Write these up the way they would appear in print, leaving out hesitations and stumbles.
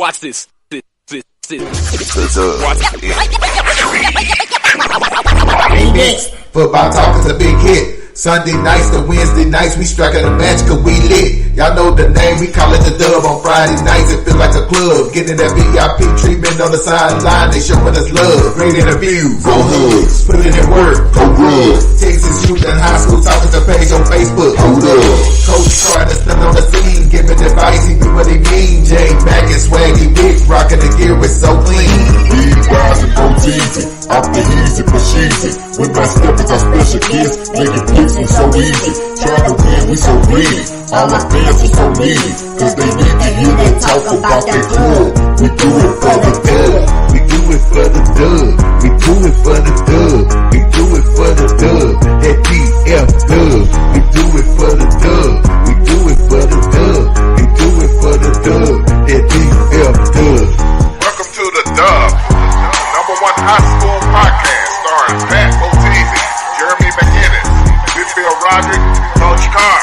Watch this. Next, football talk is a big hit. Sunday nights to Wednesday nights, we striking a match cause we lit. Y'all know the name, we call it the Dub. On Friday nights, it feel like a club. Getting that VIP treatment on the sideline, they showing us love. Great interviews, go hugs, put in work, go run. Texas youth and high school talking to page on Facebook, hold up. Coach trying to stand on the scene, giving advice, he do what he mean. Jay Mack and Swaggy Big, rocking the gear, it's so clean. Big guys and go easy, off the easy, push easy. When my steppers are special kids, making flips and so easy. Trying to win, we so greedy. All our fans are so needy, cause they need to hear them talk about their club. We do it for the dub. We do it for the dub. We do it for the dub. We do it for the dub. That DF dub. We do it for the dub. We do it for the dub. We do it for the dub. That DF dub. Welcome to the Dub, number one high school podcast starring Pat Oteezy, Jeremy McInnes, Whitfield Roderick, Coach Carr,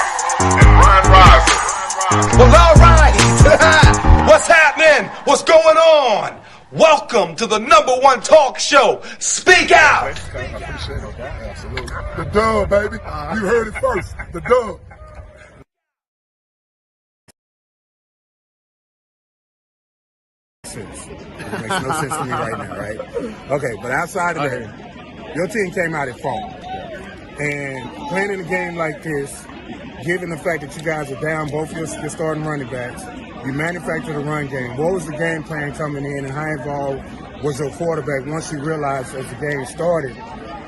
and Ron Riser. Well, all right. What's happening? What's going on? Welcome to the number one talk show. Speak out. The Dub, baby. You heard it first. The Dub. It makes no sense to me right now, right? Okay, but outside of that, your team came out at fault. And playing in a game like this, given the fact that you guys are down both your starting running backs, you manufactured a run game. What was the game plan coming in, and how involved was your quarterback once you realized as the game started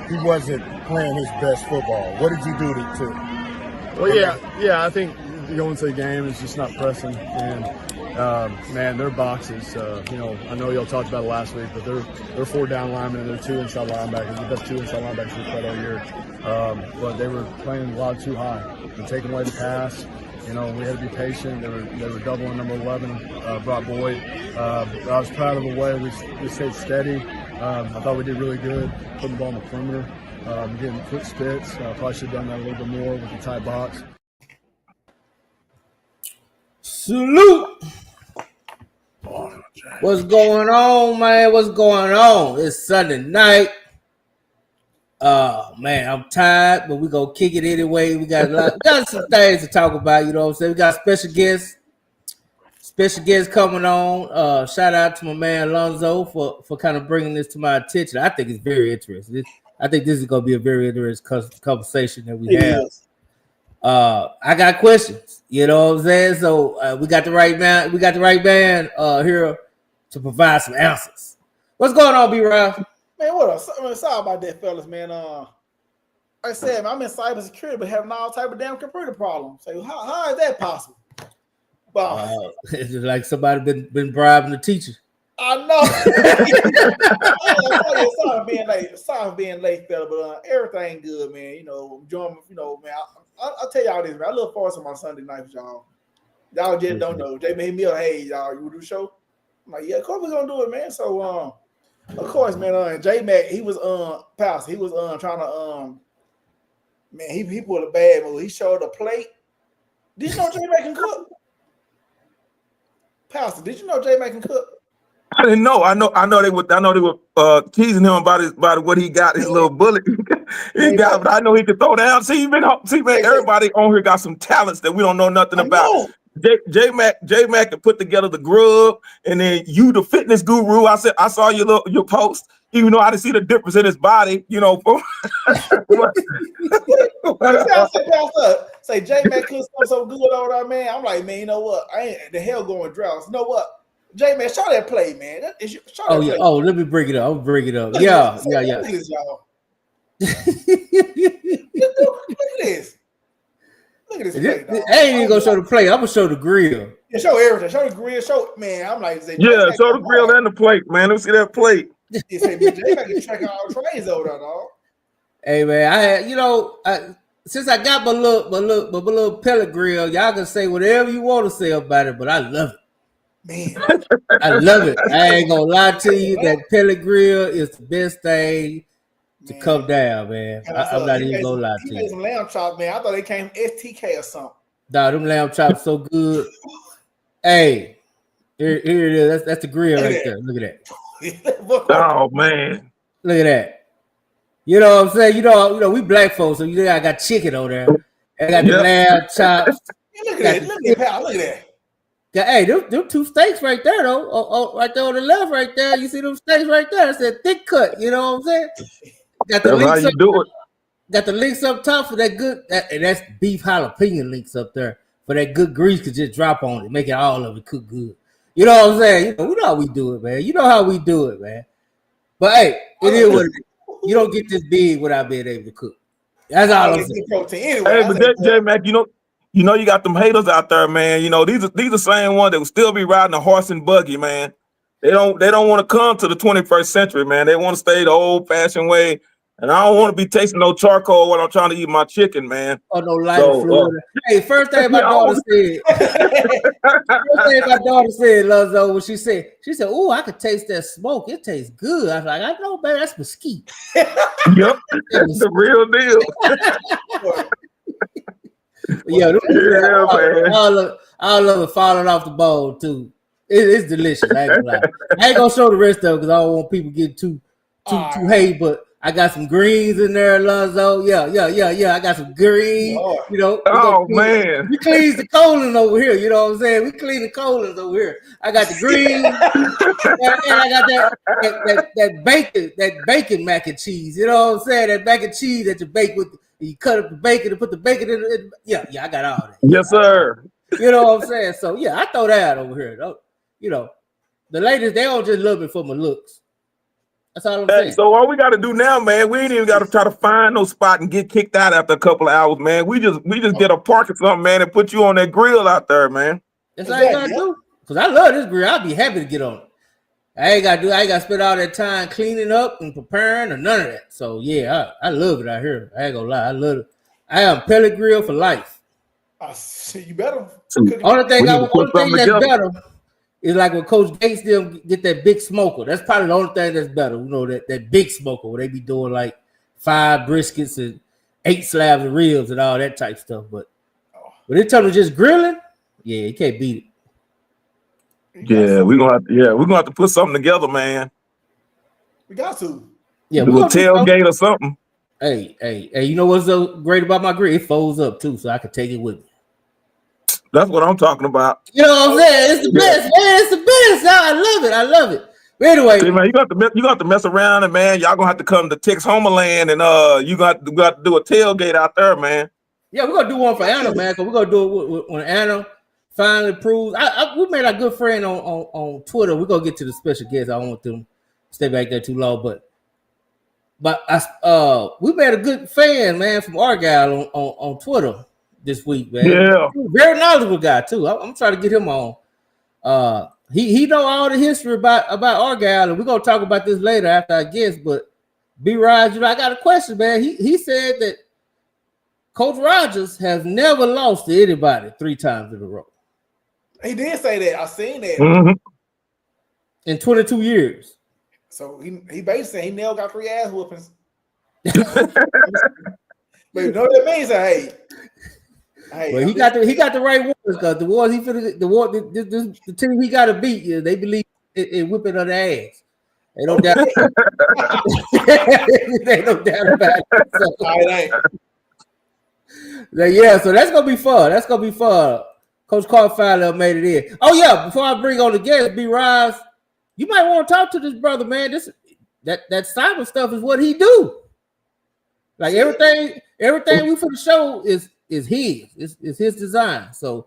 he wasn't playing his best football? What did you do to Well, yeah, I think going to the game is just not pressing, and man, their boxes. I know y'all talked about it last week, but they're 4 down linemen and they're 2 inside linebackers, the best 2 inside linebackers we've played all year. But they were playing a lot too high and taking away the pass. We had to be patient. They were doubling number 11, brought Boyd. I was proud of the way we stayed steady. I thought we did really good putting the ball on the perimeter, getting quick spits. Probably should have done that a little bit more with the tight box. Salute. What's going on, man? What's going on? It's Sunday night. Man, I'm tired, but we gonna kick it anyway. We got some things to talk about. You know what I'm saying? We got special guests coming on. Shout out to my man Alonzo for kind of bringing this to my attention. I think it's very interesting. I think this is gonna be a very interesting conversation that we have. I got questions, you know what I'm saying? So we got the right man. We got the right man here to provide some answers. What's going on, B-Ralph? Man, what up? Sorry about that, fellas, man. Like I said, man, I'm in cybersecurity, but having all type of damn computer problems. So how is that possible? Well, it's just like somebody been bribing the teacher. I know. Sorry for being late, fella, but everything good, man. Enjoying, man. I'll tell y'all this, man. I look forward to my Sunday nights, y'all. Y'all just don't know. They made me hey, y'all, you do the show? I'm like, yeah, of course we're gonna do it, man. So of course, man, J Mac, he was Pals, he was trying to man, he pulled a bad move. He showed a plate. Did you know J Mac can cook? Pastor, did you know J Mac can cook? I didn't know. I know they were teasing him about what he got, his little bullet he got, but I know he could throw down. See, man, everybody on here got some talents that we don't know nothing about. J Mac can put together the grub, and then you, the fitness guru. I saw your post, even though I didn't see the difference in his body. Say J Mac cooks so good over there, man. I'm like, man, you know what? I ain't the hell going droughts. You know what? J Man, show that play, man. Play. Oh, let me bring it up. I'll bring it up. Yeah. Look at this, y'all. Look at this. Look at this play, dog. I ain't even gonna show the plate. I'm gonna show the grill. Yeah, show everything. Show the grill. Man. I'm like, show the grill and the plate, man. Let me see that plate. J Man can track all the trays over there, dog. Hey, man, I had, since I got my little pellet grill, y'all can say whatever you want to say about it, but I love it. Man, I love it. I ain't gonna lie to you. That pellet grill is the best thing to come down, man. I'm not even gonna lie to you. Made some lamb chops, man. I thought they came from STK or something. Nah, them lamb chops so good. Hey, Here it is. That's the grill right there. Look at that. Oh man. Look at that. You know what I'm saying? You know, we black folks, so I got chicken on there. I got the lamb chops. Look at that. Look at that. Look at that. Hey, them 2 steaks right there, though. Oh, right there on the left, right there. You see them steaks right there? It's that thick cut. You know what I'm saying? Got the That's how links you up, do it. got the links up top for that good, and that's beef jalapeno links up there for that good grease could just drop on it, make it all of it cook good. You know what I'm saying? You know how we do it, man. You know how we do it, man. But hey, it is what it is. You don't get this big without being able to cook. That's all I'm saying. Anyway, Hey, but J Mac, you know you got them haters out there, man. You know, these are the same ones that will still be riding a horse and buggy, man. They don't want to come to the 21st century, man. They want to stay the old fashioned way. And I don't want to be tasting no charcoal when I'm trying to eat my chicken, man. Oh, no lighter fluid. Hey, first thing my daughter said, Lonzo, when she said, "Oh, I could taste that smoke. It tastes good." I was like, "I know, baby, that's mesquite." Yep, that's the real deal. Yeah, man. All of it falling off the bowl too. It's delicious. I ain't gonna lie. I ain't gonna show the rest of it because I don't want people getting too hate. But I got some greens in there, Lonzo. Yeah. I got some greens. You know. Man, we clean the colon over here. You know what I'm saying? We clean the colons over here. I got the greens, and I got that bacon mac and cheese. You know what I'm saying? That mac and cheese that you bake with. You cut up the bacon and put the bacon in it. Yeah, I got all that. Yes, sir. You know what I'm saying? So yeah, I throw that over here. You know, the ladies, they don't just love me for my looks. That's all I'm saying. So all we got to do now, man, we ain't even got to try to find no spot and get kicked out after a couple of hours, man. We just get a park or something, man, and put you on that grill out there, man. That's all you gotta do. Because I love this grill. I'll be happy to get on it. I ain't got to spend all that time cleaning up and preparing or none of that. So yeah, I love it out here. I ain't gonna lie, I love it. I am pellet grill for life. You better. Only thing that's better is like when Coach Gates them get that big smoker. That's probably the only thing that's better. You know, that big smoker where they be doing like 5 briskets and 8 slabs of ribs and all that type stuff. But when it comes to just grilling, yeah, you can't beat it. Yeah, we're gonna have to put something together, man. We got to. Yeah, do a tailgate or something. Hey, you know what's so great about my grill? It folds up too, so I can take it with me. That's what I'm talking about. You know what I'm saying? It's the best, man. It's the best. I love it. But anyway, see, man, you got to mess around, and man, y'all gonna have to come to Tex Homeland, and you got to do a tailgate out there, man. Yeah, we're gonna do one for Anna, man. Cause we're gonna do it when Anna finally proves. We made our good friend on Twitter. We're gonna get to the special guests. I don't want them to stay back there too long, but we made a good fan, man, from Argyle on Twitter this week, man. Yeah, very knowledgeable guy too. I'm trying to get him on. He know all the history about Argyle, and we're gonna talk about this later after I guess. But B. Raj, I got a question, man. He said that Coach Rogers has never lost to anybody 3 times in a row. He did say that. I seen that. Mm-hmm. In 22 years. So he basically said he never got 3 ass whoopings. But you know what that means? Hey, well, he got the right ones because the ones the team he got to beat, they believe in whipping on the ass. They don't doubt. They don't doubt about it. Yeah, so that's gonna be fun. Coach Carter finally made it in. Oh yeah, before I bring on the guest, B. Rise, you might want to talk to this brother, man. That cyber stuff is what he do. Like everything we for the show is his. It's his design. So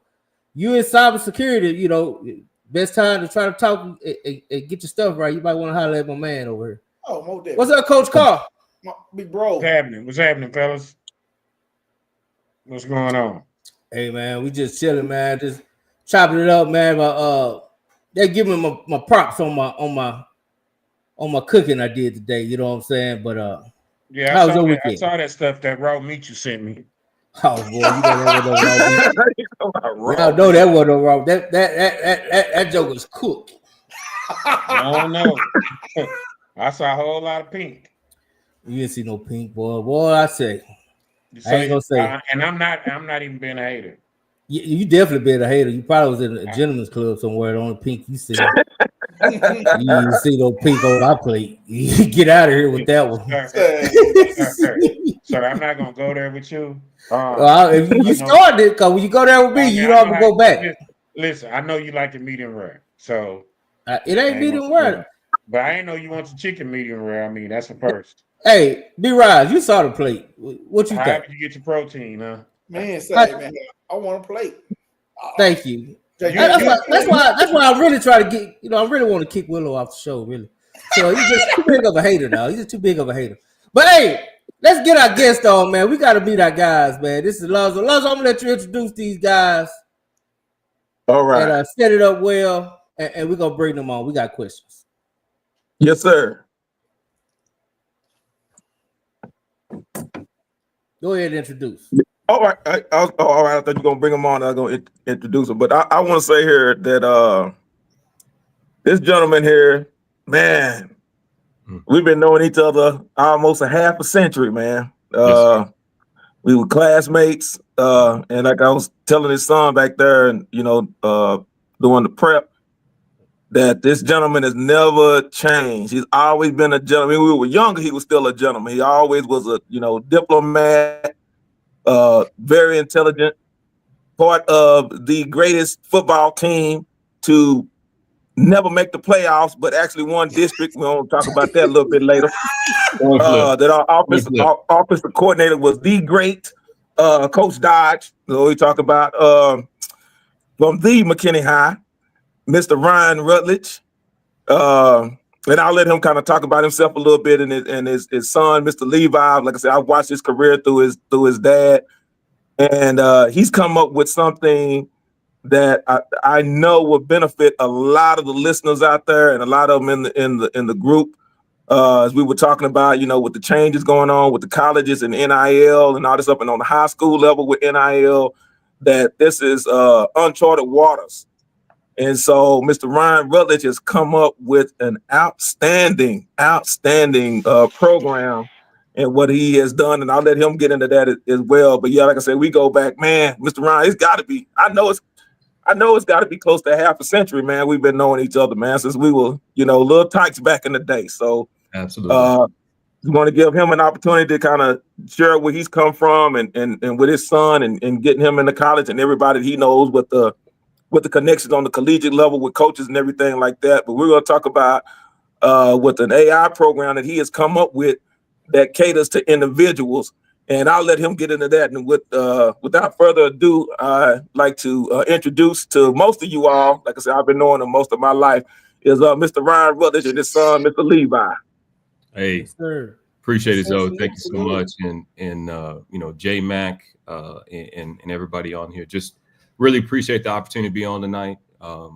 you in cybersecurity, best time to try to talk and get your stuff right. You might want to holler at my man over here. Oh, Mo Davis. What's up, Coach Carr? Big bro. What's happening, fellas? What's going on? Hey man, we just chilling, man. Just chopping it up, man. But they give me my props on my cooking I did today. You know what I'm saying? But yeah, how was your weekend? I saw that stuff, that raw meat you sent me. Oh boy, you know that wasn't no that wasn't wrong. That joke was cooked. I don't know. I saw a whole lot of pink. You didn't see no pink, boy. Boy, I say. I ain't gonna say. And I'm not even being a hater. You definitely been a hater. You probably was in a gentleman's club somewhere. The only pink you see. You see no pink on my plate. You get out of here with that one. So I'm not gonna go there with you. If you started it, because when you go there with me, you don't have to go back. Listen, I know you like it medium rare, so it ain't medium rare. But I ain't know you want the chicken medium rare. I mean, that's a first. Hey, B-Rise, you saw the plate. What you think? How you get your protein, huh? Man, man, I want a plate. Thank you. That's why I really try to get. I really want to kick Willow off the show, really. So he's just too big of a hater now. He's just too big of a hater. But hey, let's get our guest on, man. We got to meet our guys, man. This is Lonzo. Lonzo, I'm gonna let you introduce these guys. All right. And set it up well, and we're gonna bring them on. We got questions. Yes, sir. Go ahead and introduce. All right. All right. I thought you were going to bring them on. I was going to introduce them. But I want to say here that this gentleman here, man, we've been knowing each other almost a half a century, man. Yes. We were classmates. And like I was telling his son back there, and doing the prep, that this gentleman has never changed. He's always been a gentleman. When we were younger, he was still a gentleman. He always was a diplomat. Very intelligent, part of the greatest football team to never make the playoffs, but actually won district. We'll talk about that a little bit later. That our offensive coordinator was the great Coach Dodge. So we talk about from the McKinney High, Mr. Ryan Rutledge. And I'll let him kind of talk about himself a little bit and his son, Mr. Levi. Like I said, I watched his career through his dad, and he's come up with something that I know will benefit a lot of the listeners out there and a lot of them in the group. As we were talking about, with the changes going on with the colleges and NIL and all this up and on the high school level with NIL, that this is uncharted waters. And so Mr. Ryan Rutledge has come up with an outstanding program and what he has done. And I'll let him get into that as well. But yeah, like I said, we go back, man, Mr. Ryan, it's got to be, I know it's got to be close to half a century, man. We've been knowing each other, man, since we were, little tykes back in the day. So absolutely. We want to give him an opportunity to kind of share where he's come from and with his son and getting him into college and everybody he knows with the connections on the collegiate level with coaches and everything like that. But we're going to talk about with an AI program that he has come up with that caters to individuals. And I'll let him get into that. And without further ado, I'd like to introduce to most of you all, like I said, I've been knowing him most of my life, is Mr. Ryan Rutledge and his son, Mr. Levi. Hey, yes, sir. Appreciate it, Zoe. Thank you so much. And J Mac and everybody on here. Just really appreciate the opportunity to be on tonight. I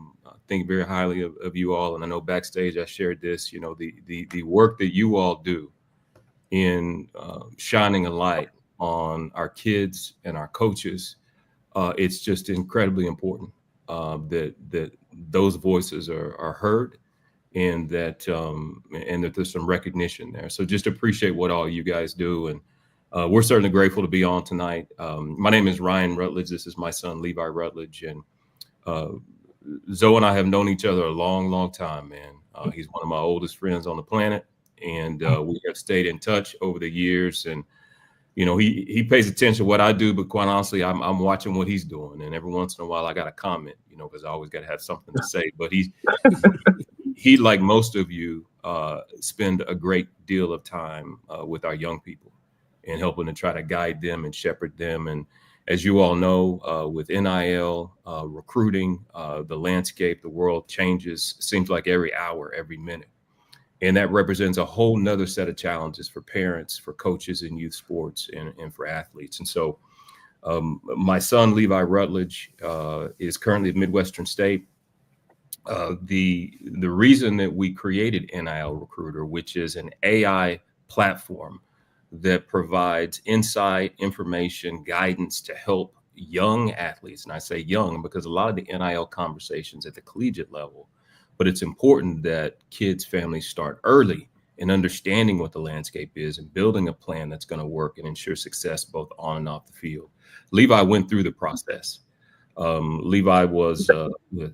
think very highly of you all. And I know backstage I shared this, the work that you all do in shining a light on our kids and our coaches. It's just incredibly important that those voices are heard and that there's some recognition there. So just appreciate what all you guys do. And we're certainly grateful to be on tonight. My name is Ryan Rutledge. This is my son, Levi Rutledge. And Zoe and I have known each other a long, long time, man. He's one of my oldest friends on the planet. And we have stayed in touch over the years. And, he pays attention to what I do, but quite honestly, I'm watching what he's doing. And every once in a while, I got to comment, because I always got to have something to say. But he, like most of you, spend a great deal of time with our young people and helping to try to guide them and shepherd them. And as you all know, with NIL, recruiting, the landscape, the world changes, seems like every hour, every minute. And that represents a whole nother set of challenges for parents, for coaches in youth sports, and for athletes. And so my son, Levi Rutledge, is currently at Midwestern State. The reason that we created NIL Recruiter, which is an AI platform that provides insight, information, guidance to help young athletes. And I say young because a lot of the NIL conversations at the collegiate level, but it's important that kids, families start early in understanding what the landscape is and building a plan that's going to work and ensure success both on and off the field. Levi went through the process. Levi was a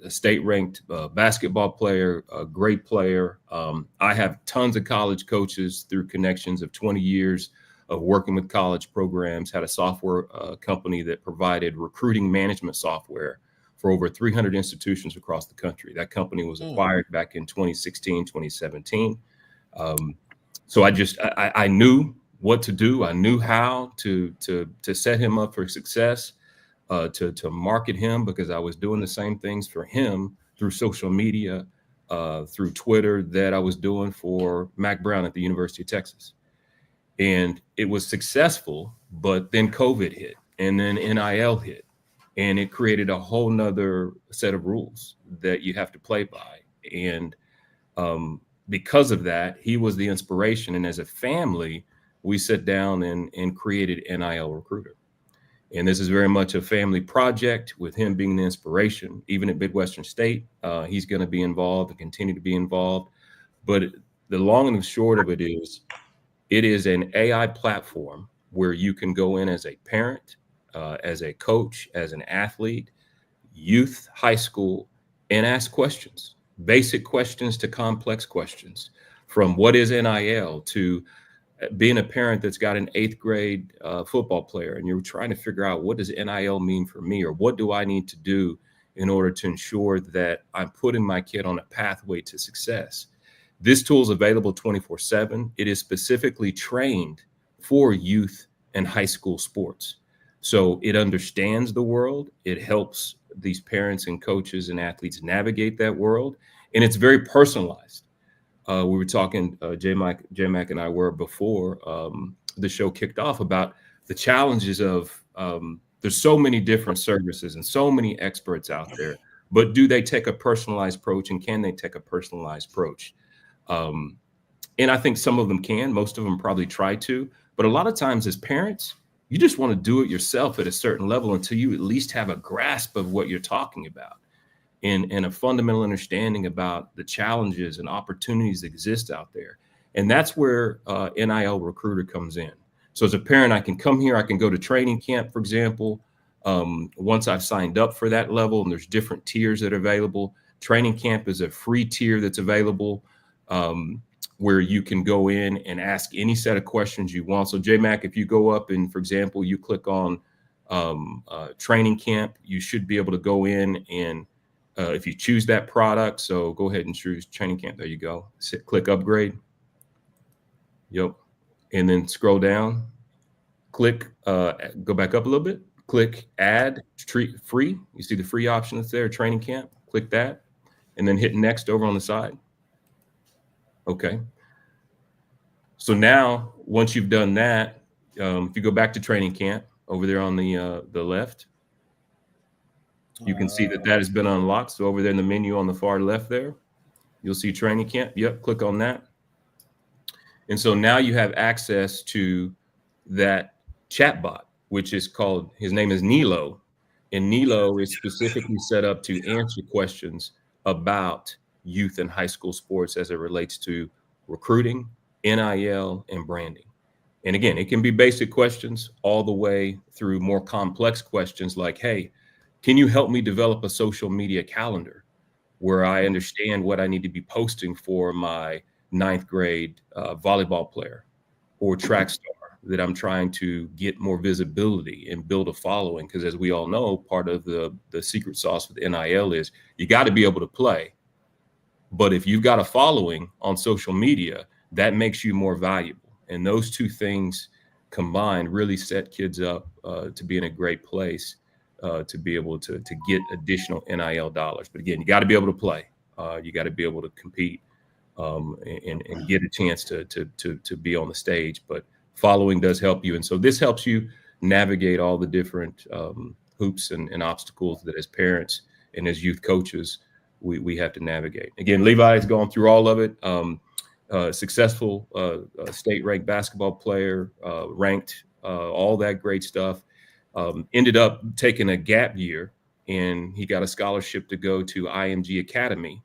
state-ranked basketball player, a great player. I have tons of college coaches through connections of 20 years of working with college programs, had a software company that provided recruiting management software for over 300 institutions across the country. That company was acquired back in 2016, 2017. So I knew what to do. I knew how to set him up for success. To market him, because I was doing the same things for him through social media, through Twitter, that I was doing for Mack Brown at the University of Texas. And it was successful, but then COVID hit, and then NIL hit, and it created a whole nother set of rules that you have to play by. And because of that, he was the inspiration. And as a family, we sat down and created NIL Recruiter. And this is very much a family project, with him being the inspiration. Even at Midwestern State, he's going to be involved and continue to be involved. But the long and the short of it is an AI platform where you can go in as a parent, as a coach, as an athlete, youth, high school, and ask questions, basic questions to complex questions, from what is NIL to being a parent that's got an 8th grade football player, and you're trying to figure out, what does NIL mean for me, or what do I need to do in order to ensure that I'm putting my kid on a pathway to success. This tool is available 24/7. It is specifically trained for youth and high school sports. So it understands the world. It helps these parents and coaches and athletes navigate that world. And it's very personalized. We were talking, J-Mac and I were, before the show kicked off, about the challenges of there's so many different services and so many experts out there, but do they take a personalized approach, and can they take a personalized approach? And I think some of them can, most of them probably try to, but a lot of times as parents, you just want to do it yourself at a certain level until you at least have a grasp of what you're talking about, and a fundamental understanding about the challenges and opportunities that exist out there. And that's where NIL Recruiter comes in. So as a parent, I can come here, I can go to training camp, for example, once I've signed up for that level, and there's different tiers that are available. Training camp is a free tier that's available, where you can go in and ask any set of questions you want. So J-Mac, if you go up and, for example, you click on training camp, you should be able to go in and if you choose that product, so go ahead and choose training camp. There you go. Click upgrade. Yep. And then scroll down, click, go back up a little bit, click add free. You see the free option that's there, training camp, click that, and then hit next over on the side. Okay. So now, once you've done that, if you go back to training camp over there on the left, you can see that has been unlocked. So over there in the menu on the far left there, you'll see training camp. Yep, click on that. And so now you have access to that chatbot, which is called, his name is Nilo. And Nilo is specifically set up to answer questions about youth and high school sports as it relates to recruiting, NIL, and branding. And again, it can be basic questions all the way through more complex questions like, hey, can you help me develop a social media calendar where I understand what I need to be posting for my 9th grade volleyball player or track star that I'm trying to get more visibility and build a following? Because as we all know, part of the secret sauce with NIL is you got to be able to play. But if you've got a following on social media, that makes you more valuable. And those two things combined really set kids up to be in a great place to be able to get additional NIL dollars. But again, you got to be able to play. You got to be able to compete and get a chance to be on the stage. But following does help you. And so this helps you navigate all the different hoops and obstacles that as parents and as youth coaches, we have to navigate. Again, Levi has gone through all of it. Successful state-ranked basketball player, ranked, all that great stuff. Ended up taking a gap year, and he got a scholarship to go to IMG Academy,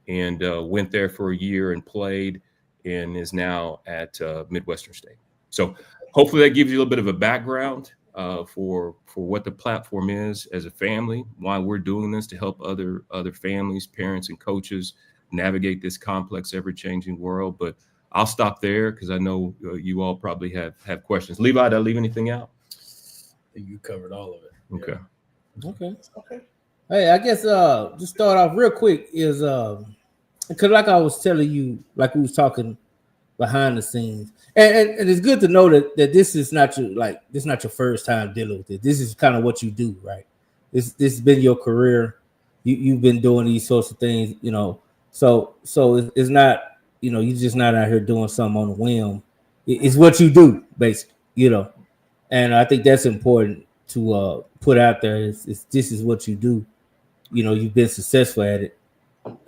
and went there for a year and played, and is now at Midwestern State. So hopefully that gives you a little bit of a background for what the platform is as a family, why we're doing this to help other families, parents, and coaches navigate this complex, ever-changing world. But I'll stop there because I know you all probably have questions. Levi, did I leave anything out? You covered all of it. Okay. Okay. Hey, I guess just start off real quick is because like I was telling you, like we was talking behind the scenes, and it's good to know that this is not your first time dealing with it. This is kind of what you do, right? This has been your career. You've been doing these sorts of things, you know. So it's not, you know, you're just not out here doing something on a whim. It's what you do, basically, you know. And I think that's important to put out there. This is what you do. You know, you've been successful at it.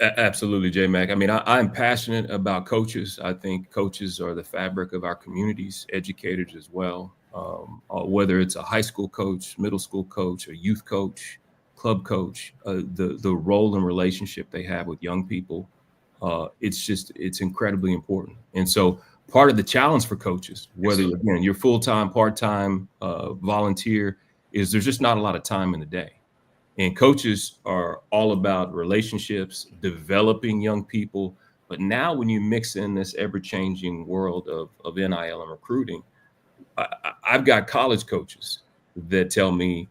Absolutely, J Mac. I mean, I'm passionate about coaches. I think coaches are the fabric of our communities, educators as well. Whether it's a high school coach, middle school coach, a youth coach, club coach, the role and relationship they have with young people, it's incredibly important. And so part of the challenge for coaches, whether again you're full-time, part-time, volunteer, is there's just not a lot of time in the day. And coaches are all about relationships, developing young people. But now when you mix in this ever-changing world of NIL and recruiting, I've got college coaches that tell me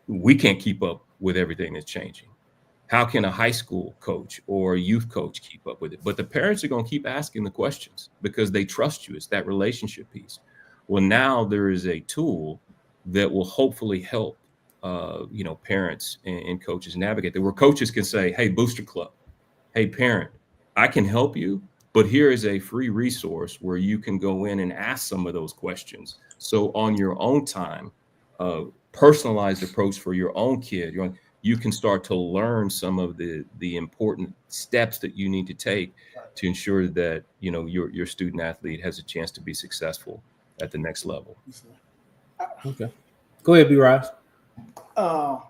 we can't keep up with everything that's changing. How can a high school coach or a youth coach keep up with it? But the parents are going to keep asking the questions because they trust you. It's that relationship piece. Well, now there is a tool that will hopefully help parents and coaches navigate that, where coaches can say, hey, Booster Club, hey, parent, I can help you, but here is a free resource where you can go in and ask some of those questions. So on your own time, personalized approach for your own kid, you can start to learn some of the important steps that you need to take to ensure that, you know, your student athlete has a chance to be successful at the next level. Okay. Go ahead, B-Rise. I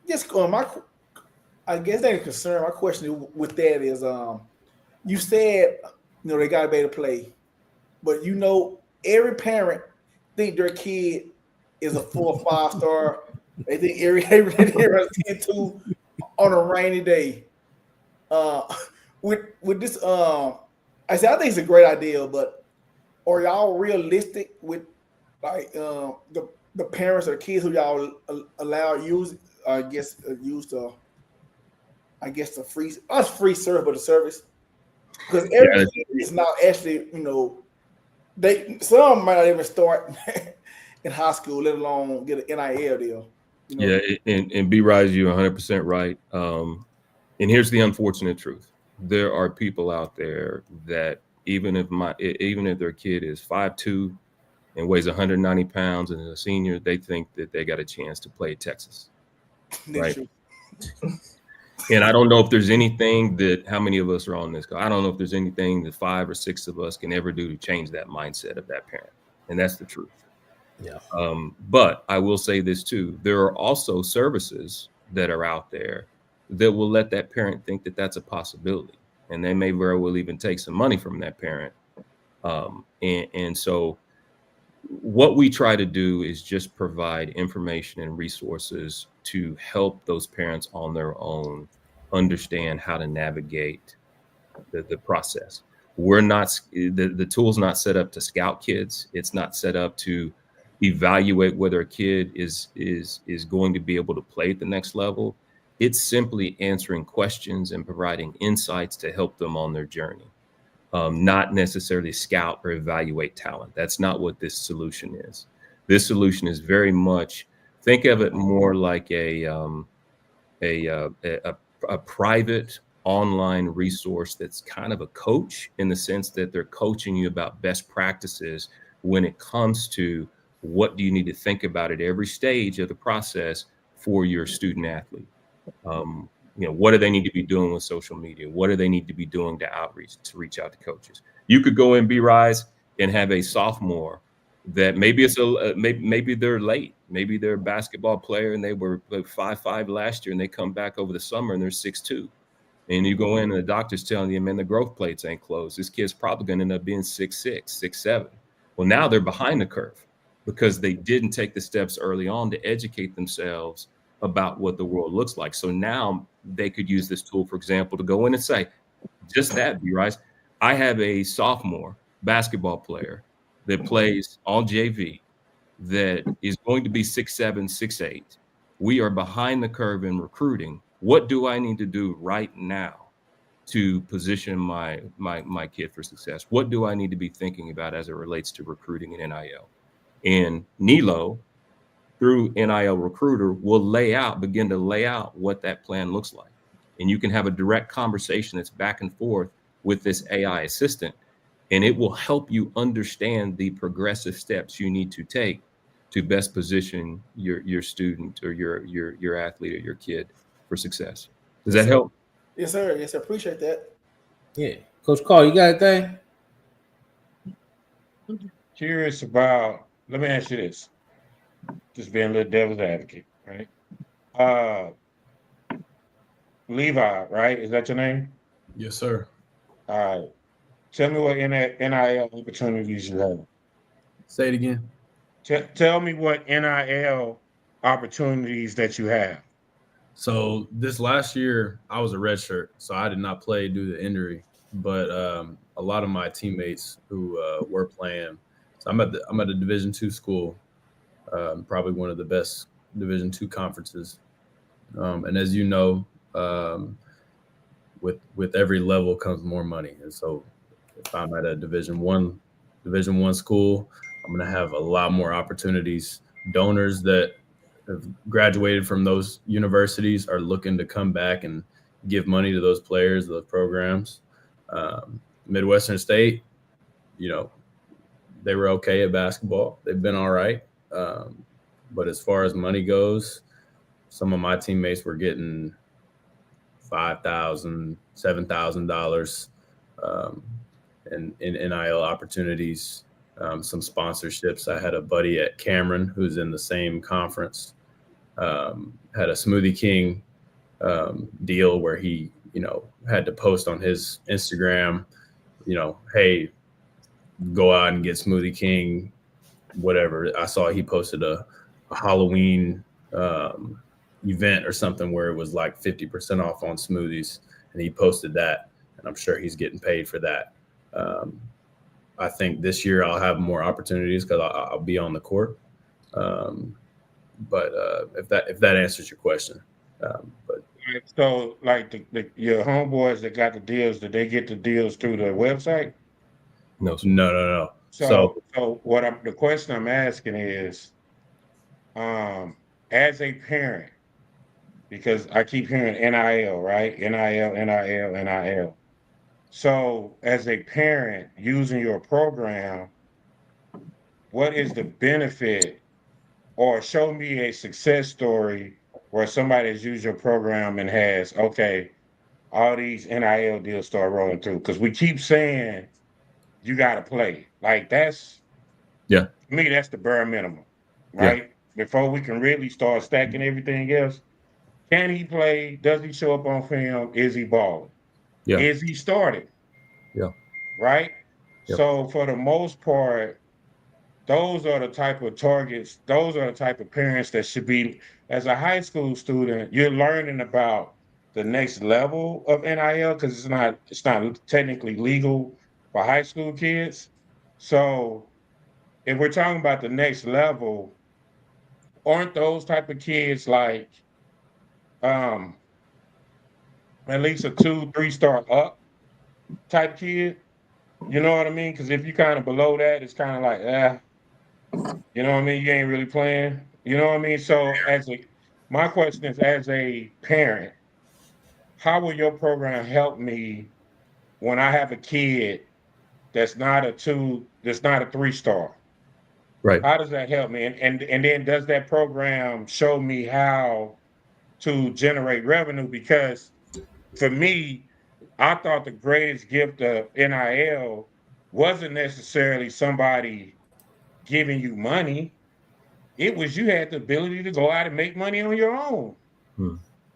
guess that concern. My question with that is, you said, you know, they got to be able to play, but you know, every parent think their kid is a 4 or 5 star. They think everything runs into on a rainy day. With this, I think it's a great idea, but are y'all realistic with like the parents or kids who y'all allow use the free service, but the service, because every kid is not actually, you know, some might not even start in high school, let alone get an NIL deal. You know? Yeah, and B-Rise, you're 100% right. And here's the unfortunate truth: there are people out there that even if their kid is 5'2" and weighs 190 pounds and is a senior, they think that they got a chance to play at Texas, right? And I don't know if there's anything that, how many of us are on this call, I don't know if there's anything that 5 or 6 of us can ever do to change that mindset of that parent. And that's the truth. Yeah. But I will say this too: there are also services that are out there that will let that parent think that that's a possibility, and they may very well even take some money from that parent. And so what we try to do is just provide information and resources to help those parents on their own understand how to navigate the process. We're not, the tool's not set up to scout kids. It's not set up to evaluate whether a kid is going to be able to play at the next level. It's simply answering questions and providing insights to help them on their journey. Not necessarily scout or evaluate talent. That's not what this solution is. This solution is very much, think of it more like a private online resource that's kind of a coach, in the sense that they're coaching you about best practices when it comes to what do you need to think about at every stage of the process for your student athlete. What do they need to be doing with social media? What do they need to be doing to reach out to coaches? You could go and B-Rise and have a sophomore that maybe maybe they're late. Maybe they're a basketball player and they were 5'5" last year, and they come back over the summer and they're 6'2". And you go in and the doctor's telling you, man, the growth plates ain't closed. This kid's probably going to end up being 6'6", 6'7". Well, now they're behind the curve because they didn't take the steps early on to educate themselves about what the world looks like. So now they could use this tool, for example, to go in and say, just that, B-Rice, I have a sophomore basketball player that plays all JV that is going to be 6'7", 6'8". We are behind the curve in recruiting. What do I need to do right now to position my kid for success? What do I need to be thinking about as it relates to recruiting and NIL? And Nilo, through NIL Recruiter, will begin to lay out what that plan looks like. And you can have a direct conversation that's back and forth with this AI assistant, and it will help you understand the progressive steps you need to take to best position your student or your athlete or your kid for success. Does that help? Yes, sir. Yes, sir. Appreciate that. Yeah. Coach Carl, you got a thing? Curious about, let me ask you this. Just being a little devil's advocate, right? Levi, right? Is that your name? Yes, sir. All right. Tell me what NIL opportunities you have. Say it again. Tell me what NIL opportunities that you have. So this last year, I was a redshirt, so I did not play due to injury. But a lot of my teammates who were playing, so I'm at a Division II school, probably one of the best Division II conferences. And as you know, with every level comes more money. And so if I'm at a Division I school, I'm going to have a lot more opportunities. Donors that have graduated from those universities are looking to come back and give money to those players, those programs. Midwestern State, they were okay at basketball. They've been all right. But as far as money goes, some of my teammates were getting $5,000, $7,000 in NIL opportunities, some sponsorships. I had a buddy at Cameron who's in the same conference, had a Smoothie King deal where he, had to post on his Instagram, hey, go out and get Smoothie King, whatever. I saw he posted a Halloween event or something where it was like 50% off on smoothies, and he posted that, and I'm sure he's getting paid for that. I think this year I'll have more opportunities because I'll be on the court. But if that answers your question, but so like your homeboys that got the deals, did they get the deals through the website? No. So the question I'm asking is, as a parent, because I keep hearing NIL, right? NIL. So as a parent using your program, what is the benefit, or show me a success story where somebody has used your program and has, okay, all these NIL deals start rolling through? Because we keep saying you got to play. Like that's, to me, that's the bare minimum, right? Yeah. Before we can really start stacking everything else. Can he play? Does he show up on film? Is he balling? Yeah. Is he starting? Yeah. Right? Yep. So for the most part, those are the type of targets, those are the type of parents that should be, as a high school student, you're learning about the next level of NIL because it's not technically legal for high school kids. So if we're talking about the next level, aren't those type of kids like at least a 2-3 star up type kid? You know what I mean? Because if you kind of below that, it's kind of like, you know what I mean? You ain't really playing. You know what I mean? So my question is, as a parent, how will your program help me when I have a kid that's not a 3-star? Right. How does that help me? And then does that program show me how to generate revenue? Because for me, I thought the greatest gift of NIL wasn't necessarily somebody giving you money. It was you had the ability to go out and make money on your own.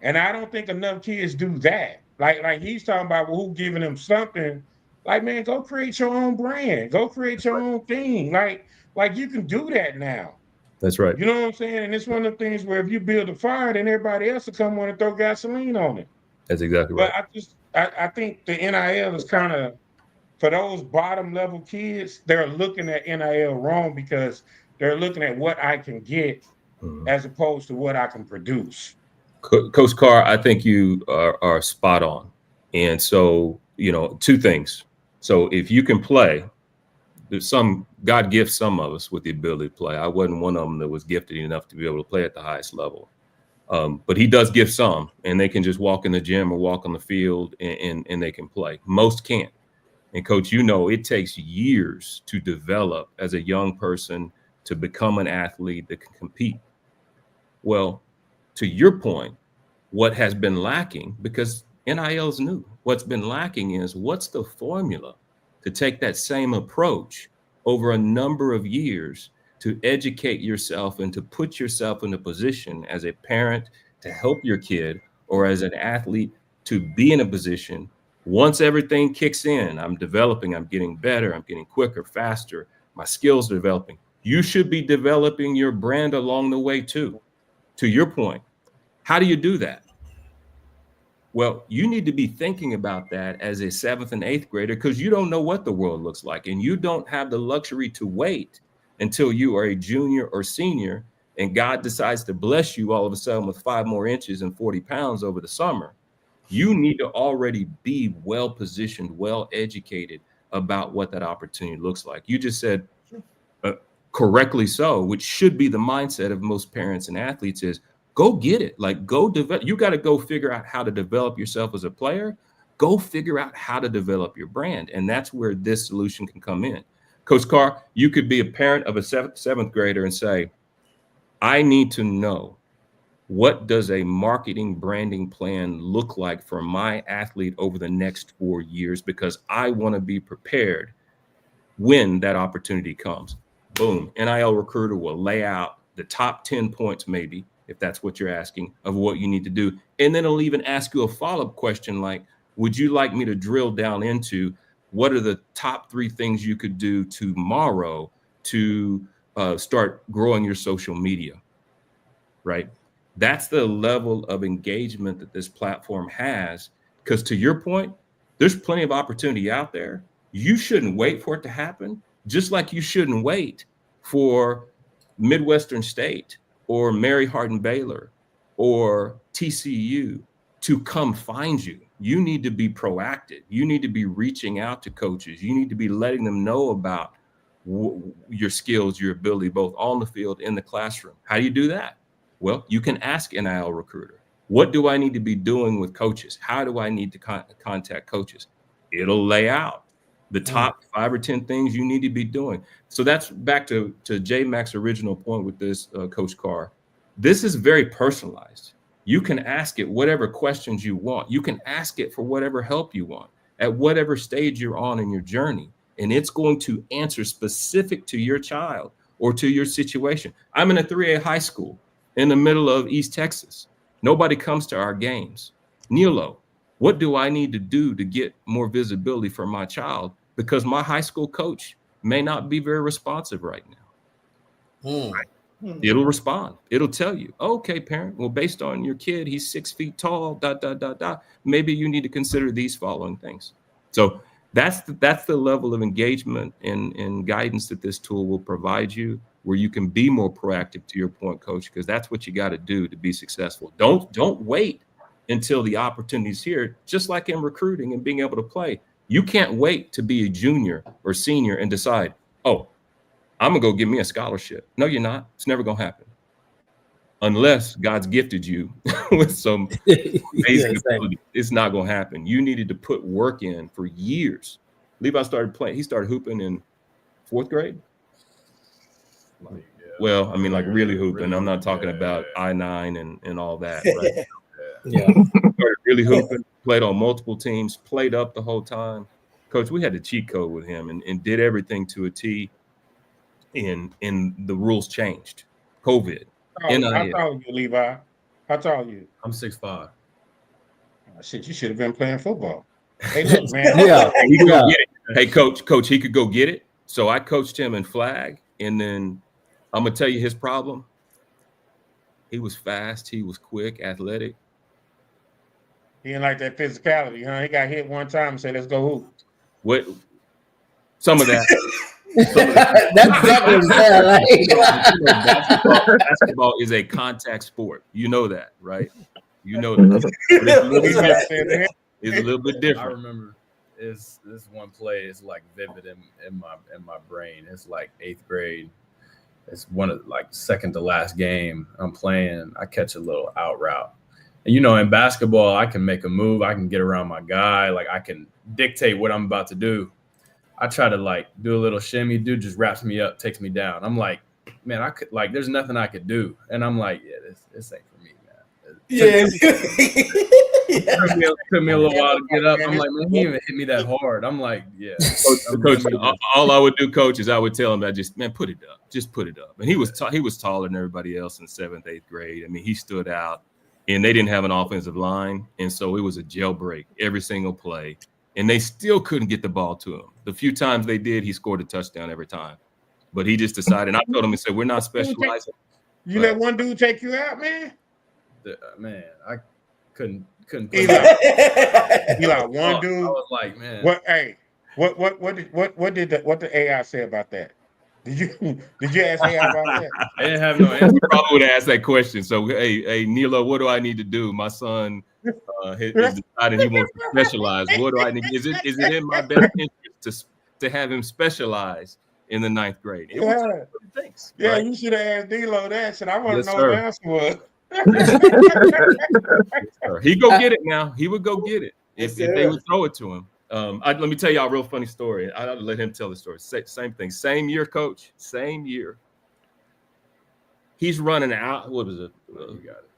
And I don't think enough kids do that. Like he's talking about, well, who giving them something? Like, man, go create your own brand. Go create your own thing. Like, Like you can do that now. That's right. You know what I'm saying? And it's one of the things where if you build a fire, then everybody else will come on and throw gasoline on it. That's exactly right. But I think the NIL is kind of, for those bottom level kids, they're looking at NIL wrong because they're looking at what I can get as opposed to what I can produce. Coach Carr, I think you are spot on. And so, you know, two things. So if you can play, there's God gifts some of us with the ability to play. I wasn't one of them that was gifted enough to be able to play at the highest level. But he does give some, and they can just walk in the gym or walk on the field and they can play. Most can't. And Coach, you know, it takes years to develop as a young person to become an athlete that can compete. Well, to your point, what has been lacking, because NIL is new, what's been lacking is what's the formula to take that same approach over a number of years to educate yourself and to put yourself in a position as a parent to help your kid or as an athlete to be in a position once everything kicks in, I'm developing, I'm getting better, I'm getting quicker, faster, my skills are developing. You should be developing your brand along the way too. To your point, how do you do that? Well, you need to be thinking about that as a 7th and 8th grader because you don't know what the world looks like and you don't have the luxury to wait until you are a junior or senior and God decides to bless you all of a sudden with 5 more inches and 40 pounds over the summer. You need to already be well positioned, well educated about what that opportunity looks like. You just said correctly so, which should be the mindset of most parents and athletes is go get it. Like go develop. You got to go figure out how to develop yourself as a player. Go figure out how to develop your brand. And that's where this solution can come in. Coach Carr, you could be a parent of a seventh grader and say, I need to know what does a marketing branding plan look like for my athlete over the next 4 years? Because I want to be prepared when that opportunity comes. Boom. NIL Recruiter will lay out the top 10 points, maybe, if that's what you're asking, of what you need to do. And then it'll even ask you a follow-up question like, would you like me to drill down into what are the top 3 things you could do tomorrow to start growing your social media, right? That's the level of engagement that this platform has. Because to your point, there's plenty of opportunity out there. You shouldn't wait for it to happen, just like you shouldn't wait for Midwestern State or Mary Hardin Baylor or TCU to come find you. You need to be proactive. You need to be reaching out to coaches. You need to be letting them know about your skills, your ability, both on the field, in the classroom. How do you do that? Well, you can ask NIL Recruiter, what do I need to be doing with coaches? How do I need to contact coaches? It'll lay out the top 5 or 10 things you need to be doing. So that's back to J Mac's original point with this, Coach Carr. This is very personalized. You can ask it whatever questions you want. You can ask it for whatever help you want at whatever stage you're on in your journey. And it's going to answer specific to your child or to your situation. I'm in a 3A high school in the middle of East Texas. Nobody comes to our games. Nilo, what do I need to do to get more visibility for my child? Because my high school coach may not be very responsive right now. Right? It'll respond. It'll tell you, okay, parent, well, based on your kid, he's 6 feet tall, ... Maybe you need to consider these following things. So that's the level of engagement and guidance that this tool will provide you, where you can be more proactive, to your point, Coach, because that's what you got to do to be successful. Don't wait until the opportunity's here, just like in recruiting and being able to play. You can't wait to be a junior or senior and decide, oh, I'm going to go get me a scholarship. No, you're not. It's never going to happen. Unless God's gifted you with some amazing ability, it's not going to happen. You needed to put work in for years. Levi started playing. He started hooping in 4th grade. Well, I mean, like really hooping. I'm not talking about I-9 and all that. Right? Yeah. Started really hooping, played on multiple teams, played up the whole time. Coach, we had the cheat code with him and did everything to a T. And the rules changed. COVID. How tall you, Levi? How tall are you? I'm 6'5". Shit, you should have been playing football. Hey, look, man. He could go get it. Hey, coach, he could go get it. So I coached him in flag And then I'm gonna tell you his problem. He was fast, he was quick, athletic. He didn't like that physicality, huh? He got hit one time and said, "Let's go hoop." What? Some of that. That's exactly what it sounds like. Basketball is a contact sport. You know that, right? You know that. It's a little bit different. I remember this one play is like vivid in my brain. It's like 8th grade. It's one of like second to last game I'm playing. I catch a little out route. And in basketball, I can make a move. I can get around my guy. Like I can dictate what I'm about to do. I try to like do a little shimmy. Dude just wraps me up, takes me down. I'm like, man, I could like, there's nothing I could do. And I'm like, yeah, this ain't for me, man. Yeah. Took me a little while to get up. I'm like, man, he didn't hit me that hard. I'm like, yeah. Coach, all I would do, coach, is I would tell him that put it up. Just put it up. And he was taller than everybody else in 7th, 8th grade. I mean, he stood out. And they didn't have an offensive line. And so it was a jailbreak every single play. And they still couldn't get the ball to him. The few times they did, he scored a touchdown every time. But he just decided, and I told him, and said, we're not specializing. You let one dude take you out, man? Man, I couldn't. Eli, one dude. I was like, man. What did the AI say about that? Did you ask AI about that? I didn't have no answer. You probably would have asked that question. So, hey, Nilo, what do I need to do? My son has decided he wants to specialize. What do I need? Is it in my best interest to have him specialize in the 9th grade? Thanks. Yeah, right? You should have asked Nilo that. Shit, I want to know what the answer was. He go get it now. He would go get it if they would throw it to him. Let me tell y'all a real funny story. I'll let him tell the story. Same thing. Same year, coach. Same year. He's running out. What was it?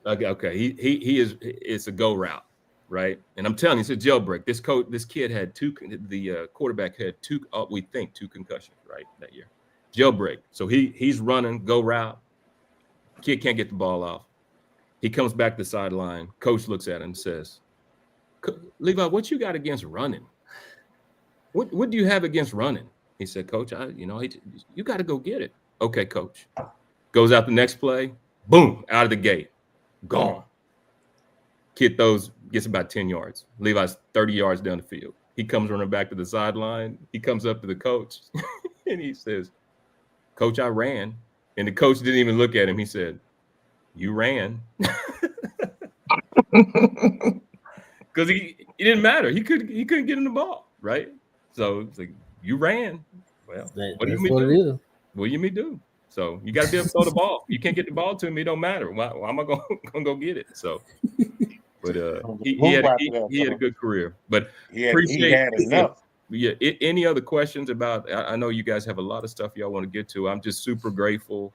Okay. He is. It's a go route, right? And I'm telling you, it's a jailbreak. This kid had two. The quarterback had two. We think 2 concussions, right, that year. Jailbreak. So he's running go route. Kid can't get the ball off. He comes back to the sideline. Coach looks at him and says, "Levi, what you got against running? What do you have against running?" He said, "Coach, you got to go get it." Okay, coach. Goes out the next play, boom, out of the gate, gone. Kid gets about 10 yards. Levi's 30 yards down the field. He comes running back to the sideline. He comes up to the coach, and he says, "Coach, I ran." And the coach didn't even look at him. He said, "You ran." Because it didn't matter. He couldn't get in the ball, right? So it's like, you ran. Well, what do you mean do? What do you mean do? So you got to be able to throw the ball. You can't get the ball to me, it don't matter. Why am I going to go get it? So, but he had a good career. But appreciate enough. Yeah. Any other questions about? I know you guys have a lot of stuff y'all want to get to. I'm just super grateful.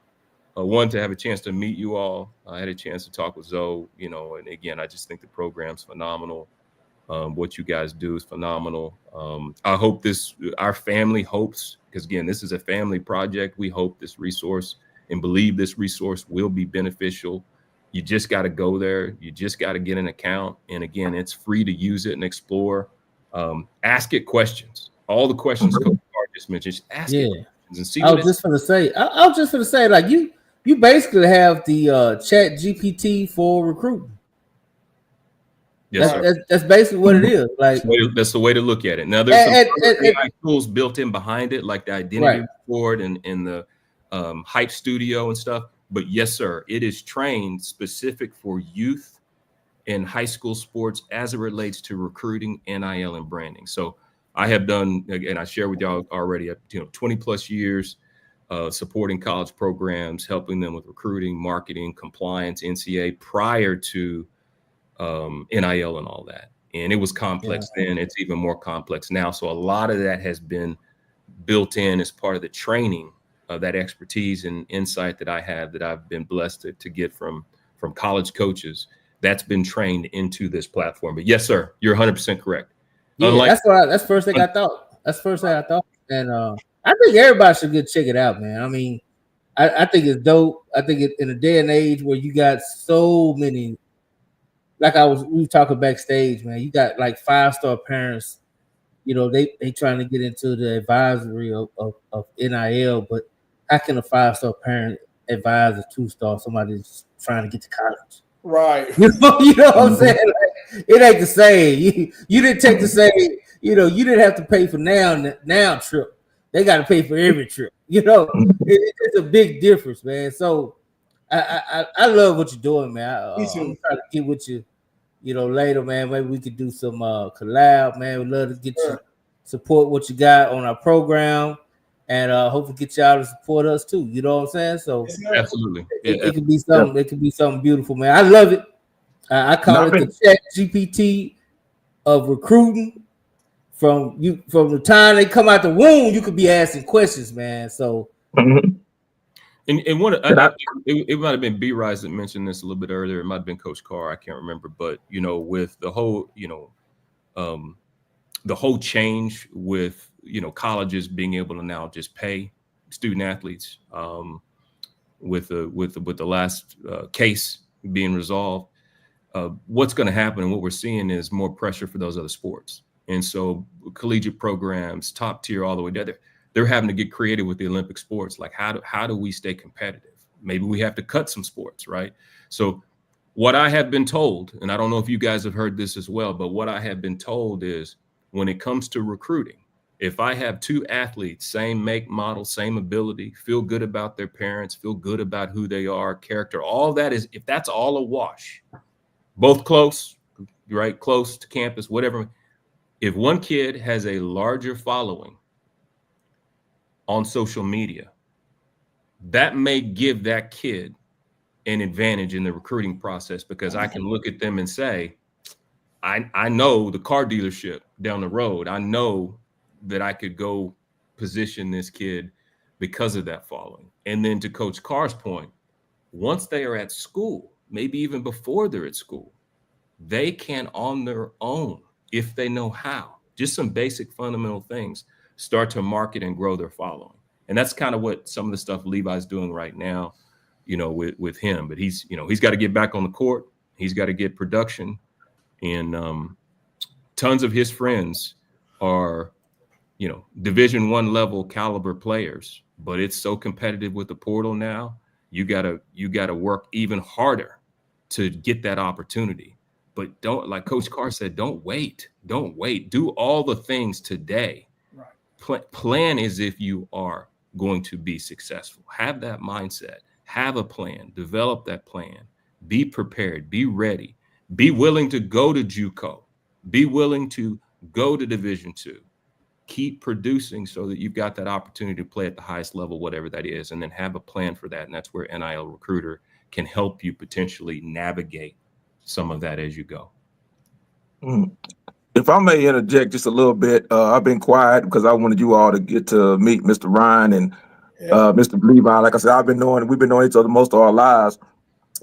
One, to have a chance to meet you all. I had a chance to talk with Zoe, and again, I just think the program's phenomenal. What you guys do is phenomenal. I hope our family hopes, because again, this is a family project. We hope this resource and believe this resource will be beneficial. You just got to go there. You just got to get an account. And again, it's free to use it and explore. Ask it questions. All the questions Coach Carr just mentioned, just ask it questions and see. I was just going to say, like you basically have the Chat GPT for recruiting. Yes, that's basically what it is. Like that's the way to look at it. Now there's some AI tools built in behind it, like the identity board and the Hype Studio and stuff. But yes, sir, it is trained specific for youth and high school sports as it relates to recruiting, NIL, and branding. So I have done, and I share with y'all already, 20 plus years supporting college programs, helping them with recruiting, marketing, compliance, NCAA prior to NIL and all that. And it was complex then. It's even more complex now. So a lot of that has been built in as part of the training of that expertise and insight that I have, that I've been blessed to get from college coaches. That's been trained into this platform. But yes, sir, you're 100% correct. Yeah, that's the first thing I thought. And I think everybody should check it out, man. I mean, I think it's dope. I think in a day and age where you got so many, like we were talking backstage, man, you got like 5-star parents, they trying to get into the advisory of NIL, but how can a 5-star parent advise a 2-star somebody that's trying to get to college? Right. You know what I'm saying? Like, it ain't the same. You didn't take the same. You didn't have to pay for now trip. They got to pay for every trip. It's a big difference, man. So I love what you're doing, man. I'm trying to get with you, later, man. Maybe we could do some collab, man. We'd love to get you support what you got on our program, and hopefully get y'all to support us too. You know what I'm saying? So absolutely, it could be something. It could be something beautiful, man. I love it. I call it the Chat GPT of recruiting. From the time they come out the womb, you could be asking questions, man. So, and one, it might have been B. Rise that mentioned this a little bit earlier. It might have been Coach Carr. I can't remember, but with the whole, the whole change with colleges being able to now just pay student athletes, with the last case being resolved, what's going to happen and what we're seeing is more pressure for those other sports. And so collegiate programs, top tier, all the way down there, they're having to get creative with the Olympic sports. Like how do we stay competitive? Maybe we have to cut some sports, right? So what I have been told, and I don't know if you guys have heard this as well, but what I have been told is when it comes to recruiting, if I have 2 athletes, same make, model, same ability, feel good about their parents, feel good about who they are, character, all that is, if that's all a wash, both close, right? Close to campus, whatever. If one kid has a larger following on social media, that may give that kid an advantage in the recruiting process, because I can look at them and say, I know the car dealership down the road. I know that I could go position this kid because of that following. And then to Coach Carr's point, once they are at school, maybe even before they're at school, they can on their own, if they know how, just some basic fundamental things, start to market and grow their following. And that's kind of what some of the stuff Levi's doing right now, with him. But he's got to get back on the court. He's got to get production. And tons of his friends are, Division I level caliber players. But it's so competitive with the portal now. You gotta work even harder to get that opportunity. But don't, like Coach Carr said, don't wait. Don't wait. Do all the things today. Right. Plan as if you are going to be successful. Have that mindset. Have a plan. Develop that plan. Be prepared. Be ready. Be willing to go to JUCO. Be willing to go to Division II. Keep producing so that you've got that opportunity to play at the highest level, whatever that is, and then have a plan for that. And that's where NIL Recruiter can help you potentially navigate some of that as you go. If I may interject just a little bit, I've been quiet because I wanted you all to get to meet Mr. Ryan and Mr. Levi. Like I said, we've been knowing each other most of our lives.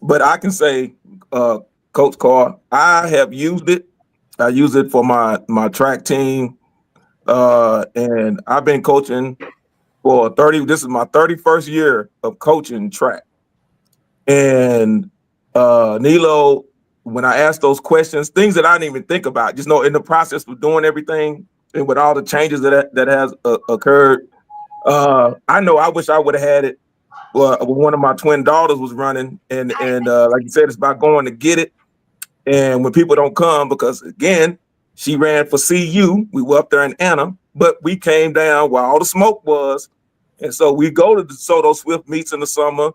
But I can say, Coach Carr, I have used it. I use it for my track team. And I've been coaching for this is my 31st year of coaching track. And Nilo, when I ask those questions, things that I didn't even think about, just know in the process of doing everything and with all the changes that has occurred, I know I wish I would have had it. One of my twin daughters was running, and like you said, it's about going to get it. And when people don't come, because again, she ran for CU, we were up there in Anna, but we came down where all the smoke was, and so we go to the DeSoto Swift meets in the summer.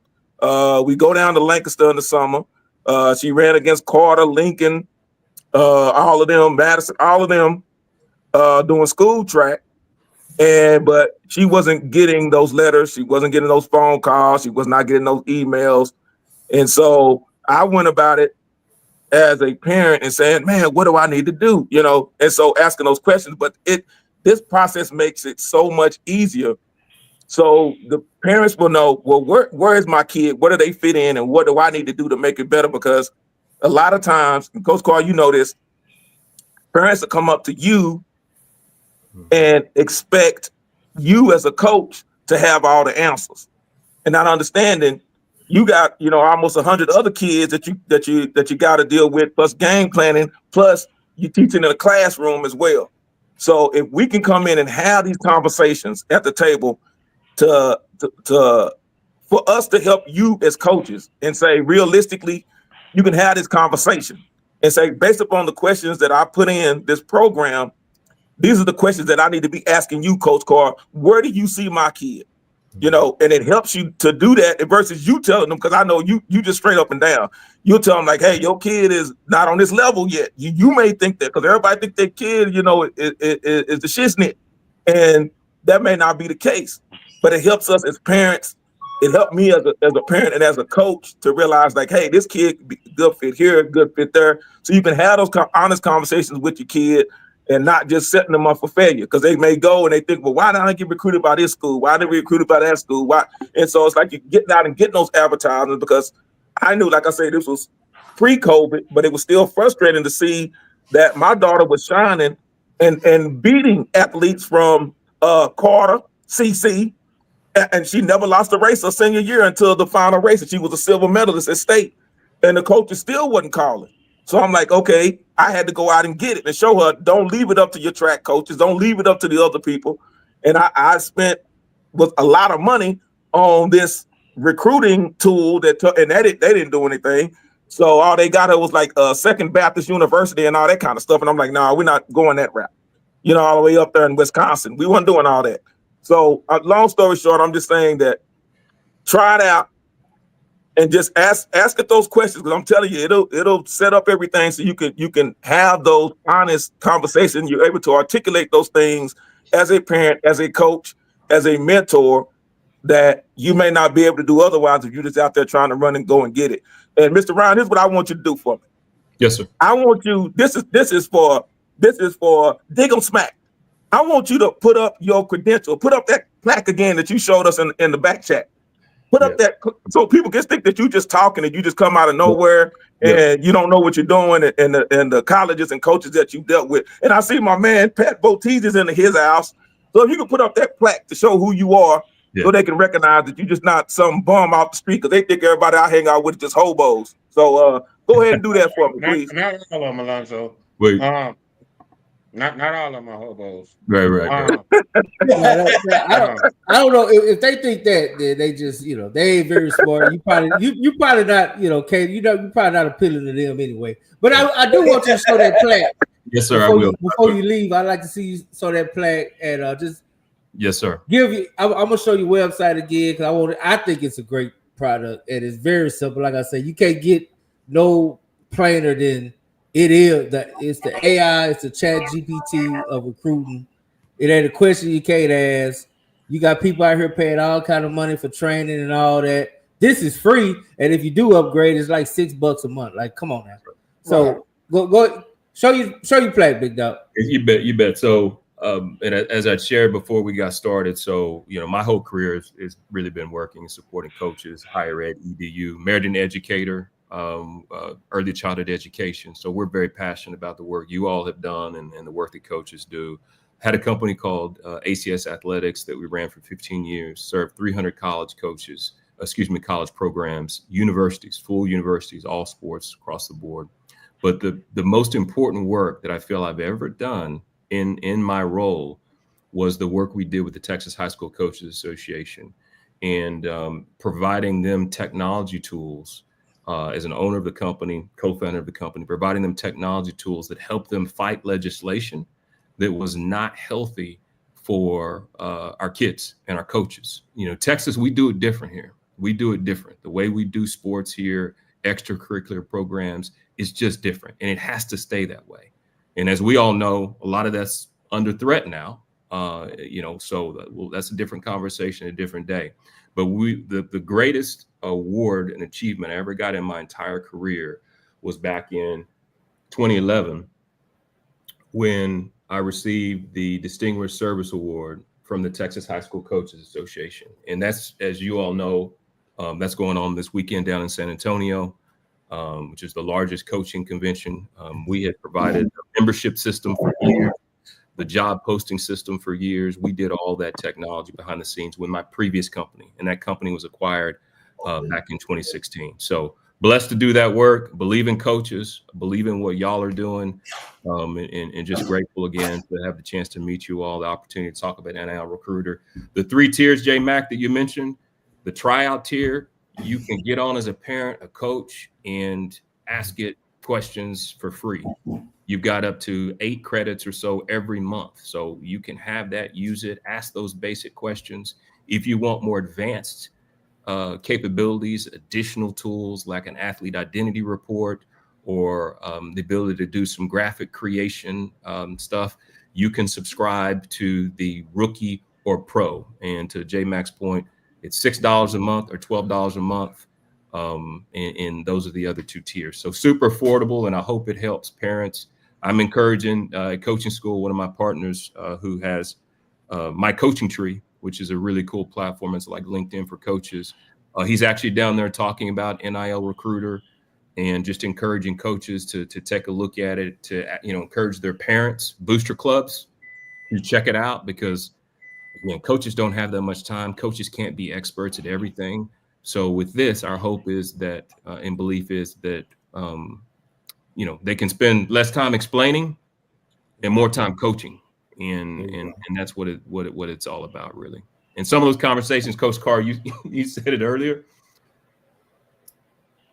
We go down to Lancaster in the summer. She ran against Carter, Lincoln, all of them, Madison, all of them doing school track. But she wasn't getting those letters. She wasn't getting those phone calls. She was not getting those emails. And so I went about it as a parent and saying, man, what do I need to do? And so asking those questions, but this process makes it so much easier. So the parents will know, well, where is my kid? What do they fit in? And what do I need to do to make it better? Because a lot of times, and Coach Carr, you know this, parents will come up to you and expect you as a coach to have all the answers. And not understanding you got, almost 100 other kids that you got to deal with, plus game planning, plus you teaching in a classroom as well. So if we can come in and have these conversations at the table, for us to help you as coaches and say, realistically, you can have this conversation and say, based upon the questions that I put in this program, these are the questions that I need to be asking you, Coach Carr. Where do you see my kid? You know, and it helps you to do that versus you telling them, because I know you just straight up and down. You'll tell them like, hey, your kid is not on this level yet. You may think that because everybody think their kid, you know, is the shiznit. And that may not be the case. But it helps us as parents. It helped me as a parent and as a coach to realize like, hey, this kid could be a good fit here, good fit there. So you can have those honest conversations with your kid and not just setting them up for failure, because they may go and they think, well, why did I get recruited by this school? Why did we recruited by that school? Why? And so it's like you're getting out and getting those advertisements, because I knew, like I said, this was pre-COVID, but it was still frustrating to see that my daughter was shining and beating athletes from Carter, CC, and she never lost a race her senior year until the final race, and she was a silver medalist at state, and the coaches still wasn't calling. So I'm like, okay, I had to go out and get it and show her, don't leave it up to your track coaches. Don't leave it up to the other people. And I spent a lot of money on this recruiting tool they didn't do anything. So all they got her was like Second Baptist University and all that kind of stuff. And I'm like, no, we're not going that route. You know, all the way up there in Wisconsin. We weren't doing all that. So long story short, I'm just saying that try it out. And just ask it those questions, because I'm telling you, it'll set up everything so you can have those honest conversations. You're able to articulate those things as a parent, as a coach, as a mentor that you may not be able to do otherwise if you're just out there trying to run and go and get it. And Mr. Ryan, here's what I want you to do for me. Yes, sir. I want you. This is for Dig 'em Smack. I want you to put up your credential, put up that plaque again that you showed us in the back chat. Put up that so people can think that you just talking and you just come out of nowhere and you don't know what you're doing, and the colleges and coaches that you dealt with. And I see my man Pat Botiz is in his house. So if you can put up that plaque to show who you are, so they can recognize that you're just not some bum off the street, because they think everybody I hang out with is just hobos. So go ahead and do that for me, please. Not all of them, Alonzo. Wait. Not all of them are hobos. Right. I don't know if they think that, then they just, you know, they ain't very smart. You probably not, you know, Kate, you probably not appealing to them anyway. But I do want you to show that plaque. Yes, sir. I will. Before you leave, I'd like to see you show that plaque and just. Yes, sir. I'm gonna show you website again, because I think it's a great product and it's very simple. Like I said, you can't get no plainer than. It's the AI, it's the Chat GPT of recruiting. It ain't a question you can't ask. You got people out here paying all kind of money for training and all that. This is free, and if you do upgrade, it's like $6 a month. Like, come on now. So go show you play, big dog. You bet. So and as I shared before we got started, so you know, my whole career has really been working and supporting coaches, higher ed, EDU, Meridian educator. Early childhood education. So we're very passionate about the work you all have done and the work that coaches do. Had a company called ACS Athletics that we ran for 15 years, served 300 college programs, universities, full universities, all sports across the board. But the most important work that I feel I've ever done in my role was the work we did with the Texas High School Coaches Association and providing them technology tools. As an owner of the company, co-founder of the company, providing them technology tools that help them fight legislation that was not healthy for our kids and our coaches. You know, Texas, we do it different here. We do it different. The way we do sports here, extracurricular programs, is just different, and it has to stay that way. And as we all know, a lot of that's under threat now. You know, so that's a different conversation, a different day. But the greatest award and achievement I ever got in my entire career was back in 2011 when I received the Distinguished Service Award from the Texas High School Coaches Association. And that's, as you all know, that's going on this weekend down in San Antonio, which is the largest coaching convention. We had provided a membership system for years, the job posting system for years. We did all that technology behind the scenes with my previous company, and that company was acquired back in 2016. So blessed to do that work, believe in coaches, believe in what y'all are doing. and just grateful again to have the chance to meet you all, the opportunity to talk about NIL Recruiter. The 3 tiers, J Mac, that you mentioned, the tryout tier, you can get on as a parent, a coach, and ask it questions for free. You've got up to 8 credits or so every month. So you can have that, use it, ask those basic questions. If you want more advanced capabilities, additional tools like an athlete identity report, or the ability to do some graphic creation stuff, you can subscribe to the Rookie or Pro. And to J Mac's point, it's $6 a month or $12 a month. And those are the other 2 tiers. So super affordable, and I hope it helps parents. I'm encouraging Coaching School, one of my partners who has My Coaching Tree, which is a really cool platform. It's like LinkedIn for coaches. He's actually down there talking about NIL Recruiter and just encouraging coaches to take a look at it, to encourage their parents, booster clubs, to check it out, because coaches don't have that much time. Coaches can't be experts at everything. So with this, our hope is that, and belief is that, they can spend less time explaining and more time coaching, and that's what it's all about, really. And some of those conversations, Coach Carr, you said it earlier.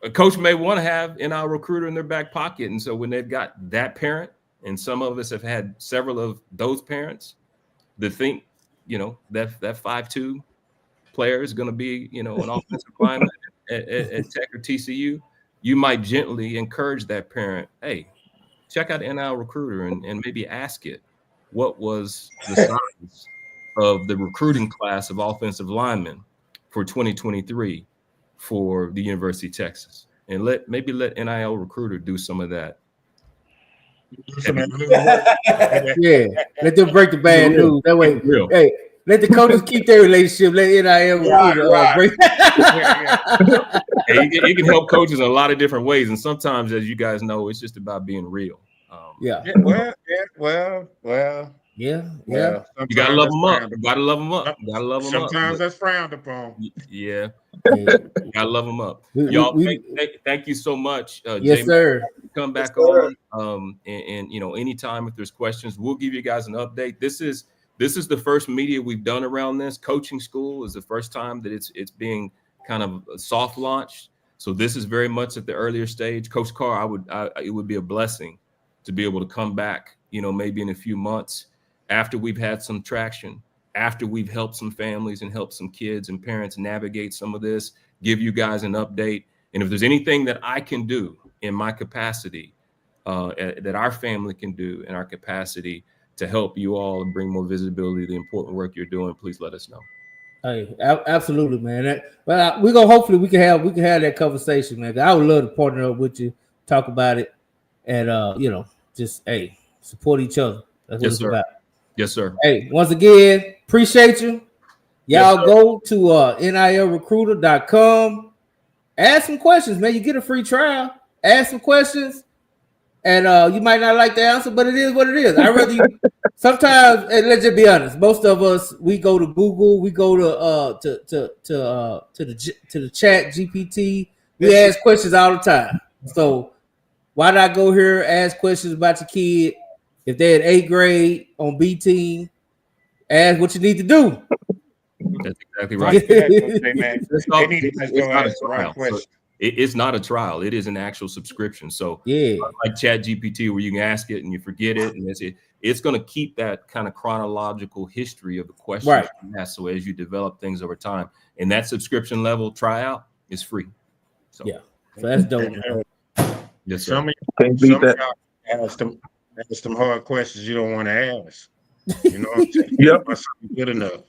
A coach may want to have NIL Recruiter in their back pocket, and so when they've got that parent, and some of us have had several of those parents that think, that 5'2" player is going to be, an offensive lineman at Tech or TCU, you might gently encourage that parent, hey, check out NIL Recruiter and maybe ask it, what was the size of the recruiting class of offensive linemen for 2023 for the University of Texas? And let NIL Recruiter do some of that. Yeah, let them break the bad news. That way, hey, let the coaches keep their relationship. Let NIL break. It can help coaches in a lot of different ways, and sometimes, as you guys know, it's just about being real. Yeah. You gotta love them up. You gotta love them up. You gotta love them up. Sometimes that's frowned upon. Yeah. You gotta love them up. Y'all, thank you so much. Yes, sir. Come back on. And anytime if there's questions, we'll give you guys an update. This is the first media we've done around this. Coaching School is the first time that it's being kind of soft launched. So this is very much at the earlier stage. Coach Carr, it would be a blessing to be able to come back, maybe in a few months after we've had some traction, after we've helped some families and helped some kids and parents navigate some of this, give you guys an update. And if there's anything that I can do in my capacity, that our family can do in our capacity to help you all and bring more visibility to the important work you're doing, please let us know. Hey, absolutely, man. Well, hopefully we can have that conversation, man. I would love to partner up with you, talk about it, and just support each other. That's what it's about. Yes, sir. Hey, once again, appreciate you. Y'all go to nilrecruiter.com. Ask some questions, man. You get a free trial. Ask some questions. And you might not like the answer, but it is what it is. I rather you sometimes, and let's just be honest, most of us, we go to Google, we go to the chat GPT. We ask questions all the time. So why not go here, ask questions about your kid? If they're in 8th grade on B team, ask what you need to do. That's exactly right. It's not a trial. It is an actual subscription. So like Chat GPT, where you can ask it and you forget it, and it's going to keep that kind of chronological history of the questions you ask. So as you develop things over time, and that subscription level tryout is free. So so that's dope. Yes, sir. Some of y'all ask them hard questions you don't want to ask. You know what I'm saying? That's good enough.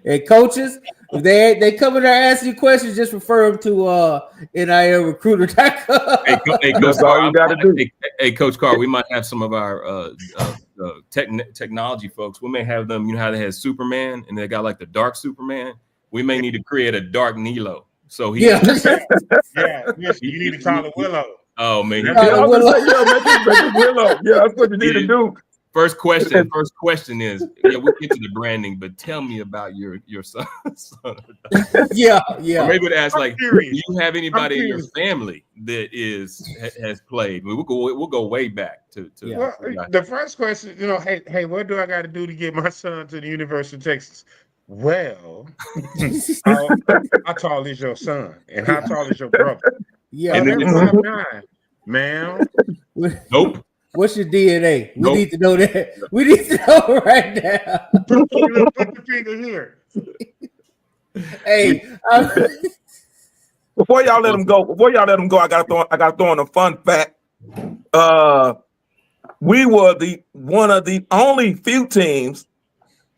And coaches, if they come in there asking you questions, just refer them to nilrecruiter.com. Hey, Coach Carr, you got to do. Hey, Coach Carr, we might have some of our technology folks. We may have them. You know how they had Superman and they got like the dark Superman. We may need to create a dark Nilo. So you need to call it Willow. Oh man, Willow. Yeah, that's what you need to do. First question is, yeah, we'll get to the branding, but tell me about your son. Yeah. Or maybe to ask, I'm like, curious. do you have anybody in your curious. family that has played? We'll go way back to Well, the first question, hey, what do I got to do to get my son to the University of Texas? Well, how tall is your son, and how tall is your brother? Yeah. They're 5'9", ma'am. Nope. What's your DNA? We Nope. need to know that. We need to know right now. Put the finger here. Hey, Before y'all let him go, I gotta throw in a fun fact. We were one of the only few teams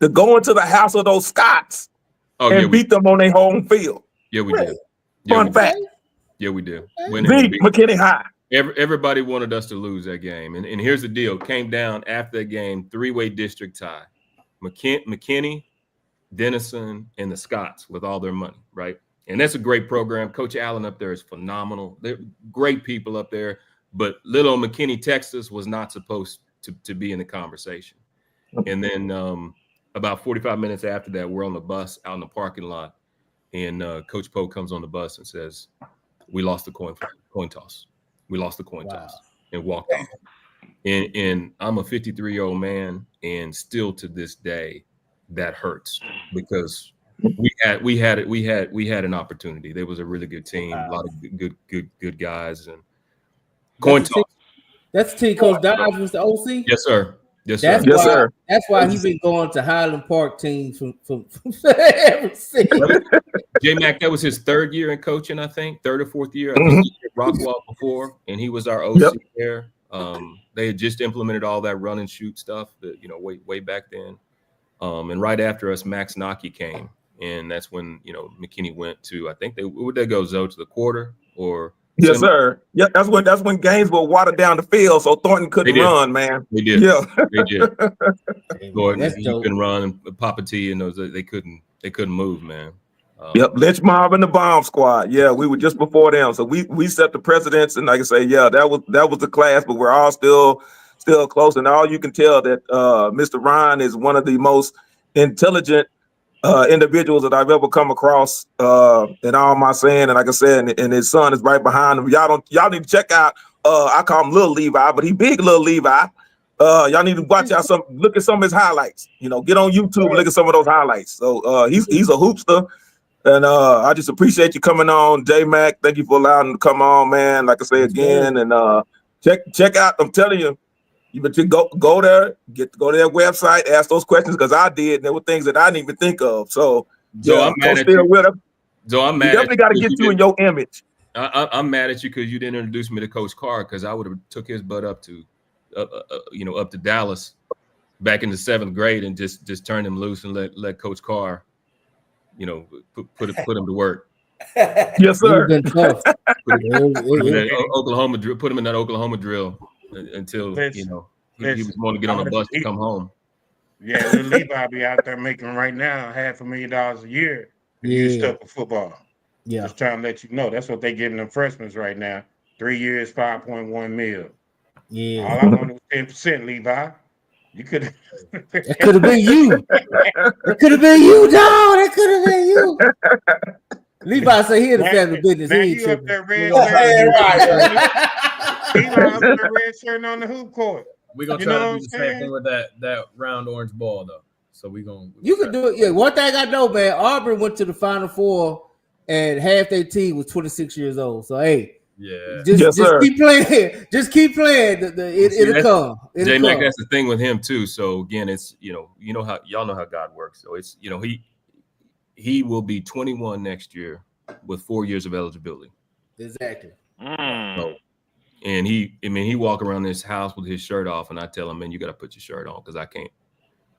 to go into the house of those Scots and beat them on their home field. Yeah, we did. Fun fact. Yeah, we did. Beat McKinney High. Everybody wanted us to lose that game. And here's the deal. Came down after that game, 3-way district tie. McKinney, Denison, and the Scots with all their money, right? And that's a great program. Coach Allen up there is phenomenal. They're great people up there. But little McKinney, Texas was not supposed to be in the conversation. And then about 45 minutes after that, we're on the bus out in the parking lot. And Coach Poe comes on the bus and says, we lost the coin toss. We lost the coin toss and walked off. And I'm a 53-year-old man, and still to this day, that hurts because we had an opportunity. There was a really good team, a lot of good guys, and coin toss. That's the team Coach Dodge was the OC. Yes, sir. Yes, sir. That's why he's been going to Highland Park teams from ever since. J Mac, that was his third year in coaching, I think, third or fourth year. I think he did Rockwall before, and he was our OC there. They had just implemented all that run and shoot stuff that way back then. And right after us, Max Nocky came, and that's when McKinney went to. I think would they go to the quarter or. Yes, sir. Yeah, that's when games were watered down the field, so Thornton couldn't run, man. They did. Yeah, they did. Gordon, he couldn't run, and Papa T and those they couldn't move, man. Lynch Mob and the Bomb Squad. Yeah, we were just before them, so we set the precedents, and like I say, yeah, that was the class, but we're all still close, and all you can tell that Mr. Ryan is one of the most intelligent individuals that I've ever come across in all my saying, and like I said, and his son is right behind him. Y'all need to check out. I call him Little Levi, but he big Little Levi. Y'all need to watch out look at some of his highlights. Get on YouTube and look at some of those highlights. So he's a hoopster, and I just appreciate you coming on, J Mac. Thank you for allowing him to come on, man. Like I say again, and check out. I'm telling you. You better go there, go to their website, ask those questions because I did. And there were things that I didn't even think of. So, I'm mad at you. I'm mad. You definitely got to get you in your image. I'm mad at you because you didn't introduce me to Coach Carr because I would have took his butt up to, up to Dallas back in the 7th grade and just turned him loose and let Coach Carr, put him to work. Yes, sir. Put him in that Oklahoma drill. Until he was going to get on a bus to come home. Yeah, Levi be out there making right now $500,000 a year. You stuck with football. Yeah, just trying to let you know that's what they giving them freshmen right now. 3 years, $5.1 million. Yeah, all I wanted was 10%, Levi. You could. It could have been you. It could have been you, dog. It could have been you. Levi said he had a family business. Now he you up there red shirt on the hoop court. We're gonna try to do the same thing with that round orange ball though. So you can do it. Yeah, one thing I know, man, Auburn went to the Final Four and half their team was 26 years old. So hey, just keep playing. Just keep playing. It'll come. J Mac, that's the thing with him too. So again, it's how y'all know how God works. So it's he will be 21 next year with 4 years of eligibility. Exactly. So, and he walk around this house with his shirt off, and I tell him, man, you got to put your shirt on because I can't,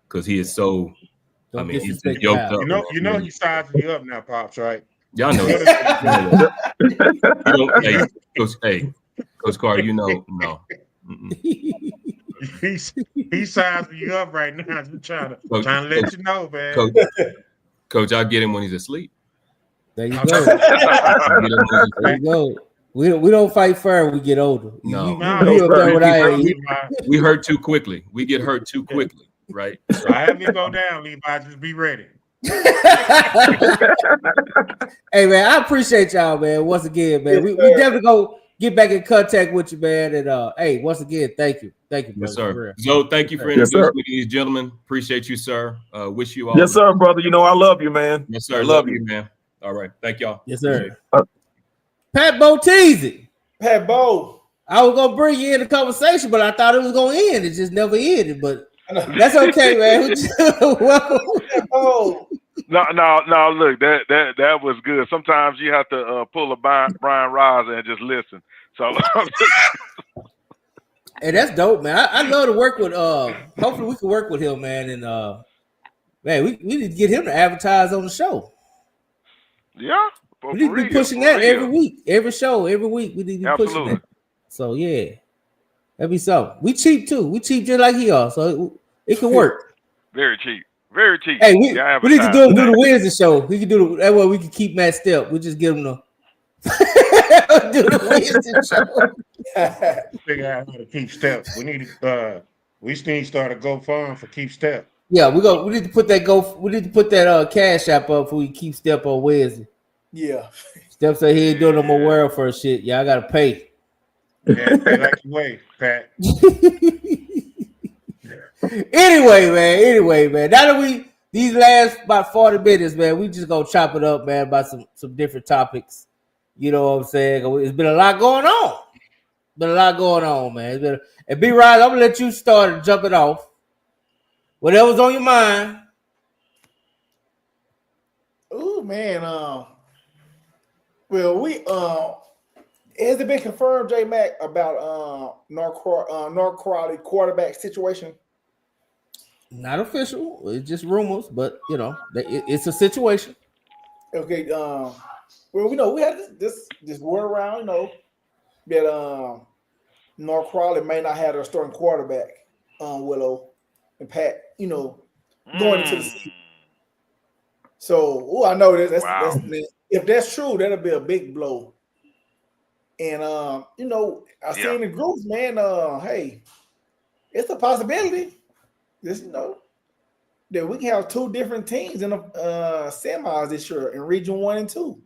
because he is so. He's yoked up. He sizing you up now, Pops. Right? Y'all know. Coach Carr, no. He's sizing you up right now. Just trying to let you know, man. Coach, I'll get him when he's asleep. There you go. There you go. We don't fight fair when we get older. No, You up there with we hurt too quickly. We get hurt too quickly, right? So however you go down, Levi, just be ready. Hey man, I appreciate y'all, man. Once again, man, we definitely go get back in contact with you, man. And hey, once again, thank you, brother. Yes, sir. So thank you for introducing me to these gentlemen. Appreciate you, sir. Wish you all. Yes, sir, brother. You know I love you, man. Yes, sir. I love you, man. All right, thank y'all. Yes, sir. Pat Boteezy. Pat Bo. I was gonna bring you in the conversation, but I thought it was gonna end. It just never ended, but that's okay, man. Welcome. Oh. No. Look, that was good. Sometimes you have to pull a Brian Riser and just listen. So, hey, that's dope, man. I love to work with. Hopefully, we can work with him, man. And man, we need to get him to advertise on the show. Yeah, we need to be pushing that every week, every show, every week. We need to be pushing that. So yeah, that'd be something. We cheap too. We cheap just like he are, so it can work. Very cheap. Very cheap. Hey, we need to do the Wednesday show. We can do that way. We can keep Matt Step. We just give him the do the Wednesday show. Figure out how to keep step. We need to start a GoFund for Keep Step. Yeah, we need to put that We need to put that cash app up for we keep Step on Wednesday. Yeah. Step said he ain't doing no more world for shit. Y'all gotta pay. Yeah, pay like you weigh, Pat. Anyway, man. Now that these last about 40 minutes, man, we just gonna chop it up, man, about some different topics. You know what I'm saying? It's been a lot going on. Man. And B Rod, I'm gonna let you start and jump it off. Whatever's on your mind. Oh man, well, has it been confirmed, J Mac, about North Crowley quarterback situation? Not official. It's just rumors, but you know, it's a situation. Okay. Well, we had this word around, that North Crowley may not have their starting quarterback, Willow and Pat, going into the season. So, I know that's if that's true, that'll be a big blow. And I seen the groups, man. Hey, it's a possibility. That we can have two different teams in the semis this year in Region 1 and 2.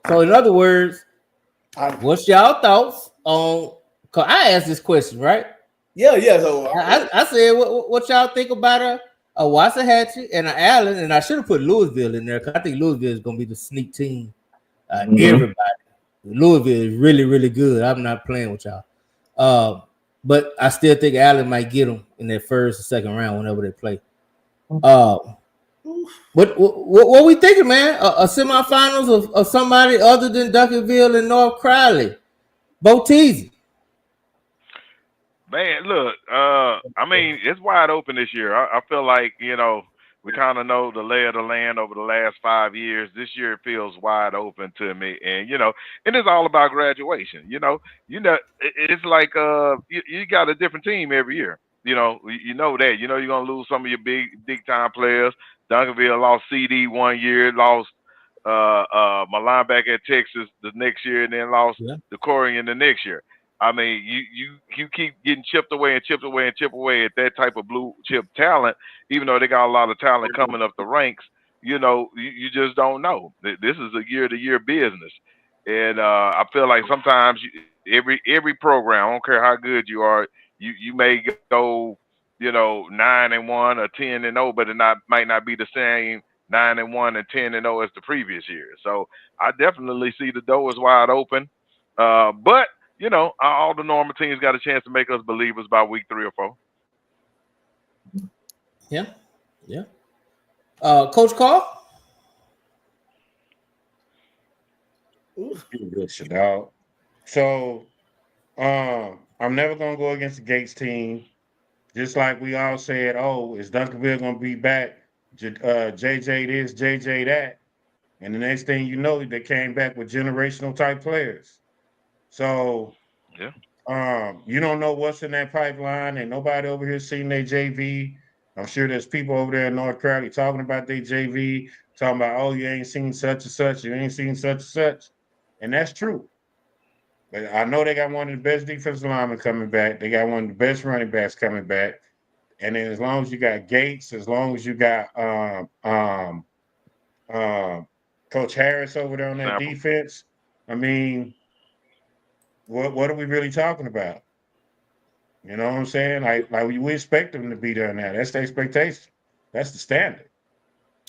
So, in other words, what's y'all thoughts on? Cause I asked this question, right? Yeah. So I said, what y'all think about a Waxahachie and an Allen? And I should have put Louisville in there because I think Louisville is going to be the sneak team. Everybody, Louisville is really, really good. I'm not playing with y'all. But I still think Allen might get them in their first or second round whenever they play. What we thinking, man? A semifinals of somebody other than Duncanville and North Crowley? Boteezy. Man, look, I mean, it's wide open this year. I feel like, we kind of know the lay of the land over the last 5 years. This year it feels wide open to me. And, and it's all about graduation. It's like you got a different team every year. You know that. You're going to lose some of your big time players. Duncanville lost CD 1 year, lost my linebacker at Texas the next year, and then lost the Corian the next year. I mean, you keep getting chipped away at that type of blue chip talent, even though they got a lot of talent coming up the ranks. You just don't know. This is a year-to-year business, and I feel like sometimes every program, I don't care how good you are, you may go 9-1 or 10-0, but it might not be the same 9-1 and 10-0 as the previous year. So I definitely see the door is wide open, but. All the normal teams got a chance to make us believers by week 3 or 4. Yeah. Coach Carl? Good shit, dog. So, I'm never gonna go against the Gates team. Just like we all said, is Duncanville gonna be back? JJ this, JJ that, and the next thing you know, they came back with generational type players. So, you don't know what's in that pipeline, and nobody over here seen their JV I'm sure there's people over there in North Crowley talking about their JV, talking about, oh, you ain't seen such and such, you ain't seen such and such. And that's true. But I know they got one of the best defensive linemen coming back. They got one of the best running backs coming back. And then as long as you got Gates, as long as you got Coach Harris over there on that defense, I mean, what are we really talking about? You know what I'm saying? Like we expect them to be there now. That's the expectation. That's the standard.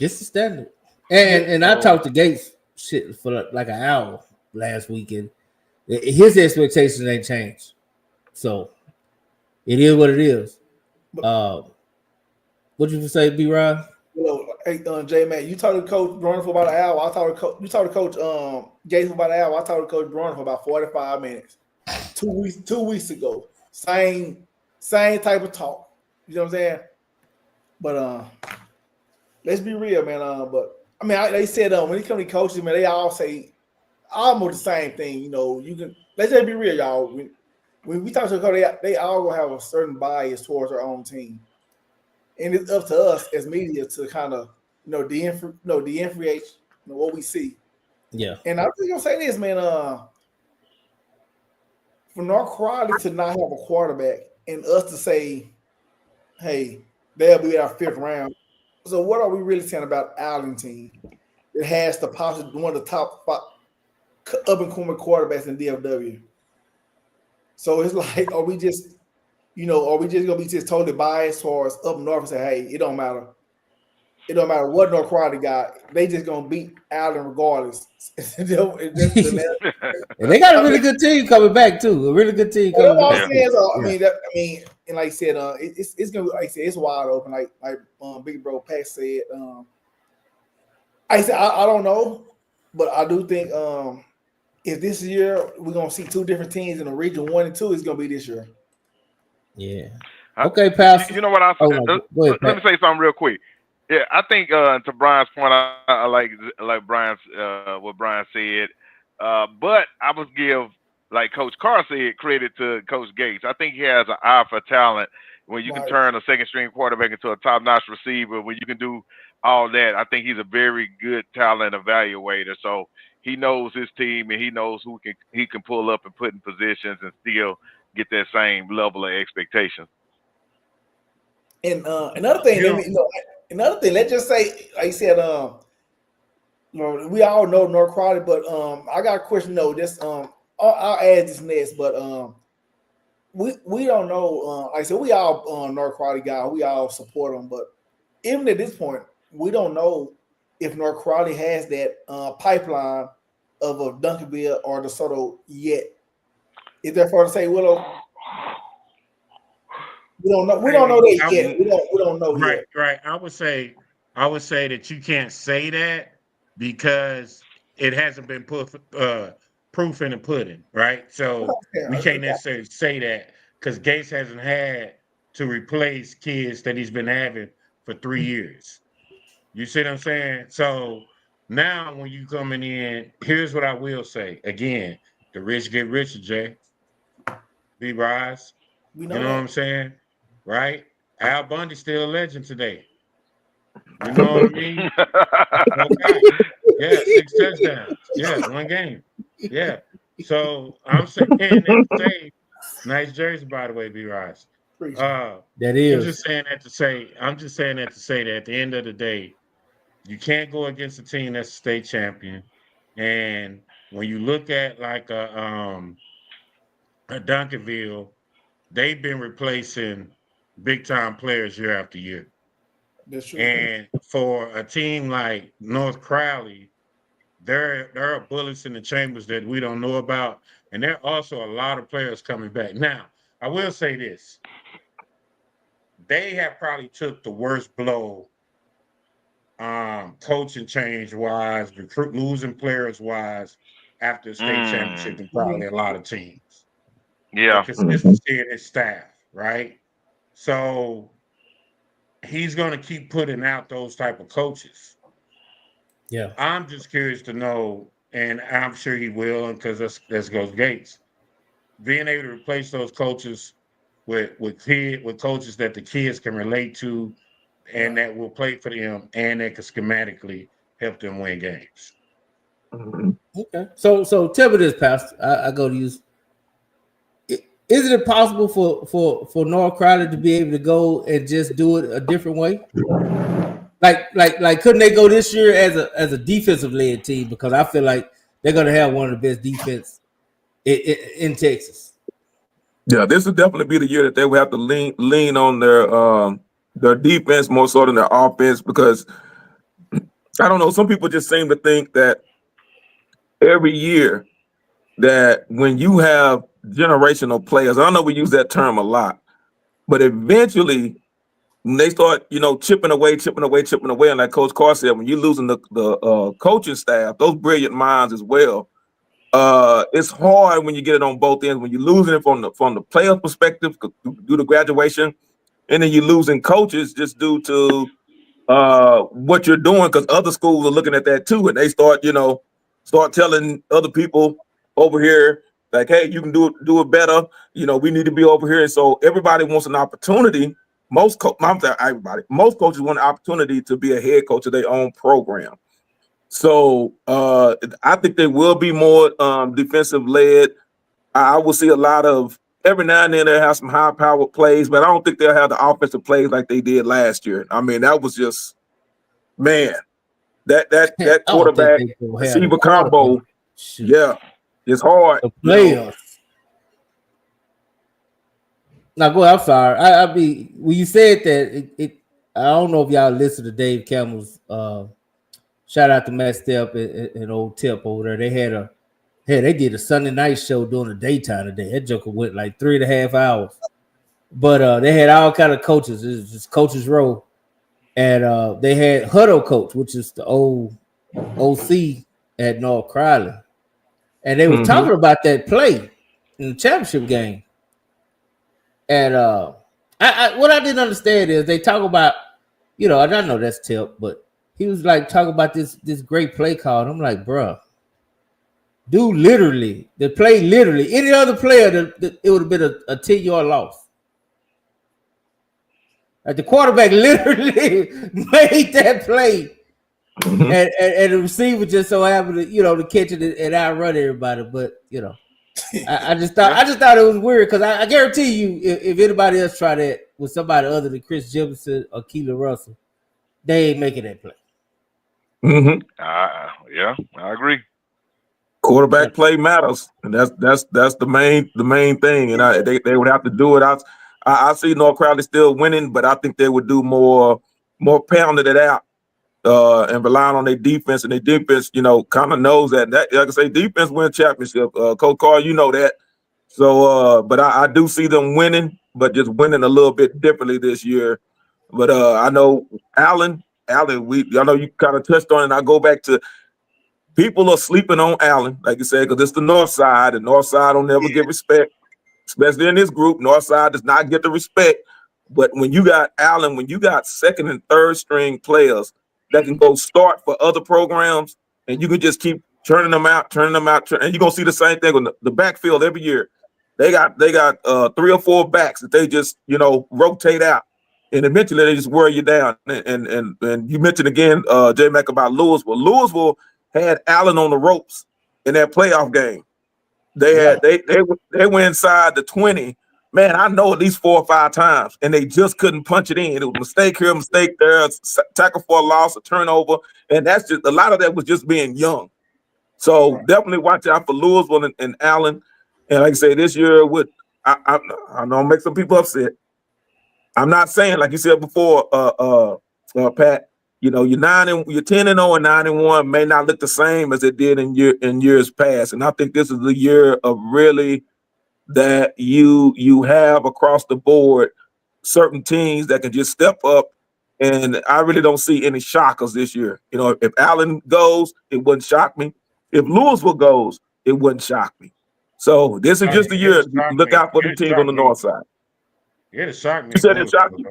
It's the standard. And I talked to Gates shit for like an hour last weekend. His expectations ain't changed. So it is what it is. What you say, B. Rod? Hey, J Man, you talked to Coach Brown for about an hour. You talked to Coach Gates for about an hour. I talked to Coach Brown for about 45 minutes. 2 weeks ago. Same type of talk. You know what I'm saying? But let's be real, man. But I mean, they said when it comes to coaches, man, they all say almost the same thing. You know, let's just be real, y'all. When we talk to a coach, they all gonna have a certain bias towards their own team, and it's up to us as media to kind of differentiate what we see. Yeah. And I'm just gonna say this, man. For North Crowley to not have a quarterback and us to say, hey, they'll be our 5th round. So what are we really saying about Arlington? It has the possibly one of the top up-and-coming quarterbacks in DFW. So it's like, are we just gonna be just totally biased towards up north and say, hey, it don't matter. It don't matter what North Crowley got. They just gonna beat Allen regardless. And they got a really good team coming back too. A really good team coming back. And like I said, it's gonna be, like I said, it's wide open. Like Big Bro Pat said. I don't know, but I do think if this year we're gonna see 2 different teams in the region 1 and 2, it's gonna be this year. Yeah. Okay, Pastor. You know what? Let me say something real quick. Yeah, I think to Brian's point, I like Brian's what Brian said, but I must give, like Coach Carr said, credit to Coach Gates. I think he has an eye for talent. When you can turn a second-string quarterback into a top-notch receiver, when you can do all that, I think he's a very good talent evaluator. So he knows his team and he knows who he can pull up and put in positions and still get that same level of expectation. And another thing, let's just say, like you said, we all know North Crowley, but I got a question though. I'll add this next, but we don't know. Like I said, we all North Crowley guys, we all support them, but even at this point, we don't know if North Crowley has that pipeline of a Duncanville or DeSoto yet. Is that fair to say, Willow? We don't know. We don't know that yet. We don't know yet. Right. I would say that you can't say that because it hasn't been proof in the pudding, right? So we can't necessarily say that because Gates hasn't had to replace kids that he's been having for 3 years. You see what I'm saying? So now when you coming in, here's what I will say. Again, the rich get richer, Jay. B-Rise. You know what I'm saying? Right? Al Bundy's still a legend today. You know what I mean? Okay. Yeah, 6 touchdowns. Yeah, 1 game. Yeah. So I'm saying that to say, nice jersey, by the way, B-Rise. That is. I'm just saying that to say that at the end of the day, you can't go against a team that's a state champion. And when you look at like a Duncanville, they've been replacing big time players year after year. That's true. And for a team like North Crowley, there are bullets in the chambers that we don't know about. And there are also a lot of players coming back. Now, I will say this. They have probably took the worst blow coaching change wise, losing players wise after the state championship than probably a lot of teams. Yeah. The consistency in his staff, right? So he's going to keep putting out those type of coaches. Yeah. I'm just curious to know, and I'm sure he will, because that's goes Gates. Being able to replace those coaches with coaches that the kids can relate to and that will play for them, and that can schematically help them win games. Okay. So tell me this, Pastor. I go to you. Is it possible for North Crowley to be able to go and just do it a different way? Like couldn't they go this year as a defensive led team? Because I feel like they're gonna have one of the best defense in Texas. Yeah, this will definitely be the year that they will have to lean on their defense more so than their offense, because I don't know, some people just seem to think that every year that when you have generational players, I know we use that term a lot, but eventually when they start, chipping away, and like Coach Carr said, when you're losing the coaching staff, those brilliant minds as well, it's hard when you get it on both ends. When you're losing it from the player perspective due to graduation, and then you're losing coaches just due to what you're doing, because other schools are looking at that too, and they start telling other people over here, like, hey, you can do it better. We need to be over here. And so everybody wants an opportunity. Most coaches want an opportunity to be a head coach of their own program. So I think they will be more defensive led. I will see a lot of, every now and then they'll have some high powered plays, but I don't think they'll have the offensive plays like they did last year. I mean, that was just, man, that quarterback receiver combo, yeah, it's hard. The players. Now go ahead, I'm sorry. I mean, when you said that, I don't know if y'all listened to Dave Campbell's shout out to Matt Stepp and old Tip over there. They did a Sunday night show during the daytime today. That joker went like 3.5 hours. But they had all kind of coaches. It was just coaches row. And they had Huddle Coach, which is the old OC at North Crowley. And they were talking about that play in the championship game. And what I didn't understand is they talk about, and I know that's Tip, but he was like talking about this great play call. And I'm like, bruh, dude, literally, the play literally, any other player, it would have been a 10-yard loss. Like the quarterback literally made that play. And the receiver just so happened to, to catch it and outrun everybody. But, I just thought it was weird, because I guarantee you, if anybody else tried that with somebody other than Chris Jefferson or Keelan Russell, they ain't making that play. Yeah, I agree. Quarterback play matters, and that's the main thing. And they would have to do it. I see North Crowley still winning, but I think they would do more pounding it out and relying on their defense. And their defense, kind of knows that. Like I say, defense win championship. Coach Carr, you know that. So, but I do see them winning, but just winning a little bit differently this year. But I know Allen, I know you kind of touched on it, and I go back to people are sleeping on Allen, like you said, because it's the North Side, and North Side don't never get respect, especially in this group. North Side does not get the respect. But when you got Allen, when you got second and third string players that can go start for other programs, and you can just keep turning them out, and you're gonna see the same thing on the backfield every year. They got 3 or 4 backs that they just rotate out. And eventually they just wear you down. And you mentioned again, J Mac, about Louisville. Louisville had Allen on the ropes in that playoff game. They went inside the 20. Man, I know at least 4 or 5 times, and they just couldn't punch it in. It was mistake here, mistake there, tackle for a loss, a turnover, and that's just a lot of that was just being young. So definitely watch out for Louisville and Allen. And like I say, this year I know I'll make some people upset. I'm not saying, like you said before, Pat, you're 10-0 and 9-1 may not look the same as it did in years past. And I think this is the year of really that you have across the board certain teams that can just step up. And I really don't see any shockers this year. If Allen goes, it wouldn't shock me. If Louisville goes, it wouldn't shock me. So this is just the year to look out for the teams on the North Side. It'll shock me. You said it shocked you?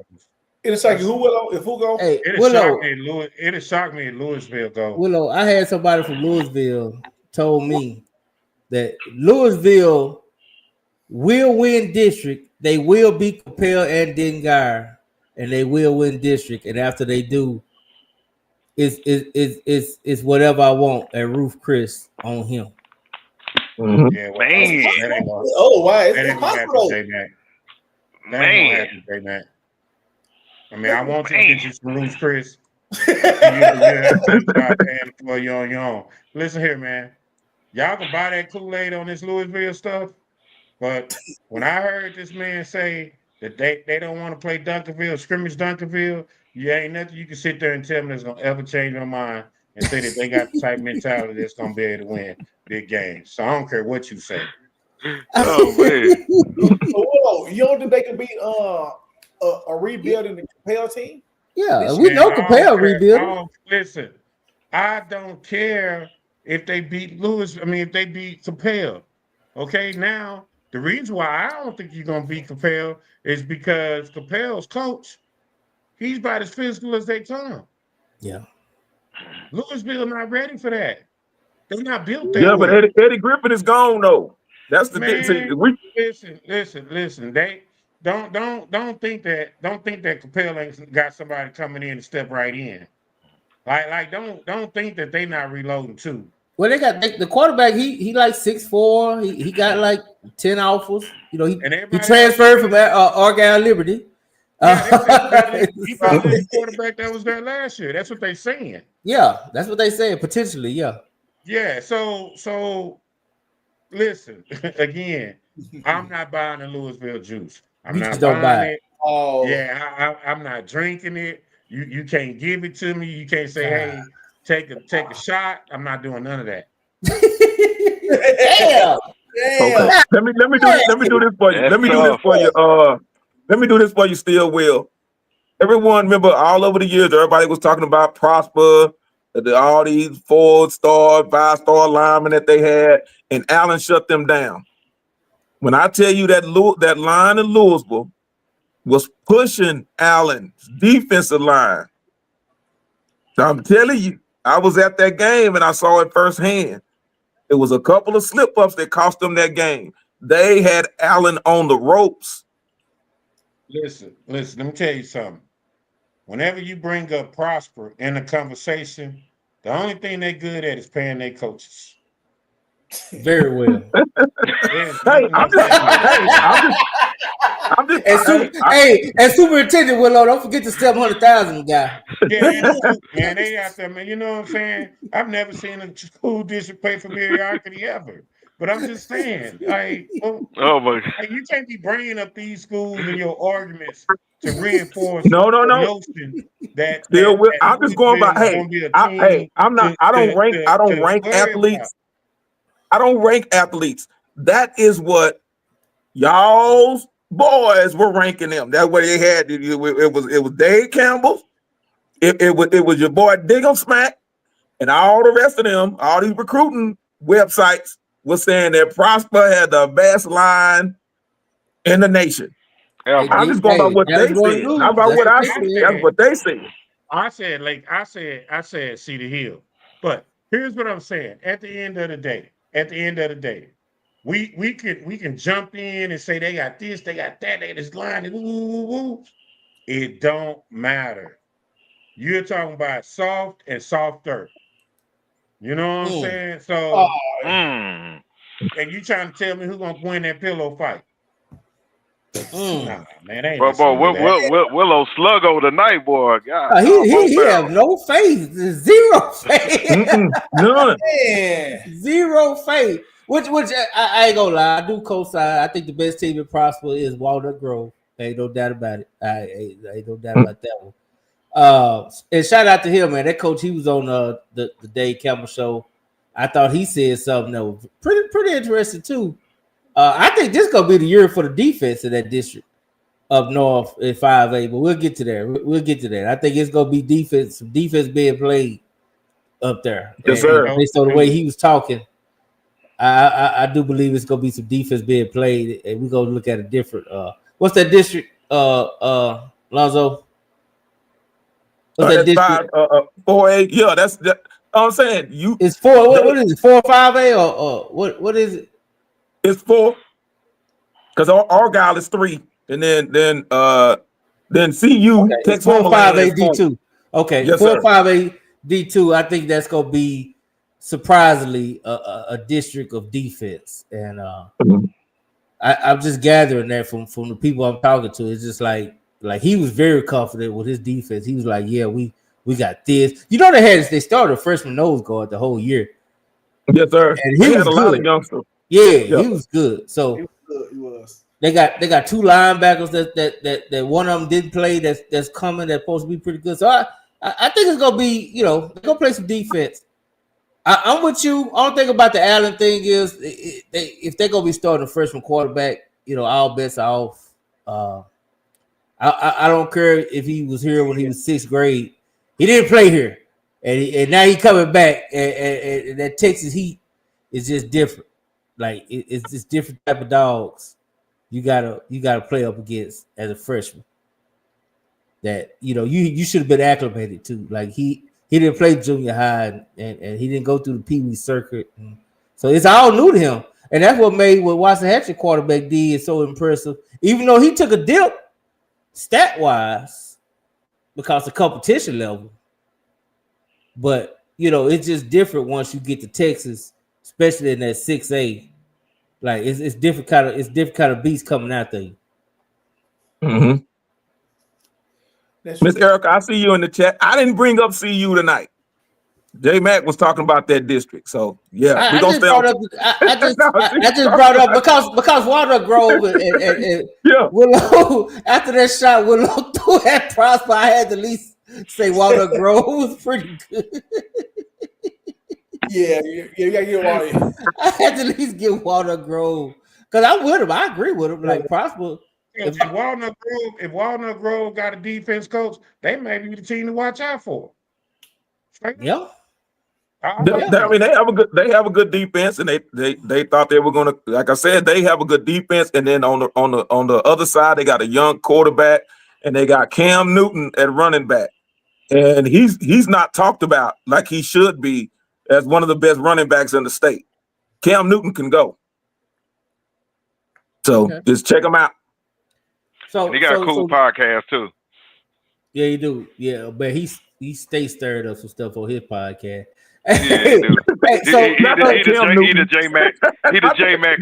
It'll shock you. If who go? Hey, It'll shock me if Louisville go. Willow, I had somebody from Louisville told me that Louisville will win district. They will beat Capel and Dengar, and they will win district. And after they do, it's whatever I want and Ruth Chris on him. Yeah, well, Man. that ain't gonna- Oh, why? that It's ain't gonna happen, possible. J-Mac. That Man. ain't gonna happen, J-Mac. I mean, I want you to Man. get you some Ruth Chris. You have to start paying for you on your own. Listen here, man. Y'all can buy that Kool-Aid on this Louisville stuff, but when I heard this man say that they don't want to play Duncanville, scrimmage Duncanville, you ain't nothing you can sit there and tell me that's gonna ever change your mind and say that they got the type of mentality that's gonna be able to win big games. So I don't care what you say. Oh man. Whoa, you don't think they could beat a rebuilding the Capel team? Yeah, we Man, know I don't Capel care. rebuilding. Listen, I don't care if they beat if they beat Capel. Okay, now the reason why I don't think you're gonna beat Capel is because Capel's coach, he's about as physical as they come. Yeah. Louisville not ready for that. They're not built that Yeah, way. but Eddie Griffin is gone though. That's the thing. See, Man, listen. They don't think that Capel ain't got somebody coming in to step right in. Like don't think that they not reloading too. Well, they got the quarterback. He like 6'4". He got like 10 offers. You know, he transferred from Argyle Liberty. He probably the quarterback that was there last year. That's what they saying. Yeah, that's what they saying potentially. Yeah. Yeah. So listen again. I'm not buying the Louisville juice. I'm You not just don't buy buying it. it. Oh. Yeah, I'm not drinking it. You can't give it to me. You can't say, hey, take a shot. I'm not doing none of that. Damn. Okay. Let me do this for you. Let me do this for you, Still Will. Everyone remember all over the years, everybody was talking about Prosper, all these 4-star, 5-star linemen that they had, and Allen shut them down. When I tell you that that line in Louisville was pushing Allen's defensive line, so I'm telling you, I was at that game and I saw it firsthand. It was a couple of slip-ups that cost them that game. They had Allen on the ropes. Listen, let me tell you something. Whenever you bring up Prosper in the conversation, the only thing they're good at is paying their coaches. Very well. And Superintendent Willow, don't forget the $700,000 guy. Yeah, man, they out there, man. You know what I'm saying? I've never seen a school district pay for mediocrity ever. But I'm just saying, like, you can't be bringing up these schools in your arguments to reinforce No. the notion that I'm just going by. I don't rank athletes. I don't rank athletes. That is what y'all's boys were ranking them. That's what they had. It was Dave Campbell. It was your boy Diggum Smack, and all the rest of them. All these recruiting websites was saying that Prosper had the best line in the nation. I'm just going by what they said, not about what I said. That's what they said. I said Cedar Hill. But here's what I'm saying. At the end of the day, we can jump in and say they got this, they got that, they this line, woo. It don't matter. You're talking about soft and softer. You know what I'm saying? So, and you trying to tell me who's gonna win that pillow fight? Nah, man, ain't Willow Sluggo tonight, boy. God, he have no faith, zero faith, none, zero faith. Which I ain't gonna lie, I do co-sign. I think the best team in Prosper is Walnut Grove. Ain't no doubt about it. Ain't no doubt about that one. And shout out to him, man. That coach, he was on the Dave Campbell show. I thought he said something that was pretty interesting too. I think this gonna be the year for the defense in that district up north in 5A, but we'll get to that. We'll get to that. I think it's gonna be defense being played up there. Yes, sir. Based on the way he was talking, I do believe it's gonna be some defense being played, and we're gonna look at a different. What's that district, Lonzo? What's that district? 4A. Yeah, that's that. I'm saying you. It's 4. What is it? 4 or 5A or what is it? It's 4. Because Argyle is 3, and then then CU Texas 4-5 D2. Okay, Yes, 4-5 D2. I think that's gonna be surprisingly a district of defense, and I'm just gathering that from the people I'm talking to. It's just like he was very confident with his defense. He was like, "Yeah, we got this." You know, they started a freshman nose guard the whole year. Yes, sir. And he was had a good. lot of youngsters. Yeah, he was good. So He was good. He was. they got 2 linebackers that one of them didn't play. That's coming. That's supposed to be pretty good. So I think it's gonna be, they're gonna play some defense. I'm with you. All thing about the Allen thing is if they're gonna be starting a freshman quarterback, all bets are off. I don't care if he was here when he was 6th grade. He didn't play here, and now he coming back. And that Texas Heat is just different. Like it's just different type of dogs. You gotta play up against as a freshman. That you should have been acclimated to. Like he didn't play junior high and he didn't go through the Pee Wee circuit, so it's all new to him. And that's what made what Waxahachie quarterback did so impressive. Even though he took a dip stat wise because of competition level, but it's just different once you get to Texas, especially in that 6A. Like it's different kind of beast coming out there. Mm-hmm. Miss Erica, I see you in the chat. I didn't bring up CU tonight. J Mac was talking about that district, so yeah, I just brought up because Walnut Grove and Willow after that shot, Willow threw at Prosper. I had to at least say Walnut Grove was pretty good. Yeah, you gotta get Walnut. I had to at least get Walnut Grove because I'm with him. I agree with him. Like Prosper. If Walnut Grove got a defense coach, they may be the team to watch out for. Yeah. I mean, they have a good defense, and they thought they were gonna. Like I said, they have a good defense, and then on the other side, they got a young quarterback, and they got Cam Newton at running back, and he's not talked about like he should be as one of the best running backs in the state. Cam Newton can go, so just check him out. So and he got a cool podcast too. Yeah, he do. Yeah, but he stays stirred up some stuff on his podcast. Yeah, he do. He the J Mac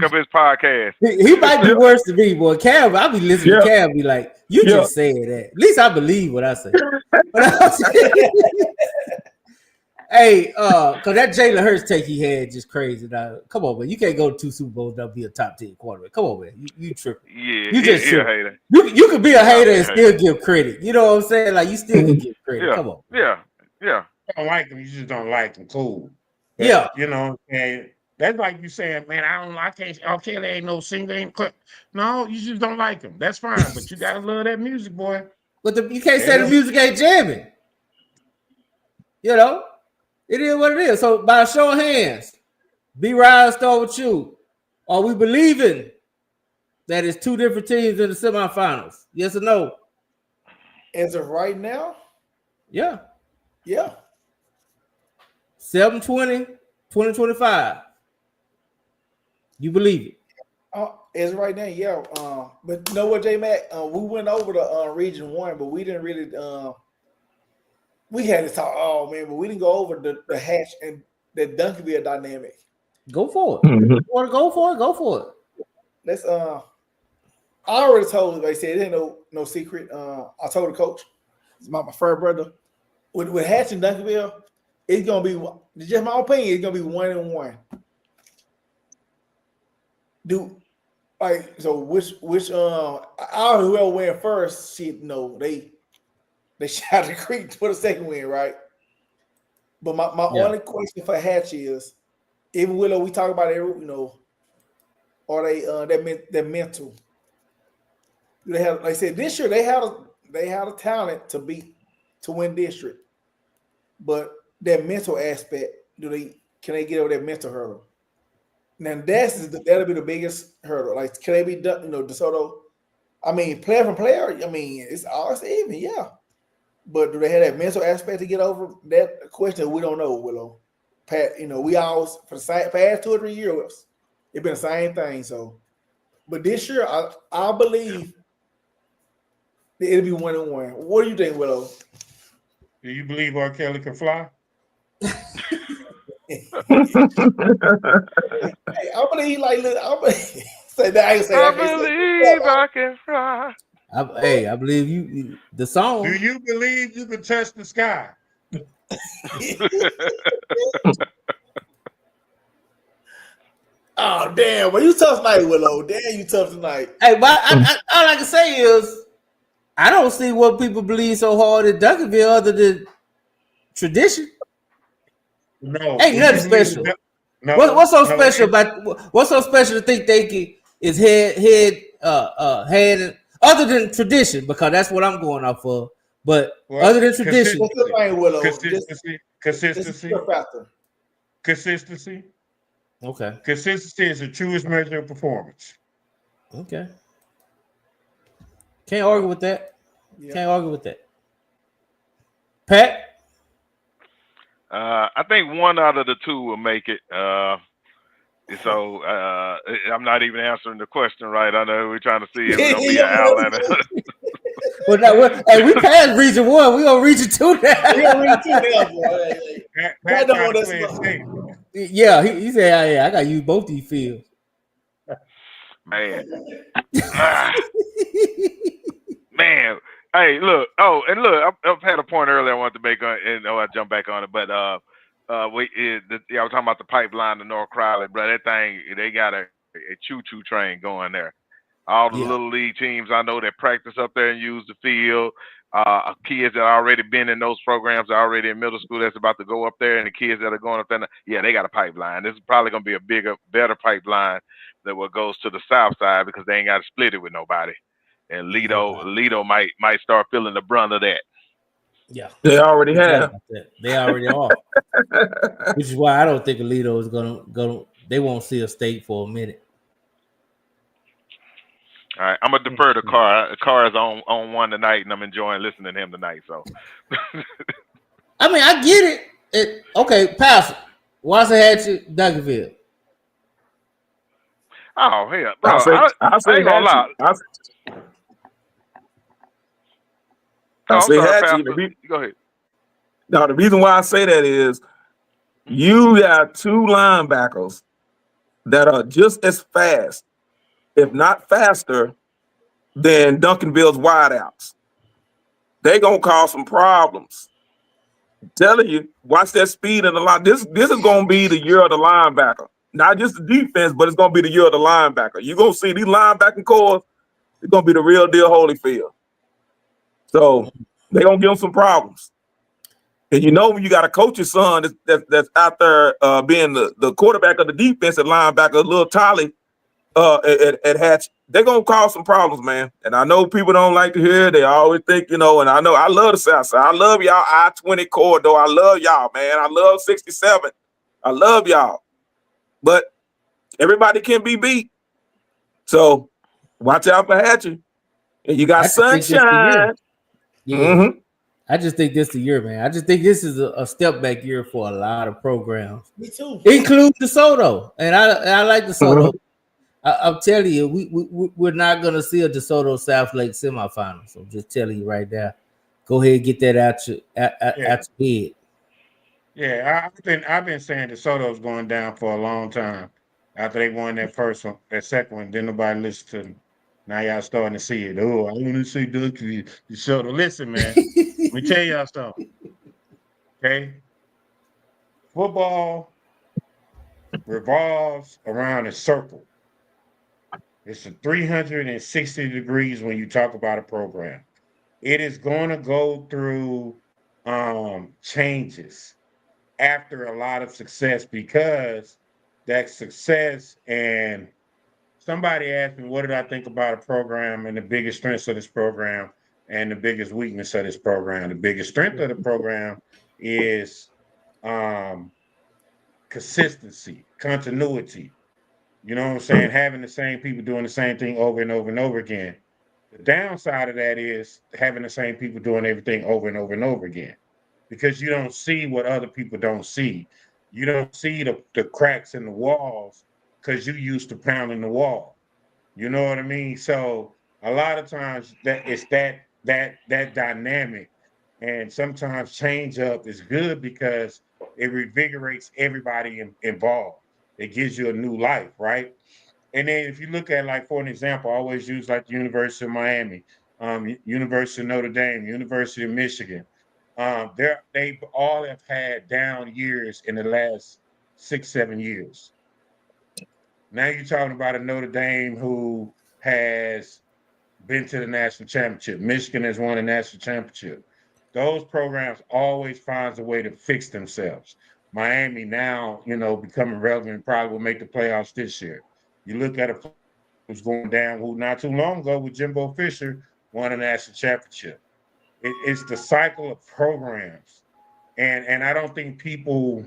of his podcast. He might be worse than me, boy. Cam, I be listening to Cam be like, "You just said that." At least I believe what I say. Hey, because that Jalen Hurts take he had just crazy. Now, come on, man. You can't go to 2 Super Bowls and be a top 10 quarterback. Come on, man. You tripping. Yeah, you just a hater. You could be a hater and still give credit. You know what I'm saying? Like, you still can give credit. Yeah. Come on. Yeah. You don't like them, you just don't like them. Cool. But, Yeah. And that's like you saying, man, I can't, okay, there ain't no single, ain't clip. No, you just don't like them. That's fine, but you gotta love that music, boy. But you can't say the music ain't jamming. It is what it is. So by a show of hands, B-Ryan, start with you. Are we believing that it's 2 different teams in the semifinals? Yes or no? As of right now? Yeah. Yeah. 7/20, 2025. You believe it? As right now, yeah. But you know what, J Mac? We went over to Region 1, but we didn't really we had to talk, but we didn't go over the Hatch and the Duncanville dynamic. Go for it. Mm-hmm. You want to go for it? Go for it. Let's I already told, like I said, it ain't no secret. I told the coach, it's my third brother. With Hatch and Duncanville, it's gonna be, just my opinion, it's gonna be 1-1. Which I don't know whoever win first, they shot the creek for the second win, right? But my only question for Hatch is, even Willow, we talk about it, are they that mental? Do they have, like I said, this year they had a talent to win district, but that mental aspect, can they get over that mental hurdle? Now that'll be the biggest hurdle. Like, can they be done? DeSoto. I mean, player from player. I mean, it's all even, yeah. But do they have that mental aspect to get over that question? We don't know, Willow. Pat, we always, for the past 2 or 3 years, it's been the same thing. So, but this year, I believe It'll be 1-1. What do you think, Willow? Do you believe R. Kelly can fly? Hey, I believe like say that. I believe I can fly. I believe you. The song. Do you believe you can touch the sky? Oh damn! Well, you tough tonight, Willow. Damn, you tough tonight. Hey, but all I can say is, I don't see what people believe so hard in Duncanville other than tradition. No, ain't nothing special. No, what's so special about what's so special to think they can is head other than tradition, because that's what I'm going off of. But other than tradition, consistency. Okay. Consistency is the truest measure of performance. Okay. Can't argue with that. Yeah. Can't argue with that. Pat? I think one out of the two will make it. So I'm not even answering the question right. I know we're trying to see if it's gonna be an Atlanta. Well, now, hey, we passed region 1. We on region 2 now. We on region 2 now. Yeah, he said, "Yeah, I got to use both these fields." Man, man. Hey, look. Oh, and look, I've had a point earlier I wanted to make, and I jump back on it. But I was talking about the pipeline to North Crowley, bro. That thing, they got a choo-choo train going there. All the little league teams I know that practice up there and use the field. Kids that already been in those programs, are already in middle school, that's about to go up there, and the kids that are going up there, they got a pipeline. This is probably going to be a bigger, better pipeline than what goes to the south side, because they ain't got to split it with nobody. And Lido might start feeling the brunt of that. Yeah, they already have. They already are. Which is why I don't think Lido is gonna go. They won't see a state for a minute. All right, I'm gonna defer to Carr. Carr is on one tonight, and I'm enjoying listening to him tonight. So, I mean, I get it. Okay, Pastor, Waxahachie, Duncanville. Oh hell, bro, I ain't gonna lie. I'll say Hatchie. Go ahead. Now, the reason why I say that is you got two linebackers that are just as fast, if not faster, than Duncanville's wideouts. They gonna cause some problems. I'm telling you, watch that speed in the line. This is gonna be the year of the linebacker. Not just the defense, but it's gonna be the year of the linebacker. You're gonna see these linebacking cores, it's gonna be the real deal Holyfield. So they're gonna give them some problems. And you know when you got a coach's son that's out there being the quarterback of the defensive linebacker, little Tolly at Hatch, they're gonna cause some problems, man. And I know people don't like to hear it. They always think, and I know I love the South Side. I love y'all I-20 corridor. I love y'all, man. I love 67. I love y'all. But everybody can be beat. So watch out for Hatchie. And you got Sunshine. Yeah. Mm-hmm. I just think this is the year, man. I just think this is a step back year for a lot of programs. Me too. Include DeSoto. And I like DeSoto. I'm telling you, we're not going to see a DeSoto South Lake semifinal. So I'm just telling you right now. Go ahead and get that out your head. Yeah, I've been saying DeSoto's going down for a long time. After they won that first one, that second one, didn't nobody listen to them. Now y'all starting to see it. Oh, I want to see DeSoto. Listen, man, let me tell y'all something. Okay? Football revolves around a circle. It's a 360 degrees when you talk about a program. It is going to go through changes after a lot of success, because that success, and somebody asked me, what did I think about a program and the biggest strengths of this program and the biggest weakness of this program? The biggest strength of the program is consistency, continuity. You know what I'm saying? Having the same people doing the same thing over and over and over again. The downside of that is having the same people doing everything over and over and over again, because you don't see what other people don't see. You don't see the cracks in the walls because you used to pounding the wall. You know what I mean? So a lot of times that it's that that dynamic. And sometimes change up is good because it revigorates everybody involved. It gives you a new life, right? And then if you look at, like, for an example, I always use like the University of Miami, University of Notre Dame, University of Michigan. They all have had down years in the last 6-7 years. Now you're talking about a Notre Dame who has been to the national championship. Michigan has won a national championship. Those programs always finds a way to fix themselves. Miami now, becoming relevant, probably will make the playoffs this year. You look at a who's going down, who not too long ago with Jimbo Fisher won a national championship. It's the cycle of programs. And I don't think people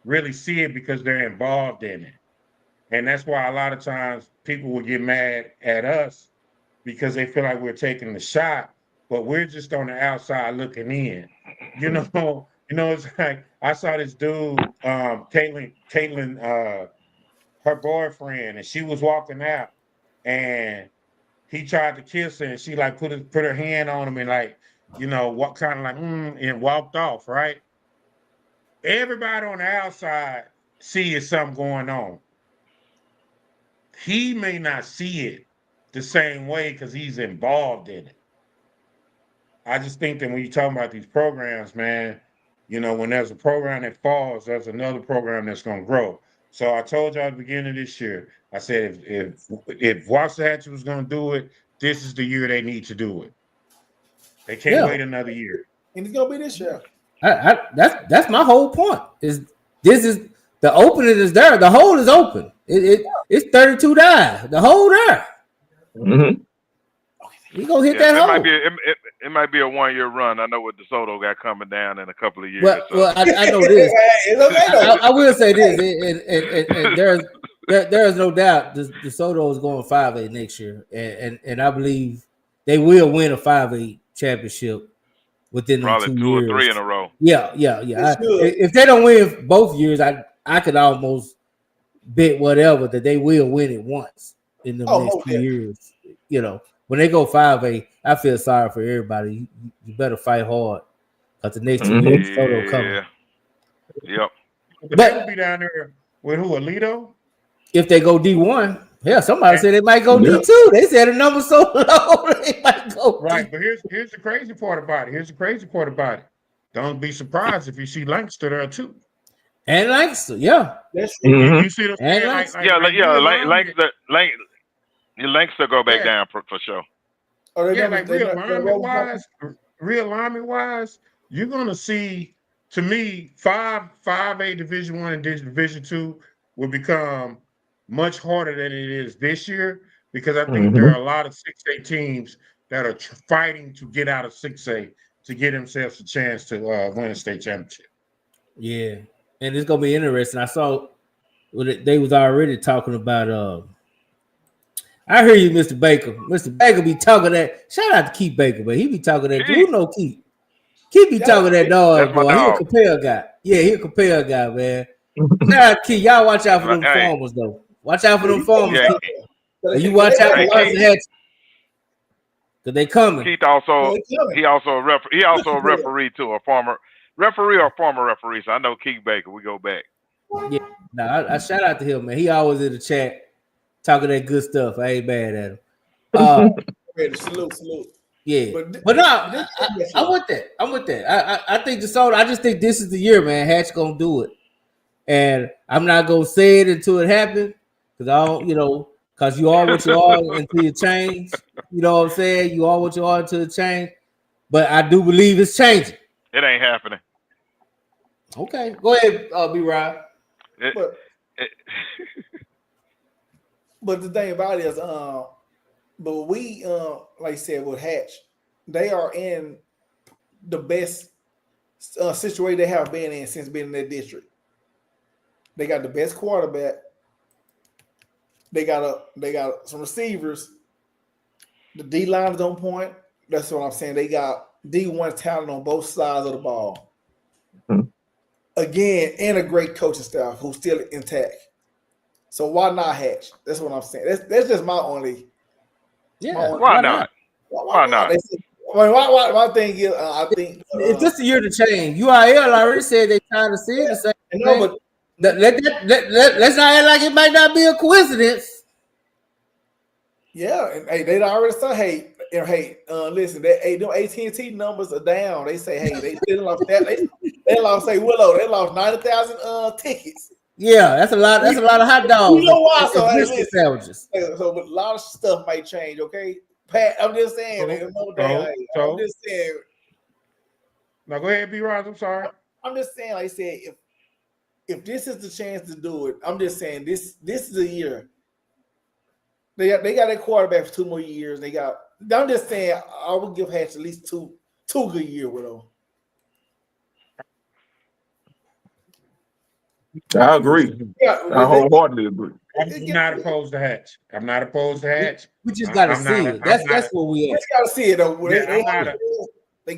really see it because they're involved in it. And that's why a lot of times people will get mad at us because they feel like we're taking the shot, but we're just on the outside looking in. It's like I saw this dude, Caitlin, her boyfriend, and she was walking out, and he tried to kiss her, and she like put her hand on him and like, what kind of like, and walked off, right? Everybody on the outside sees something going on. He may not see it the same way because he's involved in it. I just think that when you're talking about these programs, man, when there's a program that falls, there's another program that's going to grow. So I told y'all at the beginning of this year, I said, if Waxahachie was going to do it, this is the year they need to do it. They can't wait another year. And it's going to be this year. That's my whole point. This is the opening is there. The hole is open. It's 32 dive. The hole there. Mm-hmm. We gonna hit that hole. It might be a 1-year run. I know what DeSoto got coming down in a couple of years. Well, I know this. I will say this, and there is no doubt DeSoto is going 5A next year, and I believe they will win a 5A championship within probably 2 2 years. or 3 in a row. Yeah. If they don't win both years, I could almost bet whatever that they will win it once in the next 2 years. When they go 5A, I feel sorry for everybody. You better fight hard because the next 2 years, DeSoto coming. Yep. But they'll be down there with who? Alito? If they go D1, somebody said they might go D2. They said the number's so low they might go. Right, but here's the crazy part about it. Don't be surprised if you see Lancaster there too. And Lancaster, yeah. That's true. You see them? Lancaster go back down for sure. Realignment wise, you're gonna see, to me, 5A Division I and Division II will become much harder than it is this year because I think there are a lot of 6A teams that are fighting to get out of 6A to give themselves a chance to win a state championship. Yeah, and it's gonna be interesting. I saw they was already talking about. I hear you, Mr. Baker. Mr. Baker be talking that. Shout out to Keith Baker, but he be talking that. You know Keith. Keith be talking that dog, boy. He a Capel guy. Yeah, he a Capel guy, man. Shout out to Keith. Y'all watch out for them farmers, though. Watch out for them farmers. Yeah. You watch out for Waxahachie. Cause they coming. Keith also a referee too, a former referee or former referee. So I know Keith Baker. We go back. Yeah, I shout out to him, man. He always in the chat talking that good stuff. I ain't mad at him. Salute. Yeah, but no, I'm with that. I think DeSoto. I just think this is the year, man. Hatch gonna do it, and I'm not gonna say it until it happens, because I don't, because you are what you are until you change. You know what I'm saying? You are what you are until it change. But I do believe it's changing. It ain't happening. Okay, go ahead, B-Rod. But the thing about it is, but we, like I said, with Hatch, they are in the best situation they have been in since being in their district. They got the best quarterback. They got some receivers. The D line is on point. That's what I'm saying. They got D1 talent on both sides of the ball. Mm-hmm. Again, and a great coaching staff who's still intact. So why not Hatch? That's what I'm saying. That's just my only. Yeah, why not? Why not? My thing is, I think It's just a year to change. UIL already said they trying to see the same thing. but Let's not act like it might not be a coincidence. yeah, and hey, they already said, hey, listen, them AT&T numbers are down. They say, hey, they lost that. They lost, say Willow, they lost 90,000 tickets. Yeah, that's a lot. That's a lot of hot dogs. You know why? So, hey, biscuit listen, sandwiches. so but a lot of stuff might change. Okay, Pat, I'm just saying. I'm just saying. Now go ahead, B-Roz. I'm sorry. I'm just saying. Like I said, if this is the chance to do it, I'm just saying this is a year. They got their quarterback for 2 more years. I'm just saying I would give Hatch at least two good years with them. I agree. Yeah, I wholeheartedly agree. I'm not opposed to Hatch. I'm not opposed to Hatch. We just got to see it. That's what we We just got to see it though.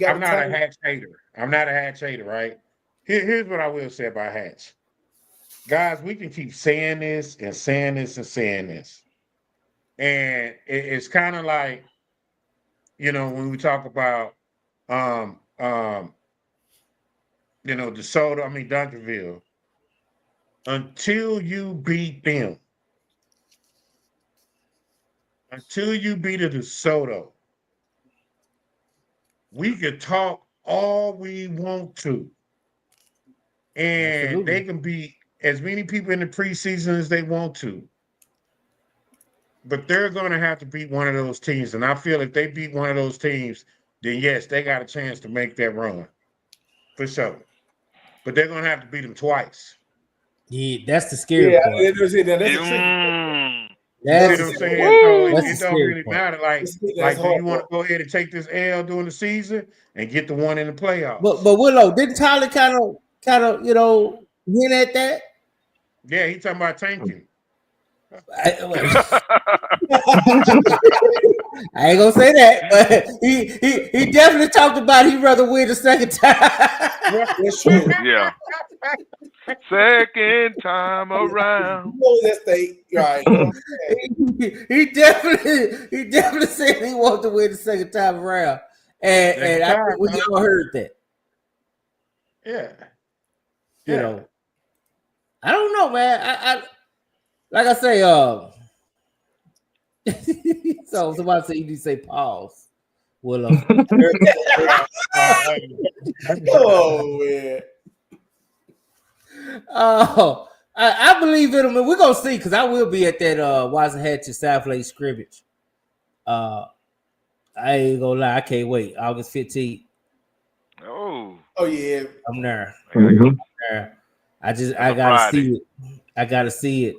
I'm not a Hatch hater. I'm not a Hatch hater, right? Here's what I will say about Hatch. Guys, we can keep saying this and saying this and saying this. And it's kind of like, when we talk about DeSoto, Duncanville, until you beat them, until you beat a DeSoto, we could talk all we want to. And Absolutely. They can beat as many people in the preseason as they want to. But they're going to have to beat one of those teams. And I feel if they beat one of those teams, then yes, they got a chance to make that run. For sure. But they're going to have to beat them twice. Yeah, that's the scary part. You see what I'm saying? So it don't really matter. Like, do you want to go ahead and take this L during the season and get the one in the playoffs? But Willow, didn't Tyler kind of hint at that? Yeah, he talking about tanking. I ain't gonna say that, but he definitely talked about he'd rather win the second time. Yeah. Second time around. That state, right? he definitely said he wanted to win the second time around, and I think we all heard that. Yeah. You know, I don't know, man. I like I say, so somebody said you need to say pause. Willow. Oh man. Oh, I believe in him, and we're gonna see because I will be at that Waxahachie South Lake scrimmage. I ain't gonna lie, I can't wait. August 15th. Oh yeah, I'm there. Mm-hmm. I gotta see it. I gotta see it.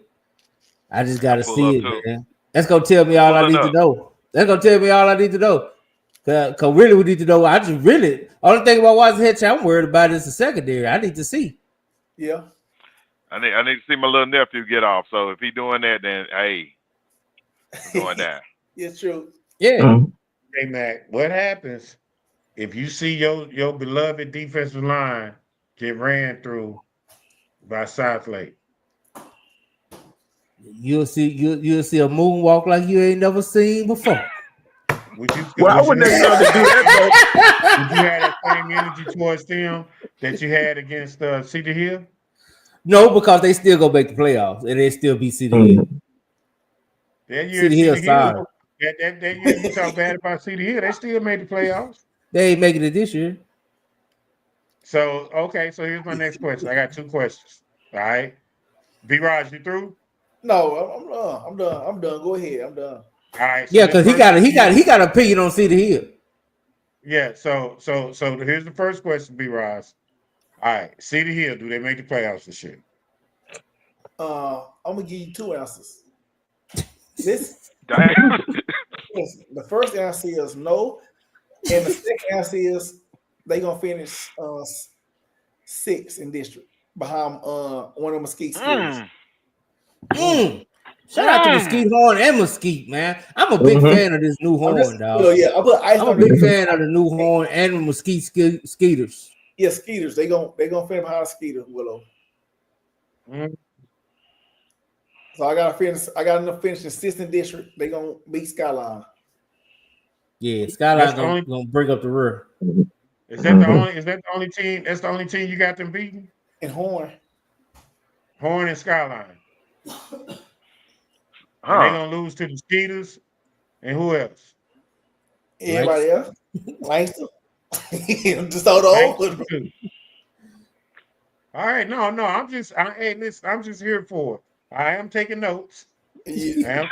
I just gotta see it, man. That's gonna tell me all I need to know. That's gonna tell me all I need to know. Cause really, we need to know. Only thing about Waxahachie I'm worried about is the secondary. I need to see. Yeah. I need to see my little nephew get off. So if he doing that, then hey, going down. It's true. Yeah. Hey Mac, what happens if you see your beloved defensive line get ran through by South Lake? You'll see a moonwalk like you ain't never seen before. Why wouldn't they love to do that, Would you have that same energy towards them that you had against Cedar Hill? No, because they still go make the playoffs and they still beat Cedar Hill. Cedar Hill side. That year you talk bad about Cedar Hill, they still made the playoffs. They ain't making it this year. So here's my next question. I got 2 questions. All right. B-Raj, you through? No, I'm done. I'm done. Go ahead. I'm done. All right. Yeah, because he got an opinion on Cedar Hill. Yeah, so here's the first question, B-Raj. All right, Cedar Hill, do they make the playoffs this year? I'm gonna give you 2 answers. This the first answer is no, and the second answer is they gonna finish 6th in district behind one of Mesquite schools. Shout out to Mesquite Horn and Mesquite, man. I'm a big fan of this new horn, dog. I'm a big fan of the new horn and the Mesquite Skeeters. Yeah, Skeeters. They gonna finish behind Skeeters, Willow. So I got to finish the 6th in district. They gonna beat Skyline. Yeah, That's Skyline the only. gonna bring up the rear. Is that the only? Is that the only team? That's the only team you got them beating? And Horn. Horn and Skyline. And they Huh. gonna lose to the Skeeters and who else? Everybody else. Langston. DeSoto. Langston too. All right, no, I'm just, hey, listen, I'm just here for it. I am taking notes. Yeah.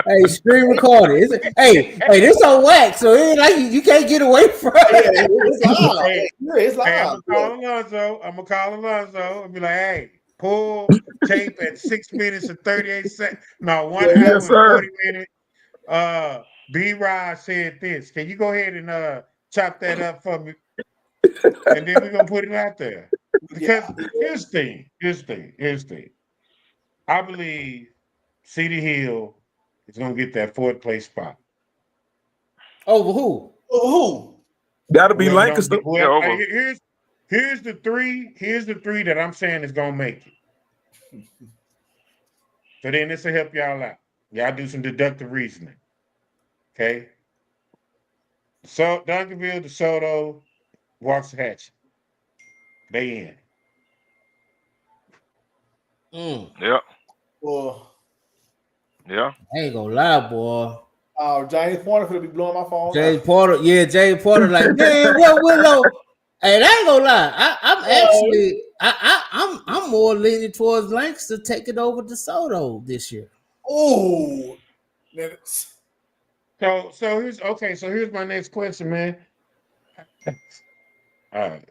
Hey, screen recorded. Hey, this on wax, so it ain't like you can't get away from it. It's loud. Hey, It's loud. hey, I'm gonna call Alonzo and be like, hey, pull tape at 6 minutes and 38 seconds. No, 1 hour Yes, and sir. 40 minutes. B-Rod said this. Can you go ahead and chop that up for me? And then we're gonna put it out there. Because here's the thing. I believe Cedar Hill is gonna get that 4th place spot. Over who? Who? Gotta be Whoever Lancaster. don't get- whoever- here's the three that I'm saying is gonna make it. So then this will help y'all out. Y'all do some deductive reasoning. Okay. So Duncanville, DeSoto, Waxahachie. They in. Yep. Well, Yeah. I ain't gonna lie, boy. James Porter could be blowing my phone. James Porter, like, man, what Willow? Hey, I ain't gonna lie. I'm actually, I'm more leaning towards Lancaster taking over DeSoto this year. Oh, So here's my next question, man. All right.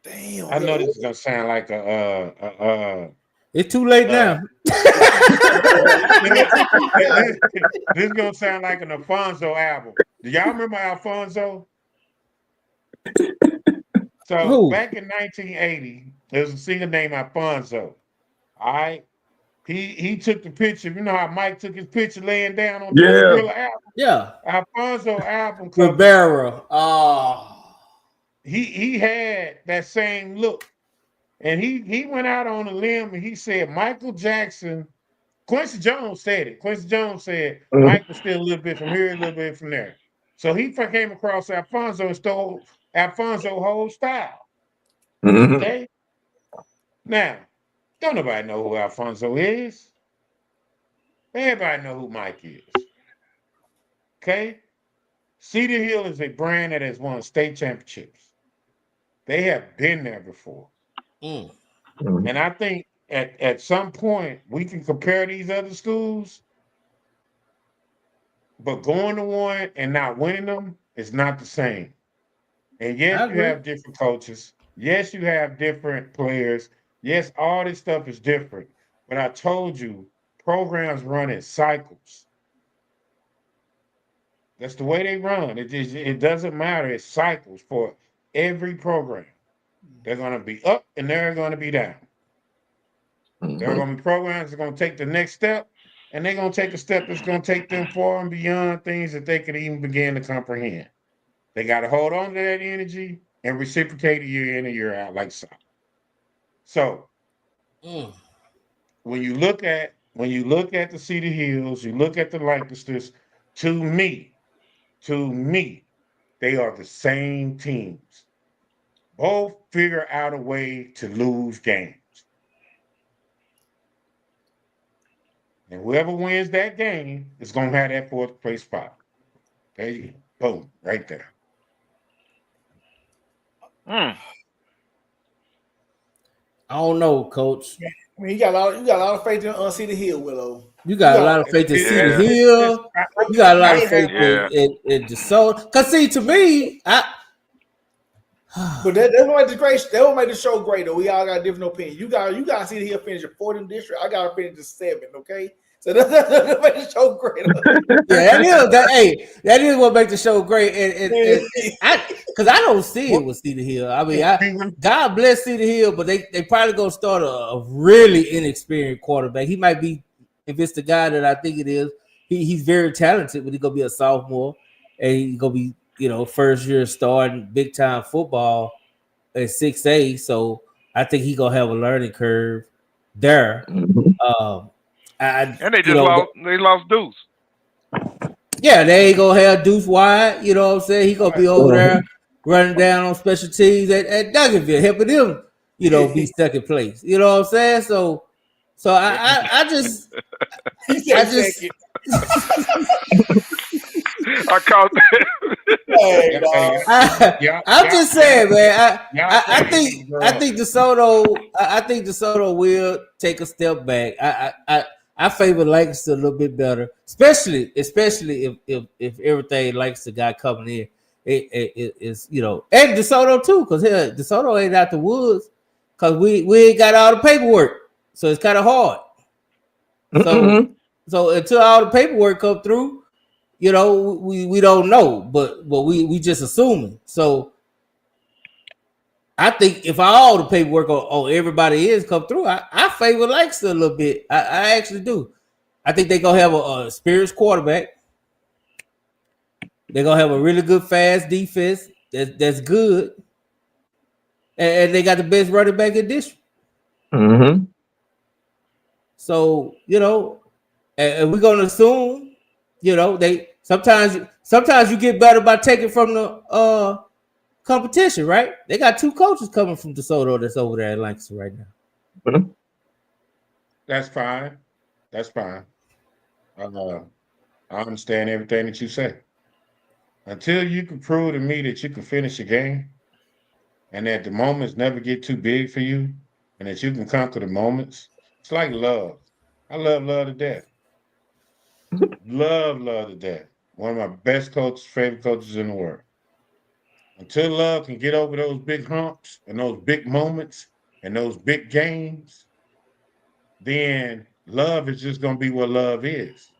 Damn. I know this is gonna sound like it's too late now. This is gonna sound like an Alfonso album. Do y'all remember Alfonso? So Who? back in 1980, there was a singer named Alfonso. All right. He took the picture. You know how Mike took his picture laying down on the Thriller album? Yeah. Alfonso album cover. Rivera. He had that same look. And he went out on a limb and he said Michael Jackson, Quincy Jones said it. Quincy Jones said Mike was still a little bit from here, a little bit from there. So he came across Alfonso and stole Alfonso's whole style. Okay? Now, don't nobody know who Alfonso is. Everybody know who Mike is. Okay? Cedar Hill is a brand that has won state championships. They have been there before. And I think at some point we can compare these other schools, but going to one and not winning them is not the same. And yes, you have different coaches. Yes, you have different players. Yes, all this stuff is different. But I told you, programs run in cycles. That's the way they run. It doesn't matter. It's cycles for every program. They're going to be up and they're going to be down. There are going to be programs that are going to take the next step, and they're going to take a step that's going to take them far and beyond things that they could even begin to comprehend. They got to hold on to that energy and reciprocate it year in and year out like so. So when you look at the Cedar Hills, you look at the Lancasters, to me, they are the same teams. Both figure out a way to lose games. And whoever wins that game is going to have that 4th place spot. There you go. Boom, right there. I don't know, Coach. I mean, you got a lot of faith in Cedar Hill, Willow. You got a lot of faith in Cedar Hill. You got a lot of faith in DeSoto. Because, see, to me, but that will make the great. That will make the show great. Though we all got different opinions. You got to see Hill finish at 4th in district. I got to finish at 7. Okay, so that make the show great. That is what makes the show great. Because I don't see it with Cedar Hill. I mean, God bless Cedar Hill, but they probably gonna start a really inexperienced quarterback. He might be, if it's the guy that I think it is. He's very talented, but he's gonna be a sophomore, and he's gonna be, first year starting big time football at 6A. So I think he's gonna have a learning curve there. And they just lost Deuce. Yeah, they ain't gonna have Deuce Wide. You know what I'm saying? He gonna be over there running down on special teams at Duncanville, helping them, be second place. You know what I'm saying? So I just I caught that. I'm just saying, man. I think DeSoto will take a step back. I favor Lancaster a little bit better, especially if everything Lancaster got coming in. It's and DeSoto too, because here DeSoto ain't out the woods because we ain't got all the paperwork, so it's kind of hard. So until all the paperwork come through, we don't know, but we just assuming. So I think if all the paperwork on everybody is come through, I favor Lancaster a little bit. I actually do. I think they're gonna have a experienced quarterback. They're gonna have a really good fast defense that's good, and they got the best running back in district. So and we're gonna assume, they sometimes you get better by taking from the competition, right? They got 2 coaches coming from DeSoto that's over there at Lancaster right now. That's fine. I understand everything that you say. Until you can prove to me that you can finish a game and that the moments never get too big for you and that you can conquer the moments, it's like love. I love to death. love to death. One of my best coaches, favorite coaches in the world. Until love can get over those big humps and those big moments and those big games, then love is just going to be what love is.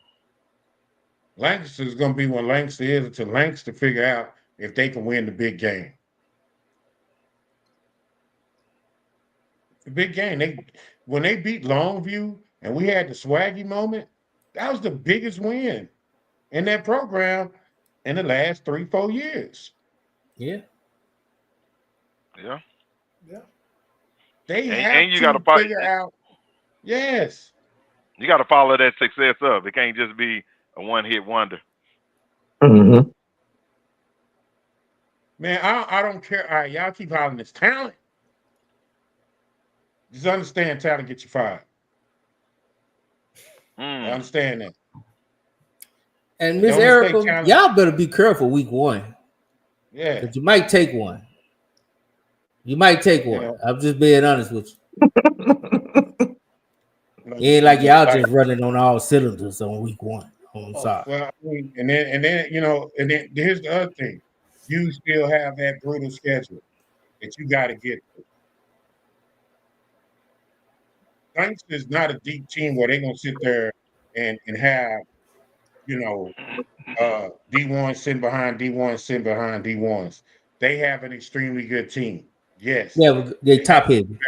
Lancaster is going to be what Lancaster is until Lancaster figure out if they can win the big game. The big game. When they beat Longview and we had the Swaggy moment, that was the biggest win in that program in the last 3-4 years. Yeah. They and you have got to figure out. Yes. You got to follow that success up. It can't just be a one-hit wonder. Man, I don't care. All right, y'all keep hollering this talent. Just understand talent gets you fired. I understand that. And Miss Erica, y'all better be careful week 1. Yeah. But you might take one. Yeah. I'm just being honest with you. It ain't like y'all just running on all cylinders on week 1. I'm sorry. Well, and then here's the other thing. You still have that brutal schedule that you got to get through. Lancaster is not a deep team where they're gonna sit there and have D1 sitting behind D1 sitting behind D1s. They have an extremely good team. Yes. Yeah, they top heavy.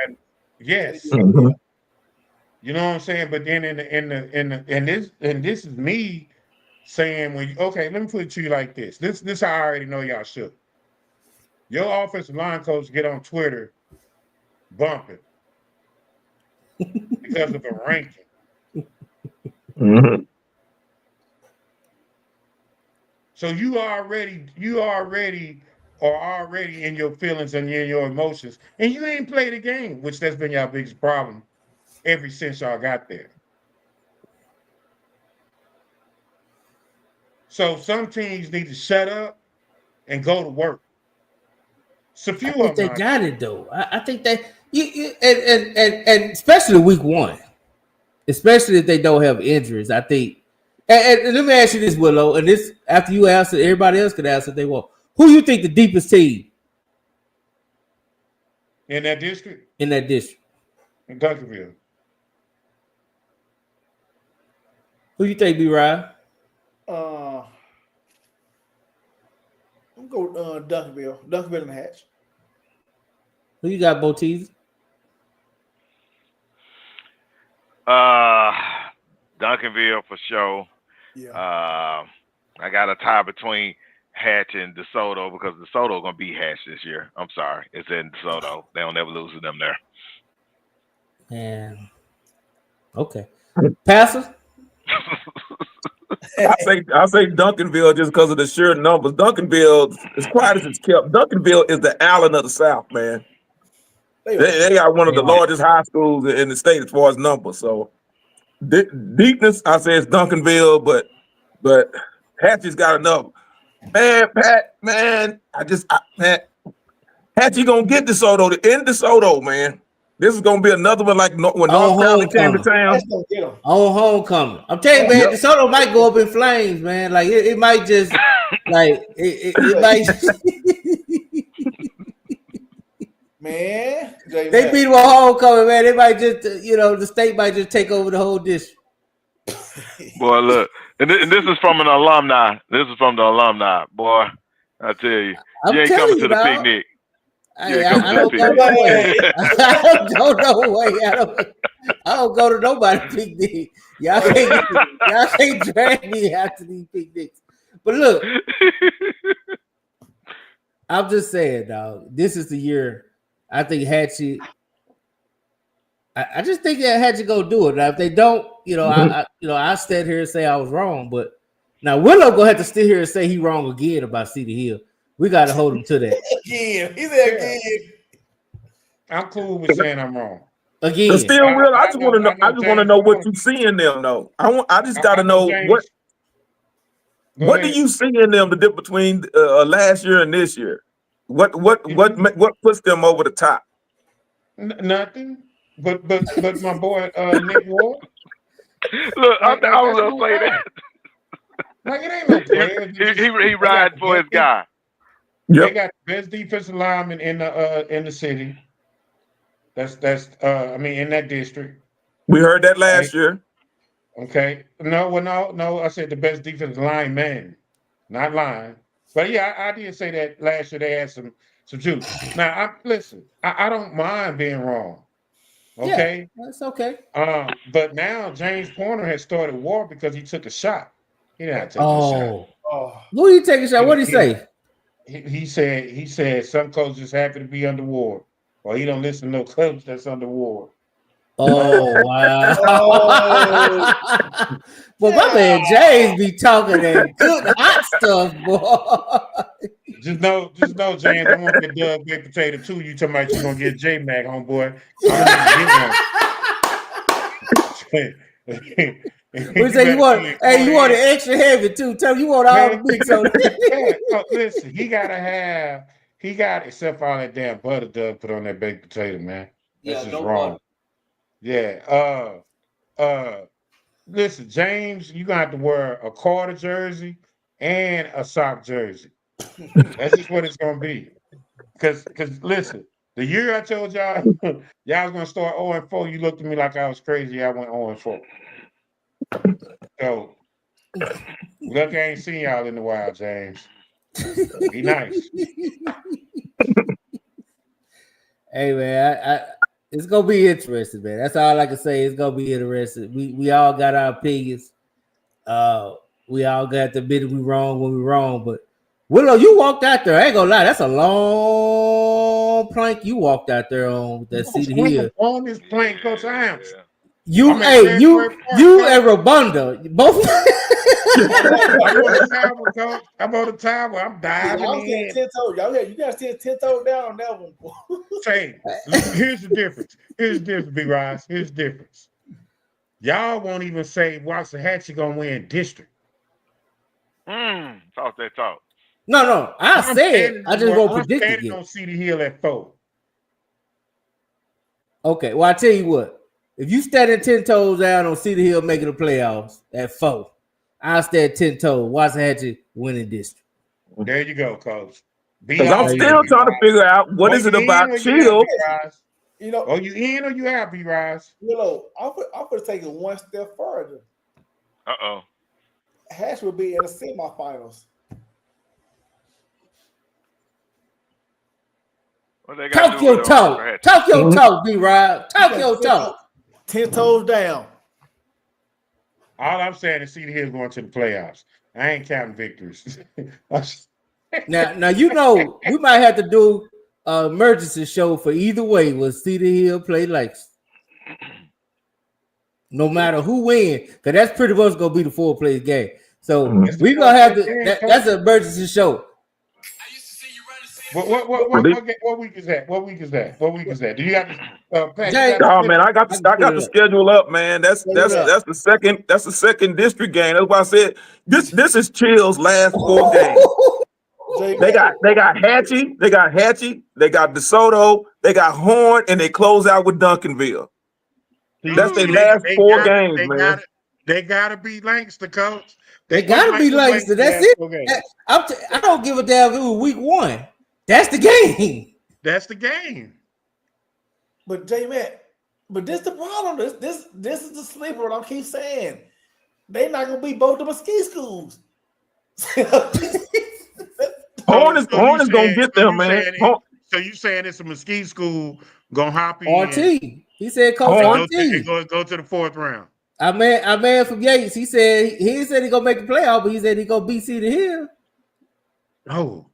Yes. Mm-hmm. You know what I'm saying? But then this is me saying let me put it to you like this. This I already know y'all should. Your offensive line coach get on Twitter bumping because of a ranking. So you already are already in your feelings and in your emotions, and you ain't played the game, which that's been your biggest problem ever since y'all got there. So some teams need to shut up and go to work. So few I think they got it though. I think they and especially week 1, especially if they don't have injuries. I think. And let me ask you this, Willow. And this after you answer, everybody else could answer if they want. Who you think the deepest team in that district? In Duncanville. Who you think, B-Ryan? I'm going to go Duncanville. Duncanville and Hatch. Who you got, Botees? Duncanville for sure. Yeah. I got a tie between Hatch and DeSoto because DeSoto gonna beat Hatch this year. I'm sorry, it's in DeSoto. They don't ever lose to them there. Yeah. Okay. Passer. I say Duncanville just because of the sheer numbers. Duncanville, as quiet as it's kept, Duncanville is the Allen of the South, man. They got one of the largest high schools in the state as far as numbers. So deepness, I say it's Duncanville, but Hatchie's got enough. Man, Pat, man, man, Hatchie gonna get DeSoto in DeSoto, man. This is gonna be another one like when North Carolina came to town. On homecoming, I'm telling you, man, DeSoto might go up in flames, man. Like it might just, like it might. Man, they beat them on homecoming, man. They might just, the state might just take over the whole district. Boy, look, and this is from an alumni. This is from the alumni, boy. I tell you, you ain't coming to the picnic. I don't go no way. I don't go no way. I don't go to nobody's picnic. Y'all can't drag me after these picnics. But look, I'm just saying, dog. This is the year. I think Hatchie. I just think that Hatchie go do it. Now, if they don't, I stand here and say I was wrong. But now Willow gonna have to sit here and say he wrong again about City Hill. We got to hold him to that. Again, he said again. I'm cool with saying I'm wrong. Again, but still, Will, I just want to know. I just want to know what you see in them, though. I just got to know what do you see in them? The difference between last year and this year. What puts them over the top? Nothing. But my boy Nick Ward. Look, I was gonna say that. Like it ain't no player. He ride for his guy. They got the best defensive lineman in the city. That's in that district. We heard that last year. Okay. No. I said the best defensive lineman, not line. But yeah, I did say that last year they had some juice. Now listen, I don't mind being wrong. Okay. Yeah, that's okay. But now James Pointer has started war because he took a shot. He didn't take a shot. Oh. Who you take a shot? What did he say? He said some coaches happy to be under war. Or he don't listen to no coach that's under war. Oh wow! Well, my man James be talking that good hot stuff, boy. Just know, James. I want the Doug baked potato too. You talking about you gonna get J Mac, homeboy? We say you want it extra heavy too. Tell you want all the meat. So listen, he got except for all that damn butter Doug put on that baked potato, man. That's just wrong. Butter. Yeah. Listen, James, you're gonna have to wear a Carter jersey and a sock jersey. That's just what it's gonna be. Cause listen, the year I told y'all y'all was gonna start 0-4, you looked at me like I was crazy. I went 0-4. So look, I ain't seen y'all in the wild, James. Be nice. Hey man, it's gonna be interesting, man. That's all I can say. It's gonna be interesting. We all got our opinions. We all got to admit we wrong when we wrong. But Willow, you walked out there. I ain't gonna lie, that's a long plank you walked out there on that City Hill. On this plank, Coach Adams. You and Rabunda, both. I'm on the tower. I'm diving in. 10 toes. You gotta stand 10 toes down on that one. Say, here's the difference. B-Rise. Here's the difference. Y'all won't even say Waxahachie gonna win district. Talk that talk. No. I just won't predict it. I'm on City Hill at 4. Okay, well I tell you what. If you standing 10 toes down on City Hill making the playoffs at 4, I'll stand 10 toes. Waxahachie winning district. There you go, Coach. Because I'm still trying to figure out what is it about Chill. You know, you in or you out, B-Rise? I'm gonna take it one step further. Hatch will be in the semifinals. Talk your talk. Talk your talk, B-Rod. Talk your talk. 10 toes down. All I'm saying is City Hill going to the playoffs. I ain't counting victories. now we might have to do an emergency show for either way when City Hill play Lakes. No matter who wins, because that's pretty much gonna be the 4-place game. So It's the we gonna have to. game, That's an emergency show. What week is that? What week is that? What week is that? Do you have Pat, Jay, you got Oh man, I got the schedule up, man. That's the second district game. That's why I said this is Chill's last 4 games. They got Hatchie, they got DeSoto, they got Horn, and they close out with Duncanville. That's their last 4 games, man. They gotta beat Lancaster, coach. They gotta beat Lancaster. That's it. I don't give a damn if it was week 1. That's the game. That's the game. But J-Man, but this the problem. This is the sleeper. I keep saying they not gonna beat both of them ski schools. Horn is gonna get them, man. So you saying it's a Mesquite school gonna hop in? RT. He said Coach RT. Go to the 4th round. I man from Yates. He said he gonna make the playoff, but he said he gonna beat Cedar Hill. Oh,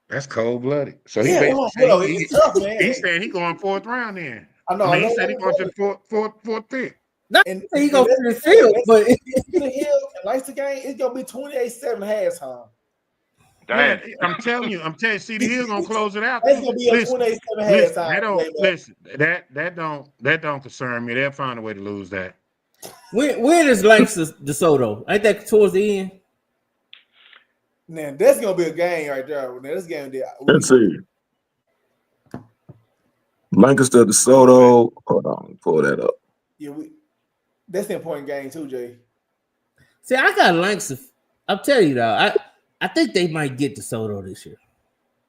that's cold blooded. So he's tough, man. He's saying he going 4th round then. I know. He said he going to the fourth pick. And he gonna finish the field, but Cedar Hill and Lancaster game, it's gonna be 28-7 halftime. Man, I'm telling you, Cedar Hill gonna close it out. It's gonna be a 27 halftime. Listen, that don't concern me. They'll find a way to lose that. When is Lancaster DeSoto? Ain't that towards the end? Man, that's gonna be a game right there. Now, this game there. Let's see. Lancaster DeSoto. Hold on, pull that up. Yeah, that's an important game too, Jay. See, I got Lancaster. I'm telling you though, I think they might get DeSoto this year.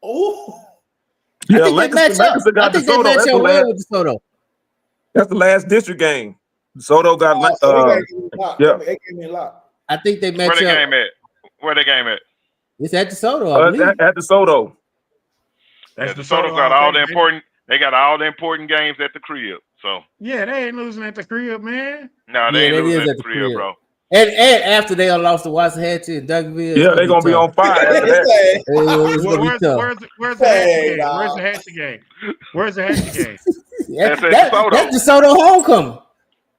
Oh, yeah, Lancaster got DeSoto. That's the last district game. DeSoto got I think they match up. Where the game at? It's at DeSoto, I believe. At DeSoto. DeSoto got all the important. They got all the important games at the crib. So yeah, they ain't losing at the crib, man. No, they ain't losing at the crib, bro. And after they lost to Waxahachie and Duncanville, yeah, they're gonna be on fire after that. Where's the Hatchie game? Where's the Hatchie game? That's DeSoto homecoming.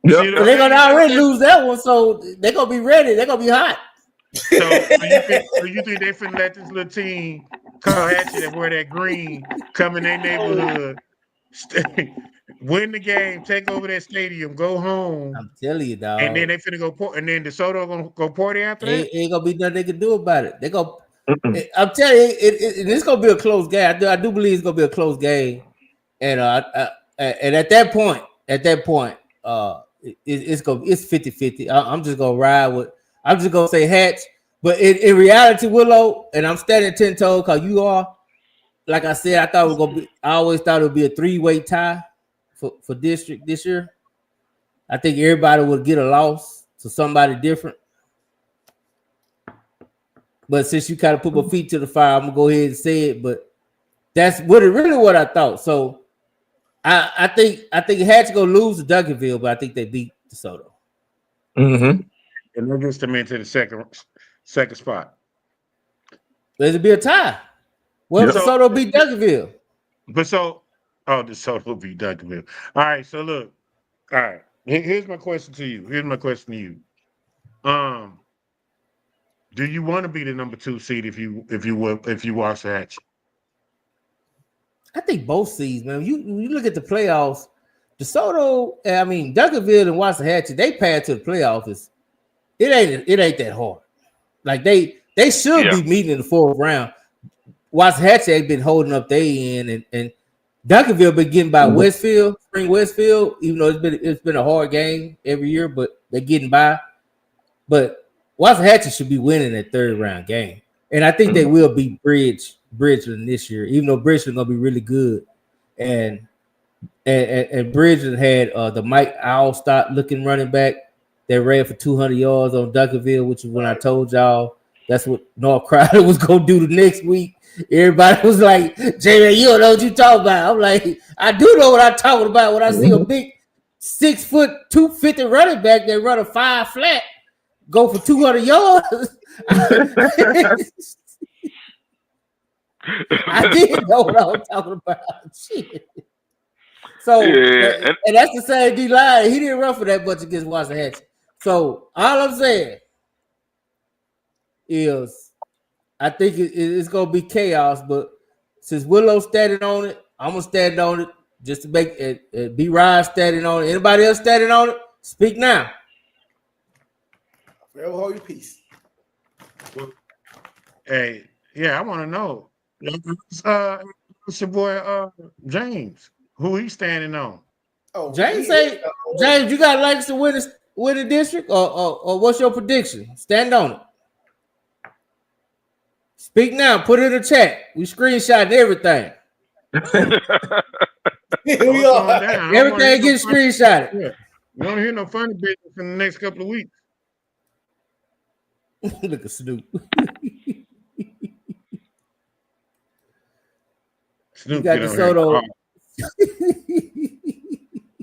Yep. So they're gonna already lose that one, so they're gonna be ready. They're gonna be hot. So you think they finna let this little team called Hatchie that wear that green come in their neighborhood, win the game, take over that stadium, go home? I'm telling you, dog. And then they finna go and then DeSoto gonna go party after that? Ain't gonna be nothing they can do about it. They go. I'm telling you, it's gonna be a close game. I do believe it's gonna be a close game, and at that point, it's 50-50. I'm just gonna ride with. I'm just gonna say Hatch, but in reality, Willow, and I'm standing 10 toes because you are. Like I said, I always thought it would be a 3-way tie for district this year. I think everybody would get a loss to somebody different. But since you kind of put my feet to the fire, I'm gonna go ahead and say it. But that's what I thought. So I think Hatch gonna lose to Duncanville, but I think they beat DeSoto. Mm-hmm. And that gets them into the second spot. There'll be a tie. Well, DeSoto beat Duncanville. DeSoto beat Duncanville. All right, so look. All right. Here's my question to you. Do you want to be the number 2 seed if you watch Hatch? I think both seeds, man. You look at the playoffs, DeSoto, Duncanville and Waxahachie, they path to the playoffs. It ain't that hard. Like they should be meeting in the 4th round. Waxahachie ain't been holding up their end, and Duncanville been getting by Spring Westfield, even though it's been a hard game every year, but they're getting by. But Waxahachie should be winning that 3rd round game, and I think they will beat Bridgeland this year, even though Bridgeland gonna be really good, and Bridgeland had the Mike Allstott looking running back that ran for 200 yards on Duncanville, which is when I told y'all that's what North Crowder was gonna do the next week. Everybody was like, "Jay, you don't know what you talking about." I'm like, I do know what I'm talking about when I see a big 6 foot 250 running back that run a 5 flat, go for 200 yards. I didn't know what I was talking about. Shit. So, and that's the same D line. He didn't run for that much against Waxahachie. So all I'm saying, is I think it's gonna be chaos, but since Willow's standing on it, I'm gonna stand on it just to make it. B. Ryan standing on it. Anybody else standing on it? Speak now. Forever hold your peace. Hey, yeah, I want to know. It's your boy James. Who he standing on? Oh, James say, James, you got Lakers to win the district, or what's your prediction? Stand on it. Speak now. Put it in the chat. We screenshot everything. Everything gets screenshotted. Yeah. You don't hear no funny business in the next couple of weeks. Look at Snoop. Snoop got get the on here.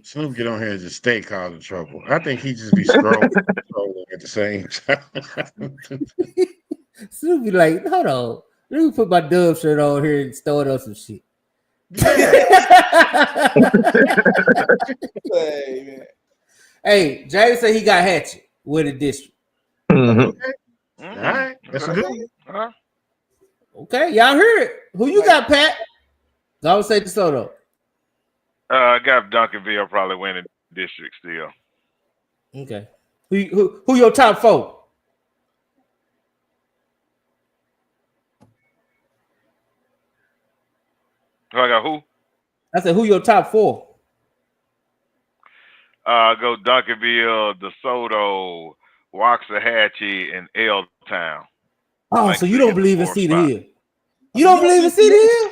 Snoop get on here and just stay causing trouble. I think he just be scrolling at the same time. Snoop be like, hold on. Let me put my Dub shirt on here and start up some shit. Hey, Jay said he got Hatchet with the district. Okay. All right. That's a good one. Okay, y'all heard it. Who you got, Pat? I would say DeSoto. I got Duncanville probably winning district still. Okay. Who your top four? I got who? I said, who your top four? Go Duncanville, DeSoto, Waxahachie, and L-Town. Oh, so you don't believe in Cedar Hill? You don't believe in Cedar Hill?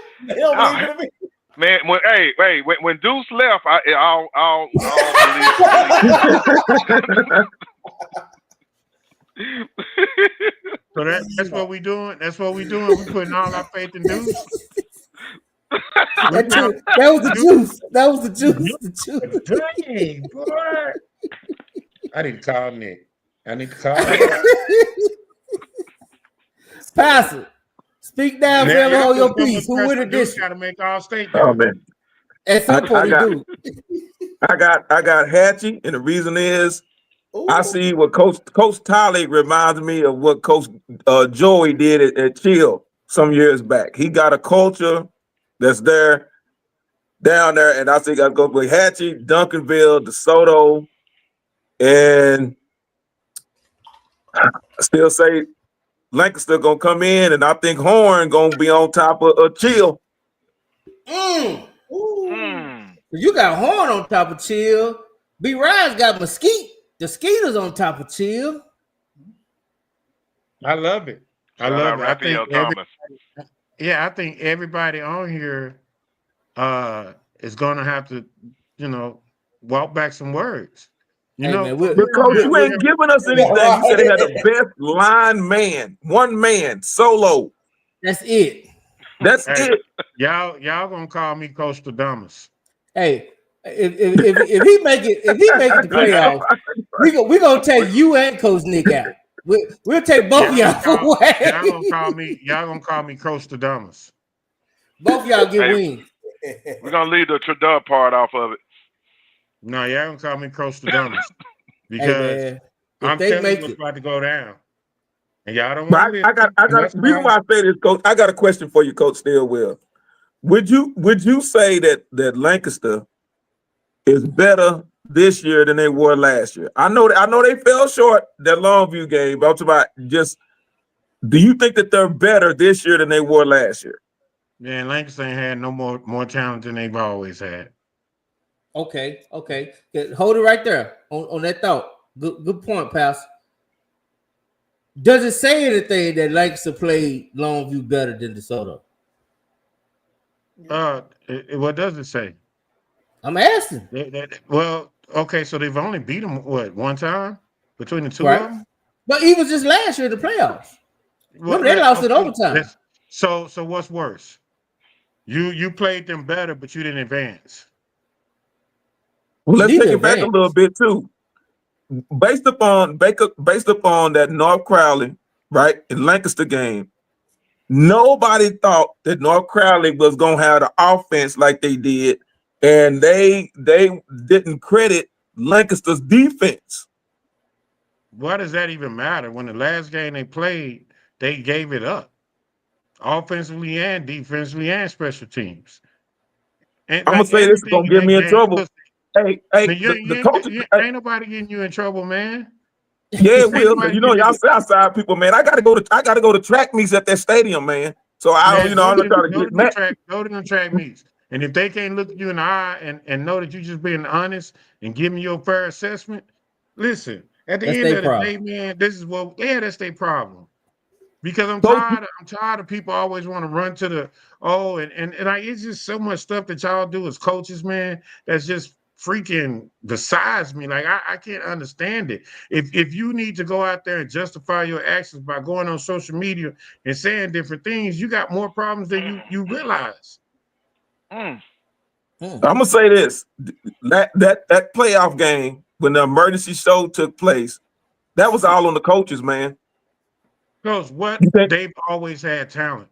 Man, when Deuce left, I'll believe. So that's what we doing. That's what we doing. We putting all our faith in Deuce. That was the juice. That was the juice. The juice. Dang, boy. I need to call Nick. I need to call Pastor, speak down, forever hold your peace. Who win the district? Got to make all state. Oh man. At some point, do. I got Hatchie, and the reason is I see what Coach Tyler reminds me of what Coach Joey did at Chill some years back. He got a culture that's there down there, and I think I'd go with Hatchie, Duncanville, DeSoto, and I still say Lancaster gonna come in, and I think Horn gonna be on top of Chill. You got Horn on top of Chill. B. Ryan's got Mesquite. The Skeeters on top of Chill. I love it. I love it. I think everybody on here is gonna have to, walk back some words. Because you ain't giving us anything. You said they had the best line man, one man, solo. That's it. That's it. Y'all gonna call me Coach the dumbest. Hey, if he make it to playoffs, we gonna take you and Coach Nick out. We'll take both y'all away. Y'all gonna call me Coach the dumbest. Both y'all get wins. We're gonna leave the Trudeau part off of it. No, y'all gonna call me Coach the dumbest because I'm telling you what's about to go down, and y'all don't want to. I got. Reason why I say this, Coach. I got a question for you, Coach Stillwell. Would you say that Lancaster is better this year than they were last year? I know they fell short that Longview game. But I'm talking about just. Do you think that they're better this year than they were last year? Man, Lancaster ain't had no more talent than they've always had. Okay. Hold it right there on that thought. Good point, Pastor. Does it say anything that Lancaster played Longview better than DeSoto? What does it say? I'm asking. Well, okay, so they've only beat them one time between the two of them? But even just last year in the playoffs. Remember, they lost it overtime. So what's worse? You played them better, but you didn't advance. Well, let's take it back a little bit too. Based upon that North Crowley, right, in Lancaster game, nobody thought that North Crowley was gonna have the offense like they did, and they didn't credit Lancaster's defense. Why does that even matter? When the last game they played, they gave it up, offensively and defensively and special teams. And I'm gonna like say this is everything gonna in get that me in game, trouble. listen, Hey, man, the coaches. ain't nobody getting you in trouble, man. Yeah, it Ain't will. 'Cause nobody you know, getting y'all Southside people, man. I gotta go to track meets at that stadium, man. So I don't, man, you know, I'm not trying to go get to them mad. track, go to them track meets. And if they can't look you in the eye and know that you just being honest and giving you a fair assessment, listen, at the That's end their of the problem. day, man, this is what that's their problem. Because I'm Coach, tired of people always want to run to the and like it's just so much stuff that y'all do as coaches, man, that's just freaking besides me. Like I can't understand it. If you need to go out there and justify your actions by going on social media and saying different things, you got more problems than you realize. I'm gonna say this: that playoff game when the emergency show took place, that was all on the coaches, man. Because what You think they've always had talent.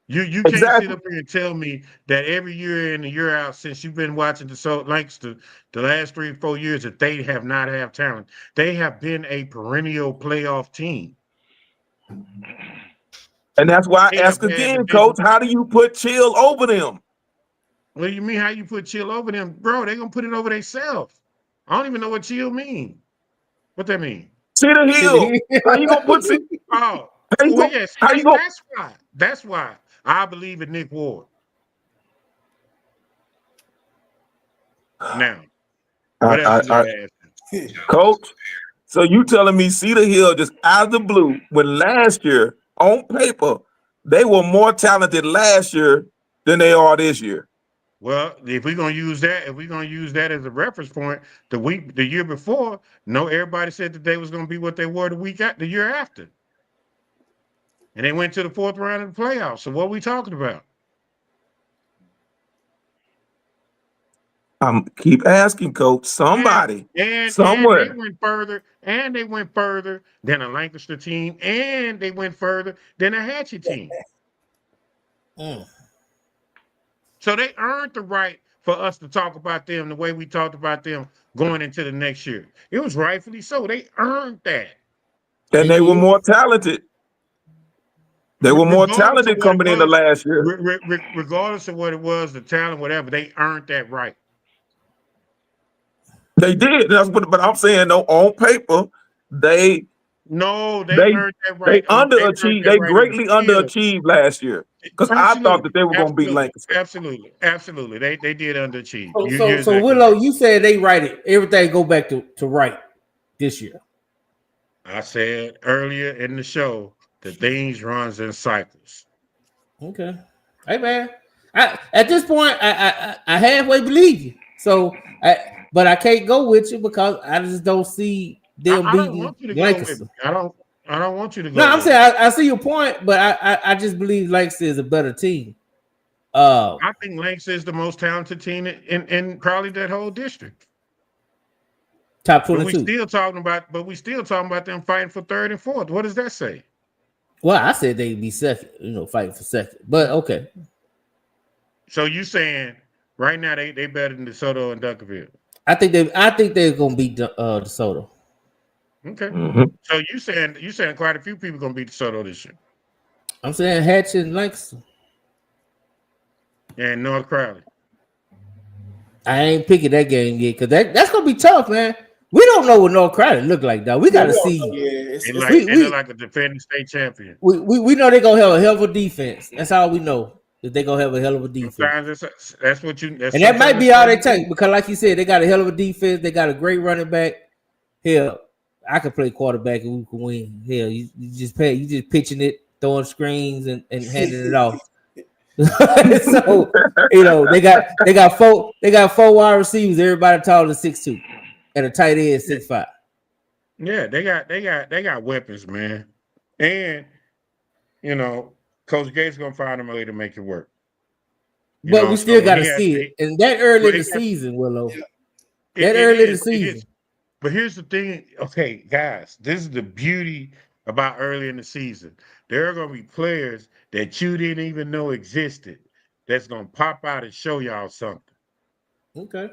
You can't sit exactly? up here and tell me that every year in and year out since you've been watching the last 3 or 4 years that they have not have talent. They have been a perennial playoff team. And that's why I They have ask had the again, big. Coach, how do you put chill over them? What do you mean? How you put chill over them, bro? They gonna put it over themselves. I don't even know what chill mean. What that mean? Cedar Hill. How you gonna put? Oh, How you well, gonna? yes. How you gonna? That's why. That's why I believe in Nick Ward. Now, what else you gonna ask? Coach, so you telling me Cedar Hill just out of the blue when last year on paper they were more talented last year than they are this year? Well, if we're gonna use that as a reference point, the year before, no, everybody said that they was gonna be what they were the year after, and they went to the 4th round of the playoffs. So what are we talking about? Keep asking, Coach. Somebody, And they somewhere. went further, than a Lancaster team, and they went further than a Hatchet team. So they earned the right for us to talk about them the way we talked about them going into the next year. It was rightfully so. They earned that. And they were more talented. They were more Regardless of talented what it coming into was, last year. regardless of what it was, the talent, whatever, they earned that right. They did. But I'm saying, no, on paper, they earned that they right. They earned underachieved. that They right in the greatly field. underachieved last year because I thought that they were going to beat Lancaster. Absolutely. They did underachieve. So Exactly Willow, right. you said they right it. Everything go back to right this year. I said earlier in the show that things runs in cycles. Okay. Hey man, at this point I halfway believe you. So but I can't go with you because I just don't see them I don't beating want you to Lancaster. go with me. I don't want you to go. No, I'm with saying I see your point, but I just believe Lancaster is a better team. I think Lancaster is the most talented team in probably that whole district. Top 22. But we still talking about them fighting for 3rd and 4th. What does that say? Well, I said they'd be second, fighting for second. But okay. So you saying right now they better than DeSoto and Dunkerville? I think they're gonna beat DeSoto. Okay. Mm-hmm. So you saying quite a few people gonna beat DeSoto this year. I'm saying Hatch and Lancaster. And North Crowley. I ain't picking that game yet because that's gonna be tough, man. We don't know what North Crowley look like, though. We gotta see. They look like a defending state champion. We know they're gonna have a hell of a defense. That's all we know. That they're gonna have a hell of a defense. That's what you. And that might be all they take because, like you said, they got a hell of a defense. They got a great running back. Hell, I could play quarterback and we can win. Hell, you just pitching it, throwing screens and handing it off. So they got four wide receivers. Everybody taller than 6'2", and a tight end 6'5". Yeah, they got weapons, man. And Coach Gates gonna find a way to make it work. But we still got to see it. And that early in the season, Willow. That early in the season. But here's the thing. Okay, guys, this is the beauty about early in the season. There are going to be players that you didn't even know existed that's going to pop out and show y'all something. Okay.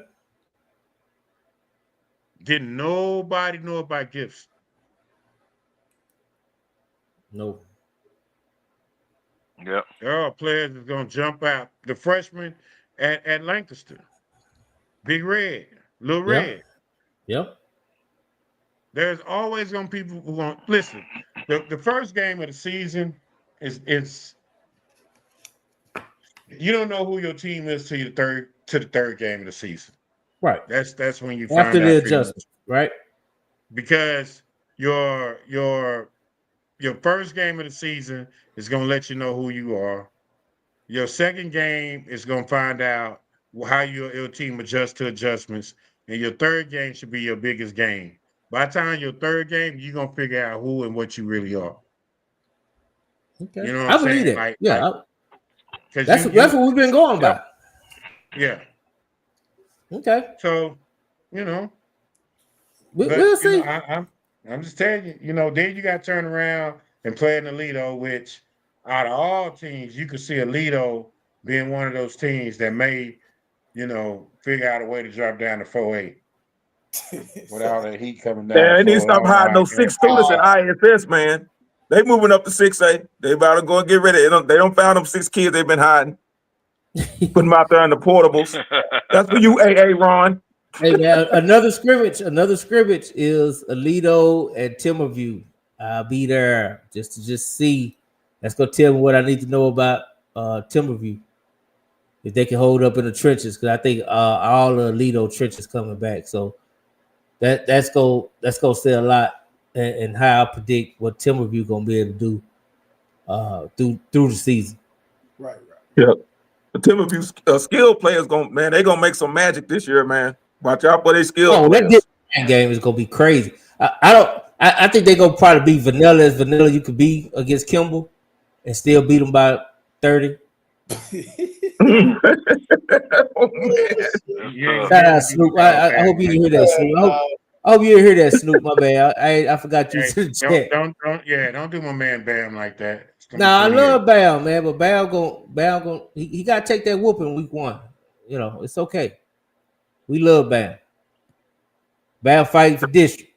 Didn't nobody know about Gibson? No. Yeah. There are players that's gonna jump out. The freshman at Lancaster, Big Red, Little Yep. Red. Yep. There's always gonna be people who gonna listen. The first game of the season is you don't know who your team is to the third game of the season. Right. That's when you After find the out adjustment, right? because your first game of the season is gonna let you know who you are. Your second game is gonna find out how your team adjusts to adjustments, and your third game should be your biggest game. By the time your third game, you're gonna figure out who and what you really are. Okay. You know what I I'm believe saying? that. Because that's what we've been going by. Yeah. Okay. So, you know, we'll see. You know, I'm just telling you. You know, then you got to turn around and play in Alito, which out of all teams, you could see Alito being one of those teams that may, you know, figure out a way to drop down to 4-8 with all that heat coming down. Yeah, they need to stop hiding those 6 students in ISS, man. They moving up to 6A. They about to go and get rid of it. They don't found them 6 kids they've been hiding. Put them out there in the portables. That's for you, AA Ron. Hey man, another scrimmage is Alito and Timberview. I'll be there just to see. That's gonna tell me what I need to know about Timberview. If they can hold up in the trenches, because I think all the Alito trenches coming back. So that's gonna say a lot and how I predict what Timberview gonna be able to do through the season. Right. Yeah. The Timberview skill players they're gonna make some magic this year, man. Watch out for their skill players. That game is gonna be crazy. I think they're gonna probably be vanilla as vanilla you could be against Kimball and still beat them by 30. Shout out Snoop. I hope you hear that, Snoop. I hope you hear that, Snoop. My bad. I forgot you to the chat. Don't do my man Bam like that. Nah, I love Bam, man, but Bam gon' he gotta take that whooping week 1. You know, it's okay. We love Bam. Bam fighting for district.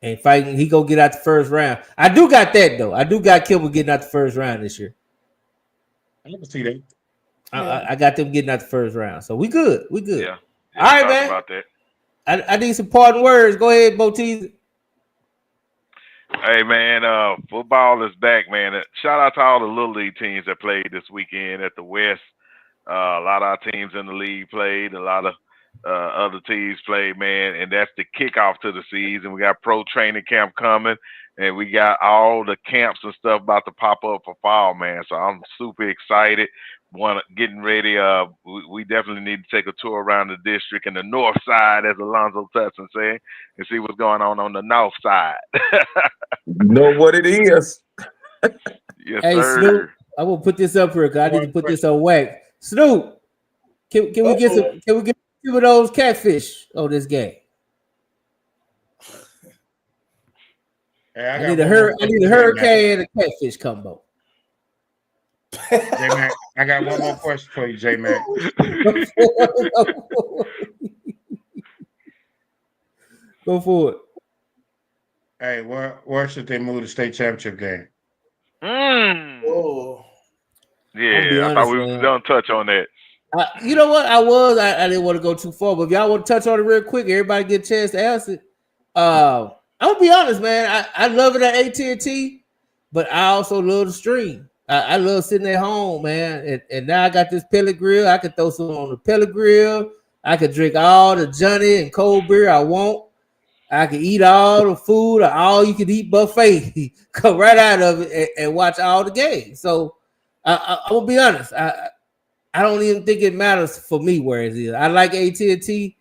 And fighting, he gonna get out the first round. I do got that though. I do got Kimball getting out the first round this year. I can see that. I got them getting out the first round. So we good. We good. Yeah. All right, man. About that. I need some parting words. Go ahead, Botees. Hey man, football is back, man. Shout out to all the little league teams that played this weekend at the West. A lot of our teams in the league played. A lot of other teams played, man. And that's the kickoff to the season. We got pro training camp coming, and we got all the camps and stuff about to pop up for fall, man. So I'm super excited. Getting ready. We definitely need to take a tour around the district and the north side, as Alonzo Tutson said, and see what's going on the north side. You know what it is. Yes, hey, sir. Snoop, I will put this up here because I need to put this on wax. Snoop, can we get a few of those catfish on this game? Hey, I need a hurricane and a catfish combo. J-Mac, I got one more question for you, J-Mac. Go for it. Hey, where should they move the state championship game? Oh. Yeah, I thought we were going to touch on that. You know what? I didn't want to go too far, but if y'all want to touch on it real quick, everybody get a chance to ask it. I'm gonna be honest, man. I love it at AT&T, but I also love the stream. I love sitting at home, man. And now I got this pellet grill. I can throw some on the pellet grill. I can drink all the Johnny and cold beer I want. I can eat all the food, or all you can eat buffet. Come right out of it and watch all the games. So I will be honest. I don't even think it matters for me where it is. I like AT&T,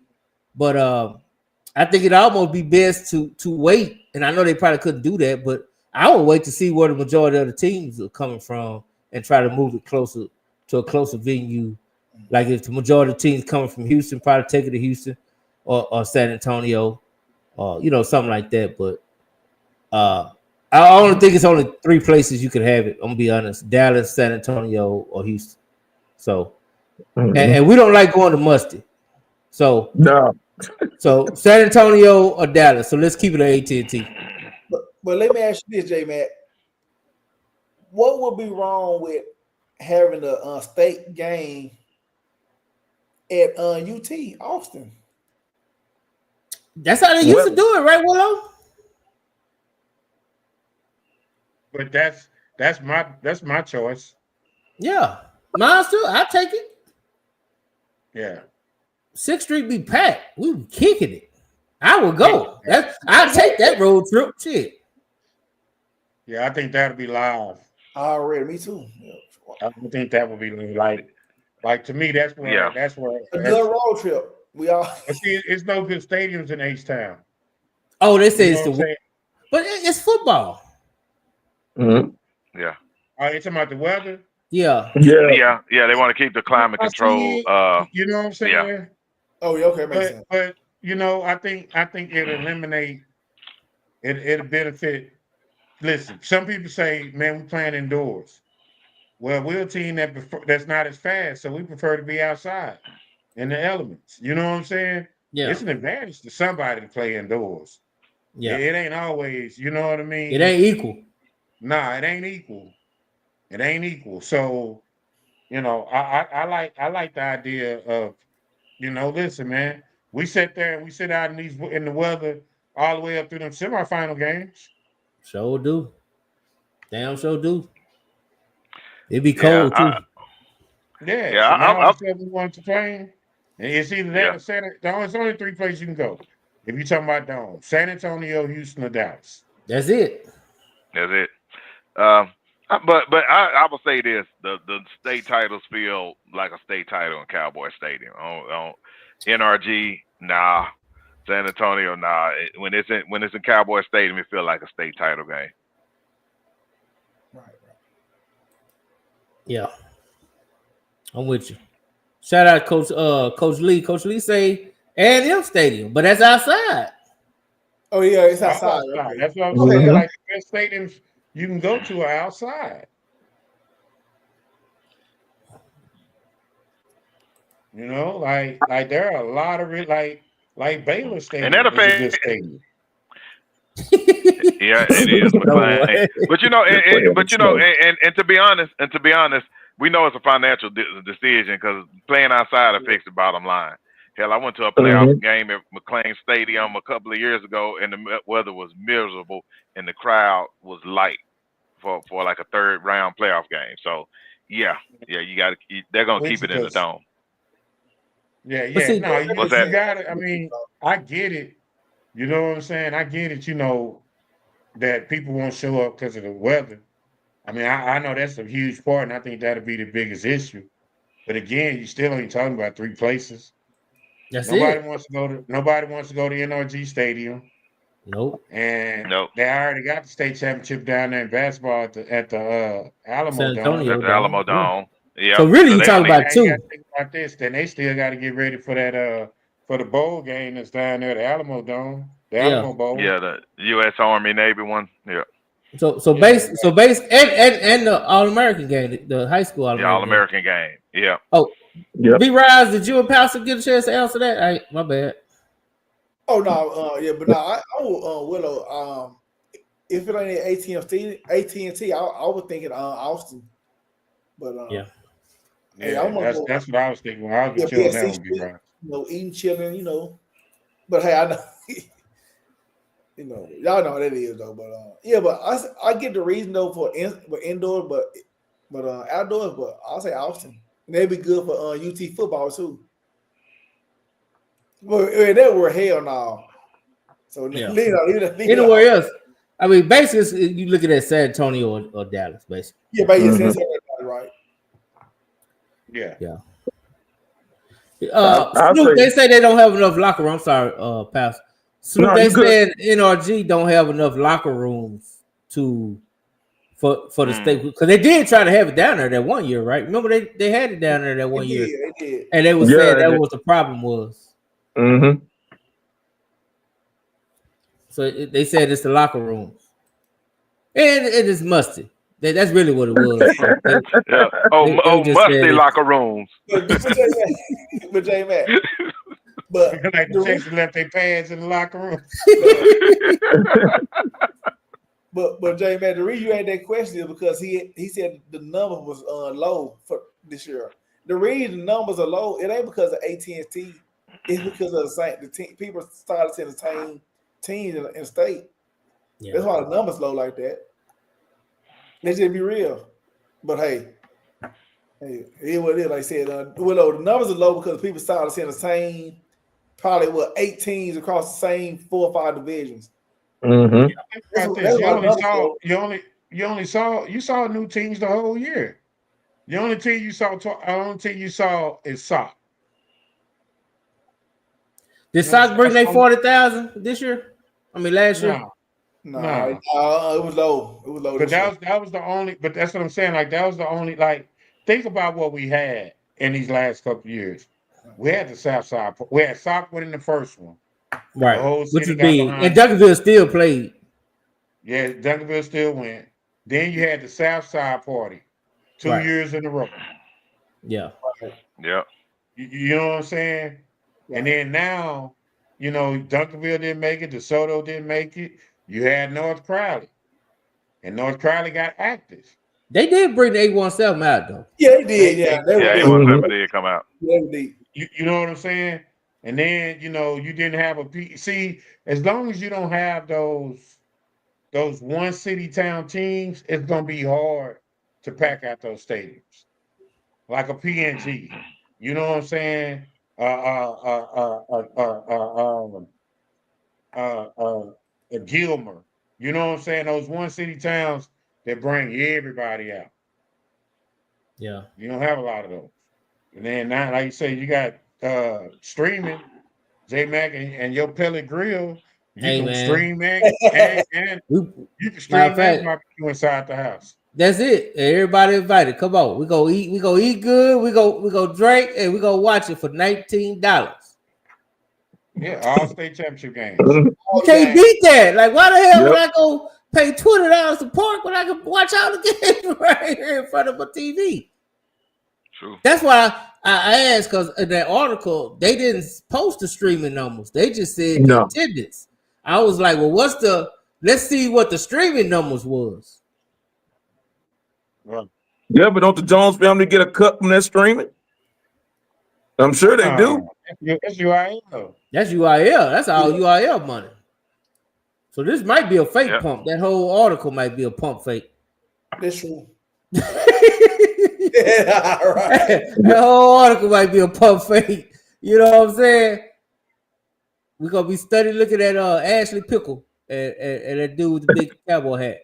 but I think it'd almost be best to wait. And I know they probably couldn't do that, but I would wait to see where the majority of the teams are coming from and try to move it closer to a closer venue. Like if the majority of the teams coming from Houston, probably take it to Houston or San Antonio, or something like that. But I only think it's only 3 places you could have it. I'm gonna be honest: Dallas, San Antonio, or Houston. So, and we don't like going to Musty. So no. So San Antonio or Dallas. So let's keep it at AT&T. But let me ask you this, J-Mac. What would be wrong with having a state game at UT Austin. That's how they used to do it, right, Willow? But that's my choice. Yeah, mine too. I take it. Yeah. 6th Street be packed. We be kicking it. I would go. I'll take that road trip. Shit. Yeah, I think that'll be live. Already, me too. I think that would be like to me. That's where. That's where. A good road trip. We all. See, it's no good stadiums in H-Town. Oh, they say it's the. But it's football. Mm-hmm. Yeah. Are you talking about the weather? Yeah. Yeah. They want to keep the climate control. You know what I'm saying? Yeah. Oh, yeah. Okay, makes sense. But you know, I think it'll eliminate. It'll benefit. Listen, some people say, "Man, we playing indoors." Well, we're a team that's not as fast, so we prefer to be outside in the elements. You know what I'm saying? Yeah. It's an advantage to somebody to play indoors. Yeah. It ain't always, you know what I mean? It ain't equal. Nah, it ain't equal. It ain't equal. So, you know, I like the idea of, you know, listen, man, we sit there and we sit out in the weather all the way up through them semifinal games. Sure do. Damn sure do. It be cold too. Yeah. We want to play. And it's either that or San Antonio. There's only 3 places you can go. If you're talking about Dome, San Antonio, Houston, or Dallas. That's it. That's it. But I will say this: the state titles feel like a state title in Cowboy Stadium. On NRG, nah. San Antonio, nah. When it's in Cowboy Stadium, it feels like a state title game. Yeah, I'm with you. Shout out Coach Lee. Coach Lee say A&M Stadium, but that's outside. Oh yeah, it's outside. That's what I'm saying. Like the best stadiums you can go to are outside. You know, like there are a lot of like Baylor Stadium. And that's a good stadium. Yeah, it is. But you know, and to be honest, we know it's a financial decision because playing outside affects the bottom line. Hell, I went to a playoff game at McLean Stadium a couple of years ago, and the weather was miserable, and the crowd was light for like a 3rd round playoff game. So, yeah, you got to. They're gonna keep it in the dome. Yeah. No, you got it. I mean, I get it. You know what I'm saying? I get it. You know that people won't show up because of the weather. I mean, I know that's a huge part, and I think that'll be the biggest issue. But again, you still ain't talking about 3 places. Nobody wants to go to NRG Stadium. Nope. And they already got the state championship down there in basketball at the Alamo Dome. At the Alamo Dome. Yeah. So really, you talking about 2. Think about this, then they still got to get ready for that for the bowl game that's down there, the Alamo Dome, the Alamo Bowl. Yeah, the U.S. Army Navy one. Yeah. So base and the All-American game, the high school All-American. The All-American game. Yeah. Oh, B-Rise, did you and Pastor get a chance to answer that? My bad. Oh no, but no, I Willow. If it ain't AT&T, I was thinking Austin. But that's what I was thinking when I was chilling there with B-Rise. You know, eating, chilling, you know. But hey, I know, you know, y'all know what it is though. But but I get the reason though for indoor, but outdoors. But I'll say Austin. And they'd be good for UT football too. Well, they were hell no. So anywhere else. I mean, basically, you looking at San Antonio or Dallas, basically. Yeah, but right. Yeah. Snoop, they say they don't have enough locker rooms. I'm sorry, Pastor. Snoop, they said NRG don't have enough locker rooms for the state, because they did try to have it down there that one year, right? Remember they had it down there that one year, they did. And they were saying that was the problem was. Mm-hmm. So they said it's the locker rooms, and it is musty. That's really what it was. Musty locker rooms. But J-Mac. But like the chicks left their pads in the locker room. But J man, the reason you had that question is because he said the number was low for this year. The reason the numbers are low, it ain't because of AT&T. It's because of people started seeing the same teams in state. Yeah. That's why the numbers low like that. Let's just be real. But hey, here's what it is. Like I said, the numbers are low because people started seeing the same, probably 8 teams across the same 4 or 5 divisions. Mm-hmm. You saw new teams the whole year. The only team you saw is Sock. Did Sock bring their 40,000 this year? I mean, last year. No, it was low. It was low. But that was the only. But that's what I'm saying. Like that was the only. Like think about what we had in these last couple of years. We had the South Side. We had Sock winning the first one. Right. Which was big. And Duncanville still played. Yeah, Duncanville still went. Then you had the South Side party 2 years in a row. Yeah. Yeah. You know what I'm saying? Right. And then now, Duncanville didn't make it. DeSoto didn't make it. You had North Crowley. And North Crowley got active. They did bring the 817 out, though. Yeah, they did. Yeah, 817 did come out. Yeah, they did. You know what I'm saying? And then, you didn't have see, as long as you don't have those one city town teams, it's gonna be hard to pack out those stadiums. Like a PNG. You know what I'm saying? A Gilmer. You know what I'm saying? Those one city towns that bring everybody out. Yeah. You don't have a lot of those. And then now, like you say, you got streaming, J-Mac and your pellet grill. You can stream and you can stream that barbecue inside the house. That's it. Everybody invited. Come on. We go eat good. We go drink and we go watch it for $19. Yeah, all state championship games. You can't beat that. Like, why the hell would I go pay $20 to park when I can watch all the games right here in front of a TV? True. That's why I asked, because in that article, they didn't post the streaming numbers. They just said the attendance. I was like, well, let's see what the streaming numbers was. Right. Yeah, but don't the Jones family get a cut from that streaming? I'm sure they do. That's UIL. That's UIL. That's all UIL money. So this might be a fake pump. That whole article might be a pump fake. That's true. Yeah, right. The whole article might be a pump fake. You know what I'm saying? We're gonna be studying looking at Ashley Pickle and that dude with the big cowboy hat.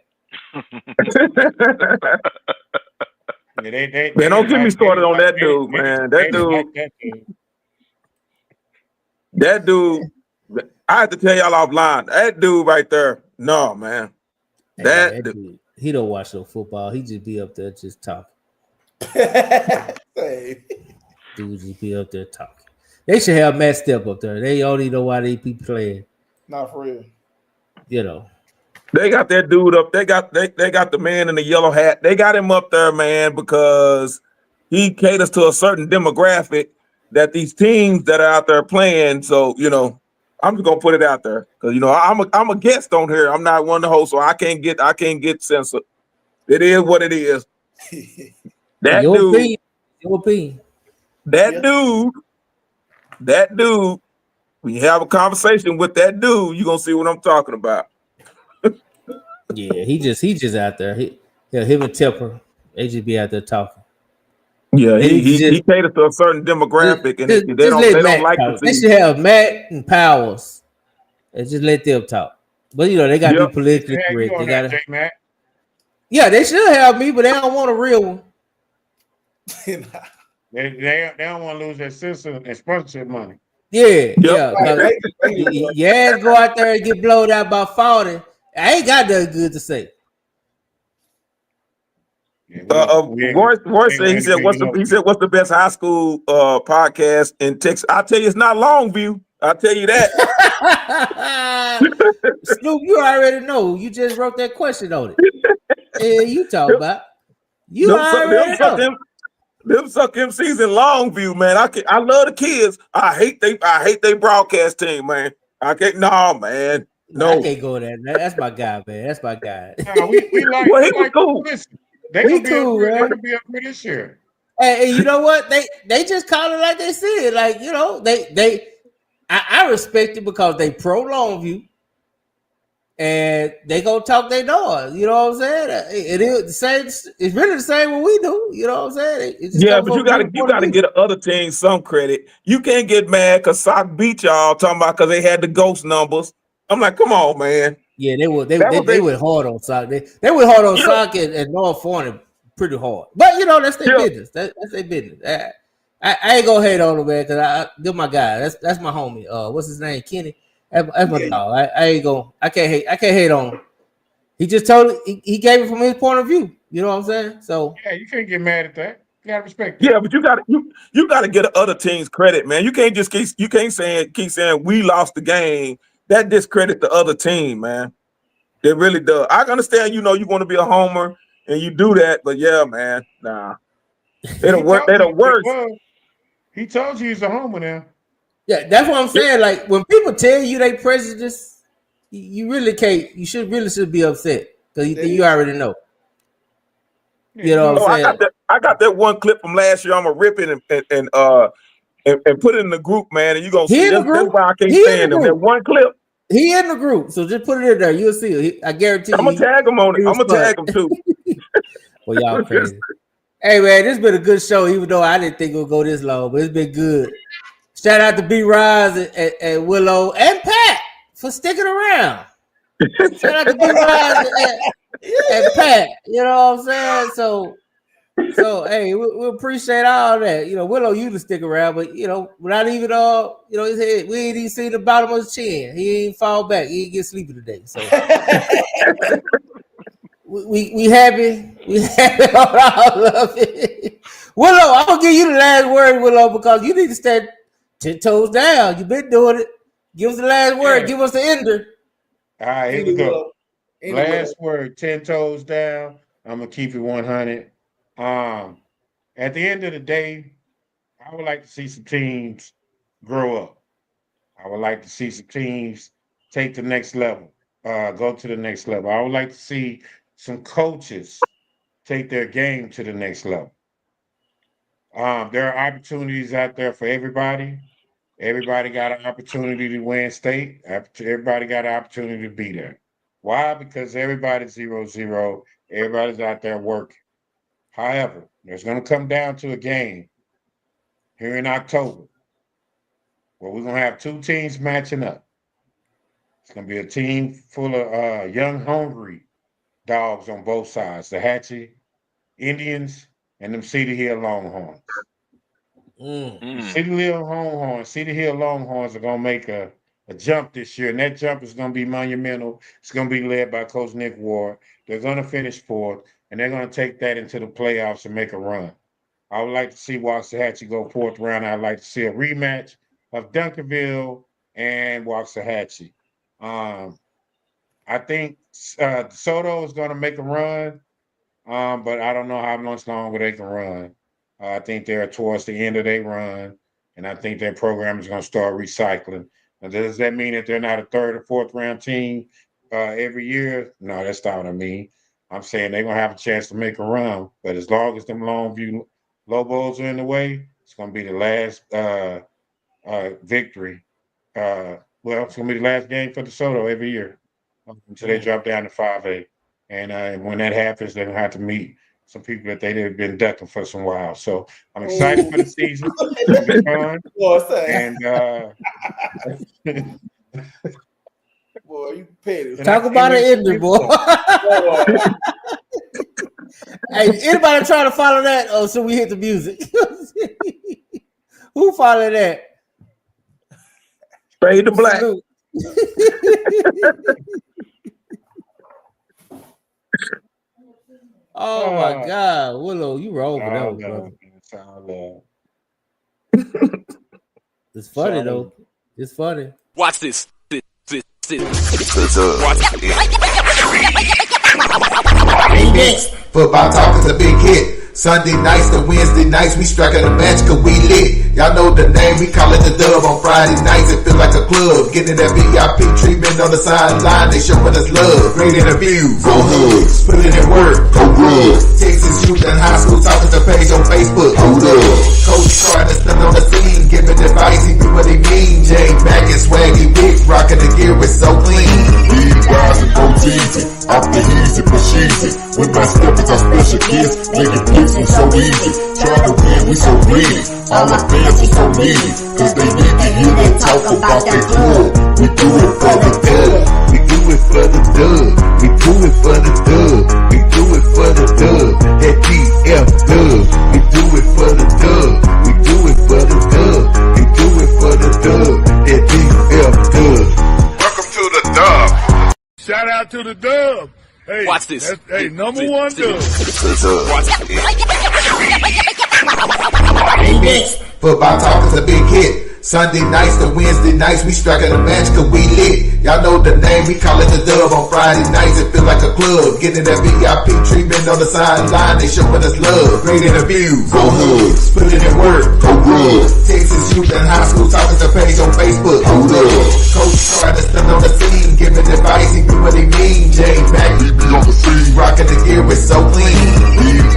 Man, don't get me started on that dude, man. That dude, I have to tell y'all offline. That dude right there, no, man. That dude. He don't watch no football. He just be up there just talking. Dude just be up there talking. They should have Matt Step up there. They only know why they be playing. Not for real. You know. They got that dude up. They got the man in the yellow hat. They got him up there, man, because he caters to a certain demographic that these teams that are out there playing. So, I'm just gonna put it out there because I'm a guest on here. I'm not one of the hosts, so I can't get censored. It is what it is. That dude. When you have a conversation with that dude, you're gonna see what I'm talking about. Yeah, he just out there. Him and Tipper, they just be out there talking. Yeah, he caters to a certain demographic, and they don't like to see. They should have Matt and Powers, and just let them talk. But they got to be politically correct. They got to. Yeah, they should have me, but they don't want a real one. They don't want to lose their system and sponsorship money. Yeah. Your ass go out there and get blown out by 40. I ain't got nothing good to say. Royce said he said what's the best high school podcast in Texas? I'll tell you it's not Longview. I'll tell you that. Snoop, you already know. You just wrote that question on it. Yeah, you talk about. You already know. Them suck MCs in Longview, man. I love the kids. I hate they broadcast team, man. I can't. No, man. No. I can't go there. That's my guy, man. That's my guy. We like. Well, we he was like cool. listen, they gonna We be cool, up here. They man. gonna be up here this year. And you know what? They just call it like they see it. Like, you know, I respect it because they pro Longview. And they gonna talk their noise, you know what I'm saying? It is the same. It's really the same what we do, you know what I'm saying? It just Yeah, comes but you from gotta different get the other team some credit. You can't get mad because Sock beat y'all talking about because they had the ghost numbers. I'm like, come on, man. Yeah, they went hard on Sock. They went hard on Sock and North Forney pretty hard. But you know, that's their business. That's their business. I ain't gonna hate on them, man, because they're my guy. That's my homie. What's his name? Kenny. That's my dog. I can't hate on him. He just he gave it from his point of view. You know what I'm saying? So yeah, you can't get mad at that. You gotta respect that. Yeah, but you gotta get the other team's credit, man. You can't just keep saying we lost the game. That discredit the other team, man. It really does. I understand, you know, you want to be a homer and you do that, but yeah, man, nah. They're the worst. He told you he's a homer now. yeah, that's what I'm saying. Like when people tell you they prejudice, you really can't. You should be upset because you already know. You know what I'm saying? I got that one clip from last year. I'm gonna rip it and put it in the group, man. And you gonna see that's why I can't stand him. That one clip. He in the group, so just put it in there. You'll see. I guarantee I'm gonna tag him on it. I'm gonna tag him too. Well, y'all crazy. Hey man, this has been a good show, even though I didn't think it would go this long, but it's been good. Shout out to B Rise and Willow and Pat for sticking around. Shout out to B Rise and Pat. You know what I'm saying? So hey, we appreciate all that. You know, Willow used to stick around, but you know, without even you know, his head, we ain't even seen the bottom of his chin. He ain't fall back. He ain't get sleepy today. So we happy. We happy on all of it. Willow, I'm gonna give you the last word, Willow, because you need to stand 10 toes down. You've been doing it. Give us the last word. Give us the ender. All right, here we go. Last word, 10 toes down. I'm gonna keep it 100. At the end of the day, I would like to see some teams grow up. I would like to see some teams take the next level, go to the next level. I would like to see some coaches take their game to the next level. There are opportunities out there for everybody. Everybody got an opportunity to win state. Everybody got an opportunity to be there. Why? Because everybody's 0-0. Everybody's out there working. However, there's going to come down to a game here in October where we're going to have two teams matching up. It's going to be a team full of young, hungry dogs on both sides, the Hatchie Indians and them Cedar Hill Longhorns. Cedar Hill Longhorns are going to make a jump this year, and that jump is going to be monumental. It's going to be led by Coach Nick Ward. They're going to finish fourth, and they're going to take that into the playoffs and make a run. I would like to see Waxahachie go fourth round. I'd like to see a rematch of Duncanville and Waxahachie. I think DeSoto is going to make a run, but I don't know how much longer they can run. I think they're towards the end of their run, and I think their program is going to start recycling. Now, does that mean that they're not a third or fourth round team every year? No, that's not what I mean. I'm saying they're going to have a chance to make a run, but as long as them Longview Lobos are in the way, it's going to be the last victory. It's going to be the last game for DeSoto every year until they drop down to 5A. And when that happens, they're going to have to meet some people that they've been ducking for some while. So I'm excited for the season. It's going to be fun. And boy, you petty. Talk about an ender, boy. Hey, anybody trying to follow that? Oh, so we hit the music. Who followed that? Fade to black. Oh my God, Willow, you were over there, bro. It's funny though. It's funny. Watch this. Next, football talk is a big hit. Sunday nights to Wednesday nights, we striking a match cause we lit. Y'all know the name, we call it the Dub. On Friday nights, it feel like a club. Getting that VIP treatment on the sideline, they showing us love. Great interviews, go hugs, put it in work, go rub. Texas youth and high school talking to page on Facebook, hold up. Coach trying to stand on the scene, giving advice, he do what he mean. Jay Mack and Swaggy Vic, rocking the gear, it's so clean. These guys are go easy, off the easy, push easy. When my steppers are special guests, making flips and so easy. Trying to win, we so greedy. All the fans are so needy, cause they need to hear them talk about their club. We do it for the dub. We do it for the dub. We do it for the dub. We do it for the dub. That DF dub. We do it for the dub. We do it for the dub. We do it for the dub. That DF dub. Welcome to the dub. Shout out to the dub. Hey, Watch this. Hey, number one dub. Next, football talk is a big hit. Sunday nights to Wednesday nights, we striking a match cause we lit. Y'all know the name, we call it the Dub. On Friday nights, it feel like a club. Getting that VIP treatment on the sideline, they showing us love. Great interviews, go hugs, put it in work, go rub. Texas youth and high school talking to page on Facebook, hold up. Coach trying to stand on the scene, giving advice, he do what he mean. Jay Mack, We be on the scene. rocking the gear, it's so clean.